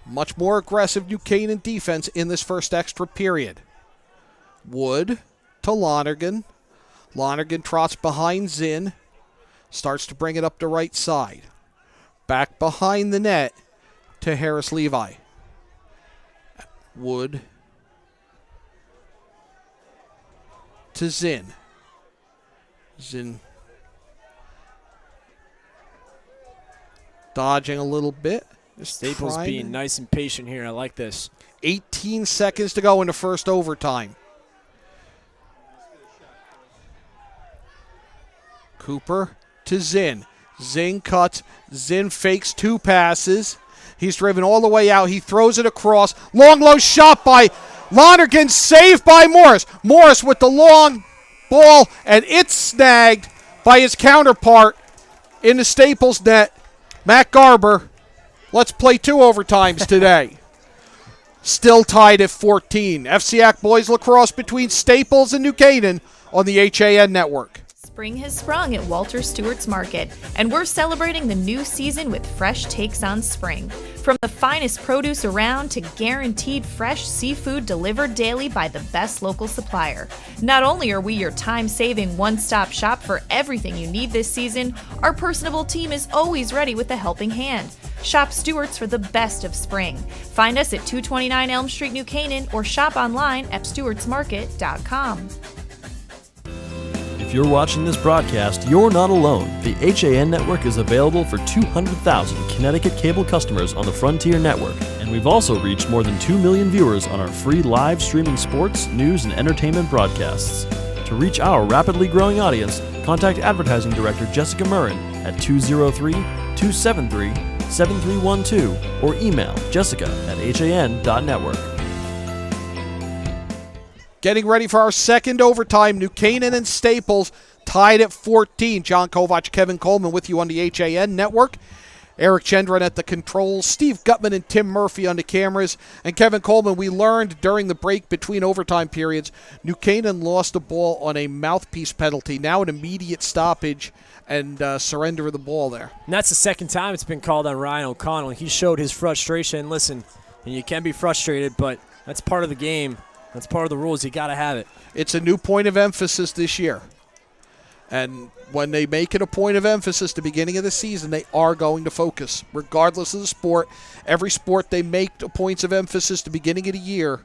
Much more aggressive New Canaan defense in this first extra period. Wood to Lonergan. Lonergan trots behind Zinn. Starts to bring it up the right side. Back behind the net to Harris Levi. Wood to Zinn. Zinn dodging a little bit. Staples being nice and patient here. I like this. 18 seconds to go in the first overtime. Cooper to Zinn. Zinn cuts. Zinn fakes 2 passes. He's driven all the way out. He throws it across. Long, low shot by Lonergan. Saved by Morris. Morris with the long ball, and it's snagged by his counterpart in the Staples net, Matt Garber. Let's play 2 overtimes today. Still tied at 14. FCIAC boys lacrosse between Staples and New Canaan on the HAN network. Spring has sprung at Walter Stewart's Market, and we're celebrating the new season with fresh takes on spring. From the finest produce around to guaranteed fresh seafood delivered daily by the best local supplier. Not only are we your time-saving one-stop shop for everything you need this season, our personable team is always ready with a helping hand. Shop Stewart's for the best of spring. Find us at 229 Elm Street, New Canaan, or shop online at stewartsmarket.com. If you're watching this broadcast, you're not alone. The HAN network is available for 200,000 Connecticut cable customers on the Frontier network, and we've also reached more than 2 million viewers on our free live streaming sports, news, and entertainment broadcasts. To reach our rapidly growing audience, contact Advertising Director Jessica Murrin at 203-273-7312 or email jessica@han.network. Getting ready for our second overtime. New Canaan and Staples tied at 14. John Kovac, Kevin Coleman with you on the HAN network. Eric Chandran at the controls. Steve Gutman and Tim Murphy on the cameras. And Kevin Coleman, we learned during the break between overtime periods, New Canaan lost the ball on a mouthpiece penalty. Now an immediate stoppage and surrender of the ball there. And that's the second time it's been called on Ryan O'Connell. He showed his frustration. Listen, and you can be frustrated, but that's part of the game. That's part of the rules. You got to have it. It's a new point of emphasis this year. And when they make it a point of emphasis at the beginning of the season, they are going to focus. Regardless of the sport, every sport they make points of emphasis at the beginning of the year,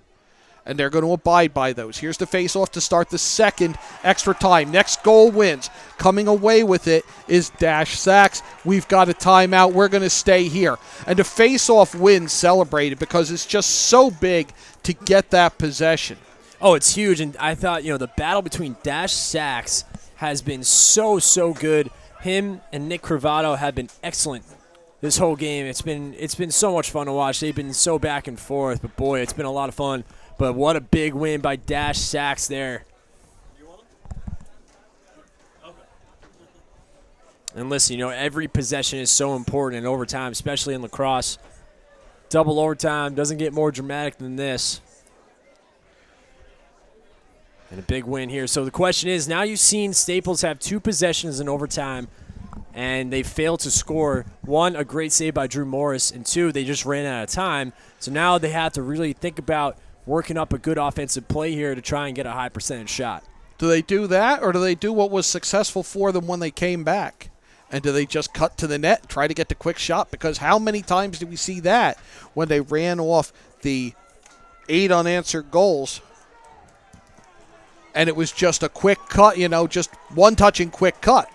and they're going to abide by those. Here's the face-off to start the second extra time. Next goal wins. Coming away with it is Dash Sachs. We've got a timeout. We're going to stay here. And the face-off win celebrated because it's just so big to get that possession. Oh, it's huge. And I thought, the battle between Dash Sachs has been so good. Him and Nick Cravato have been excellent this whole game. It's been so much fun to watch. They've been so back and forth, but boy, it's been a lot of fun. But what a big win by Dash Sachs there. And listen, every possession is so important in overtime, especially in lacrosse. Double overtime doesn't get more dramatic than this. And a big win here. So the question is, now you've seen Staples have 2 possessions in overtime, and they failed to score. 1, a great save by Drew Morris, and 2, they just ran out of time. So now they have to really think about working up a good offensive play here to try and get a high percentage shot. Do they do that, or do they do what was successful for them when they came back? And do they just cut to the net, try to get the quick shot? Because how many times did we see that when they ran off the 8 unanswered goals? And it was just a quick cut, just one-touching quick cut.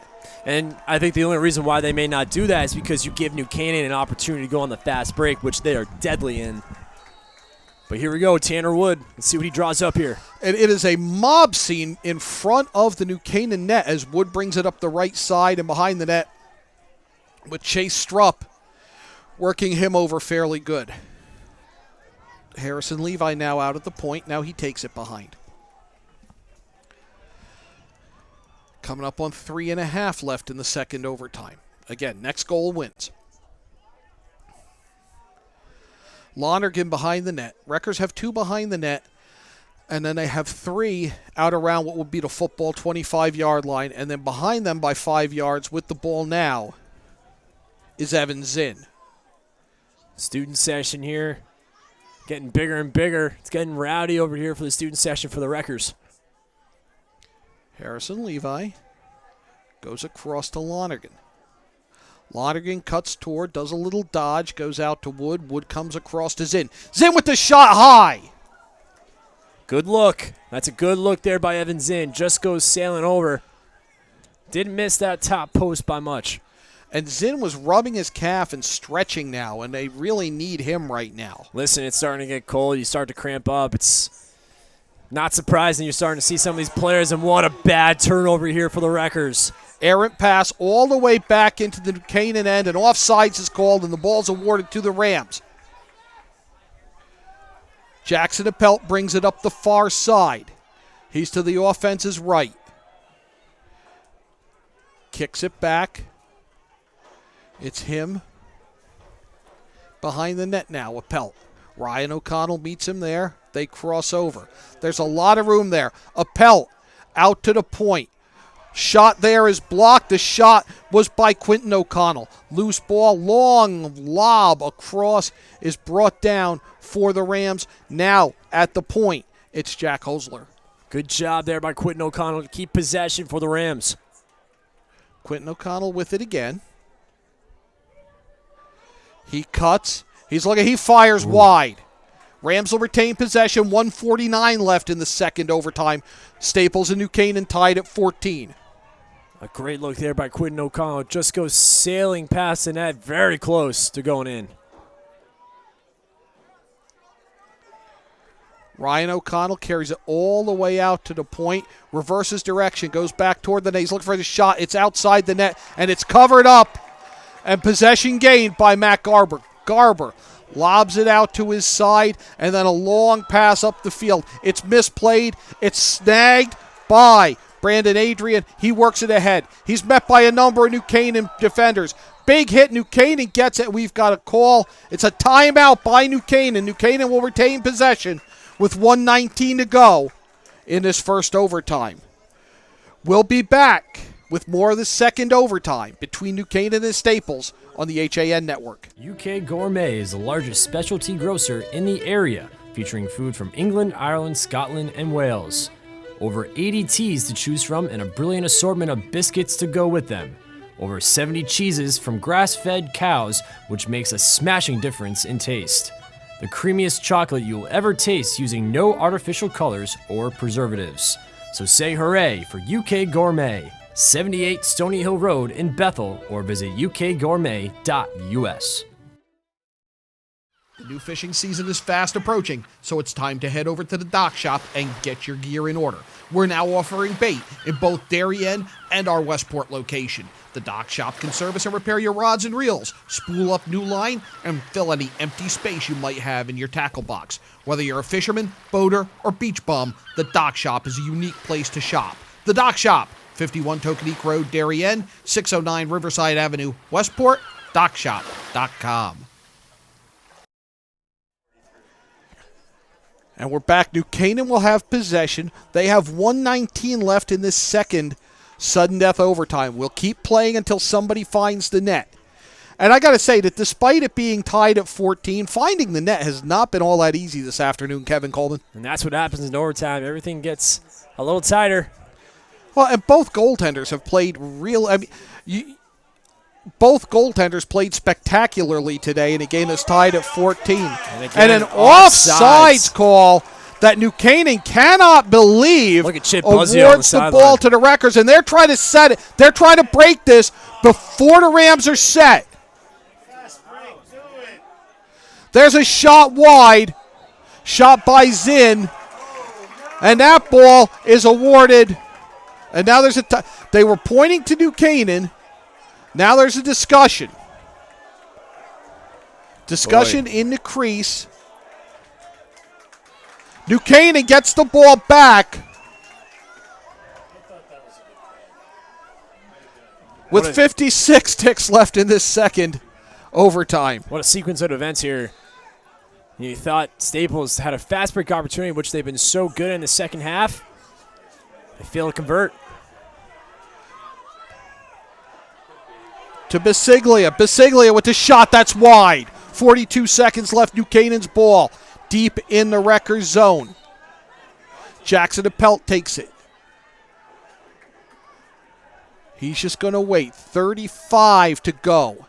And I think the only reason why they may not do that is because you give New Canaan an opportunity to go on the fast break, which they are deadly in. But here we go, Tanner Wood. Let's see what he draws up here. And it is a mob scene in front of the New Canaan net as Wood brings it up the right side and behind the net with Chase Strupp working him over fairly good. Harrison Levi now out at the point. Now he takes it behind. Coming up on 3.5 left in the second overtime. Again, next goal wins. Lonergan behind the net. Wreckers have 2 behind the net, and then they have 3 out around what would be the football 25-yard line, and then behind them by 5 yards with the ball now is Evan Zinn. Student session here. Getting bigger and bigger. It's getting rowdy over here for the student session for the Wreckers. Harrison Levi goes across to Lonergan. Lonergan cuts toward, does a little dodge, goes out to Wood. Wood comes across to Zinn. Zinn with the shot high. Good look. That's a good look there by Evan Zinn. Just goes sailing over. Didn't miss that top post by much. And Zinn was rubbing his calf and stretching now, and they really need him right now. Listen, it's starting to get cold. You start to cramp up. It's not surprising you're starting to see some of these players, and what a bad turnover here for the Wreckers. Errant pass all the way back into the Canaan end, and offsides is called, and the ball's awarded to the Rams. Jackson Appelt brings it up the far side. He's to the offense's right. Kicks it back. It's him behind the net now, Appelt. Ryan O'Connell meets him there. They cross over. There's a lot of room there. Appelt out to the point. Shot there is blocked. The shot was by Quentin O'Connell. Loose ball, long lob across is brought down for the Rams. Now at the point, it's Jack Hosler. Good job there by Quentin O'Connell to keep possession for the Rams. Quentin O'Connell with it again. He cuts. He fires wide. Rams will retain possession. 1:49 left in the second overtime. Staples and New Canaan tied at 14. A great look there by Quentin O'Connell. Just goes sailing past the net, very close to going in. Ryan O'Connell carries it all the way out to the point, reverses direction, goes back toward the net. He's looking for the shot. It's outside the net, and it's covered up. And possession gained by Matt Garber. Garber lobs it out to his side, and then a long pass up the field. It's misplayed. It's snagged by Brandon Adrian. He works it ahead. He's met by a number of New Canaan defenders. Big hit. New Canaan gets it. We've got a call. It's a timeout by New Canaan. New Canaan will retain possession with 1:19 to go in this first overtime. We'll be back with more of the second overtime between New Canaan and Staples on the HAN network. UK Gourmet is the largest specialty grocer in the area, featuring food from England, Ireland, Scotland, and Wales. Over 80 teas to choose from and a brilliant assortment of biscuits to go with them. Over 70 cheeses from grass-fed cows, which makes a smashing difference in taste. The creamiest chocolate you'll ever taste using no artificial colors or preservatives. So say hooray for UK Gourmet, 78 Stony Hill Road in Bethel, or visit ukgourmet.us. The new fishing season is fast approaching, so it's time to head over to the dock shop and get your gear in order. We're now offering bait in both Darien and our Westport location. The dock shop can service and repair your rods and reels, spool up new line, and fill any empty space you might have in your tackle box. Whether you're a fisherman, boater, or beach bum, the dock shop is a unique place to shop. The dock shop, 51 Tokenique Road, Darien, 609 Riverside Avenue, Westport, dockshop.com. And we're back. New Canaan will have possession. They have 1:19 left in this second sudden death overtime. We'll keep playing until somebody finds the net. And I got to say that despite it being tied at 14, finding the net has not been all that easy this afternoon, Kevin Coleman. And that's what happens in overtime. Everything gets a little tighter. Well, and both goaltenders have played both goaltenders played spectacularly today in a game that's tied at 14. And an offsides call that New Canaan cannot believe. Look at Chip Buzzy on the awards the sideline. ball to the Wreckers, and they're trying to set it. They're trying to break this before the Rams are set. There's a shot wide, shot by Zinn, and that ball is awarded. And now there's they were pointing to New Canaan. Now there's a discussion. Discussion in the crease. New Canaan gets the ball back with 56 ticks left in this second overtime. What a sequence of events here. You thought Staples had a fast break opportunity, which they've been so good in the second half. They fail to convert. To Bisiglia. Bisiglia with the shot. That's wide. 42 seconds left. New Canaan's ball deep in the Wreckers zone. Jackson Appelt takes it. He's just going to wait. 35 to go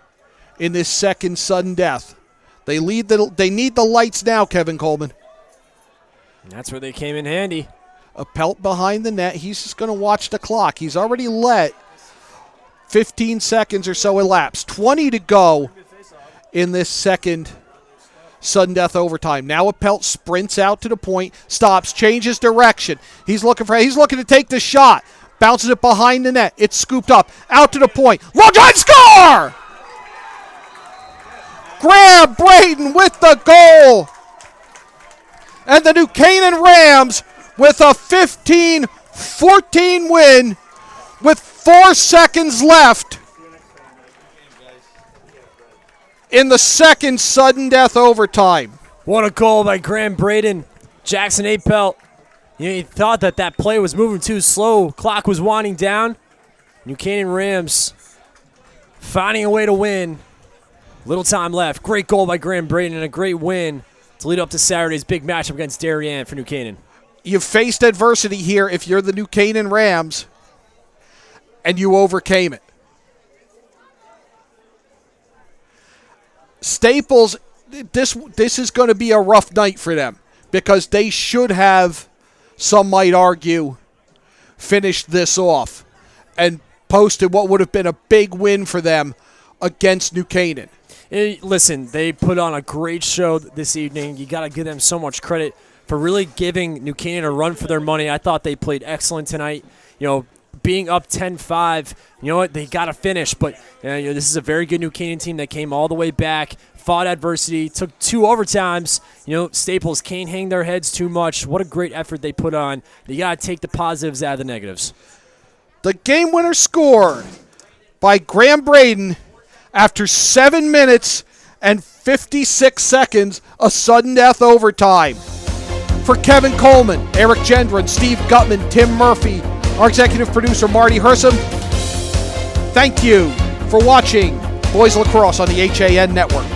in this second sudden death. They need the lights now, Kevin Coleman. And that's where they came in handy. Appelt behind the net. He's just going to watch the clock. He's already let 15 seconds or so elapsed. 20 to go in this second sudden death overtime. Now Appelt sprints out to the point, stops, changes direction. He's looking to take the shot. Bounces it behind the net. It's scooped up. Out to the point. Long shot, score! Graham Braden with the goal. And the New Canaan Rams with a 15-14 win with 4 seconds left in the second sudden death overtime. What a goal by Graham Braden. Jackson Appelt. You thought that play was moving too slow. Clock was winding down. New Canaan Rams finding a way to win. Little time left. Great goal by Graham Braden and a great win to lead up to Saturday's big matchup against Darien for New Canaan. You've faced adversity here if you're the New Canaan Rams, and you overcame it. Staples, this is going to be a rough night for them because they should have, some might argue, finished this off and posted what would have been a big win for them against New Canaan. Listen, they put on a great show this evening. You got to give them so much credit for really giving New Canaan a run for their money. I thought they played excellent tonight. Being up 10-5, you know what? They got to finish. But this is a very good New Canaan team that came all the way back, fought adversity, took 2 overtimes. Staples can't hang their heads too much. What a great effort they put on. You got to take the positives out of the negatives. The game winner scored by Graham Braden after 7 minutes and 56 seconds of sudden death overtime. For Kevin Coleman, Eric Gendron, Steve Gutman, Tim Murphy, our executive producer, Marty Hersom, thank you for watching Boys Lacrosse on the HAN Network.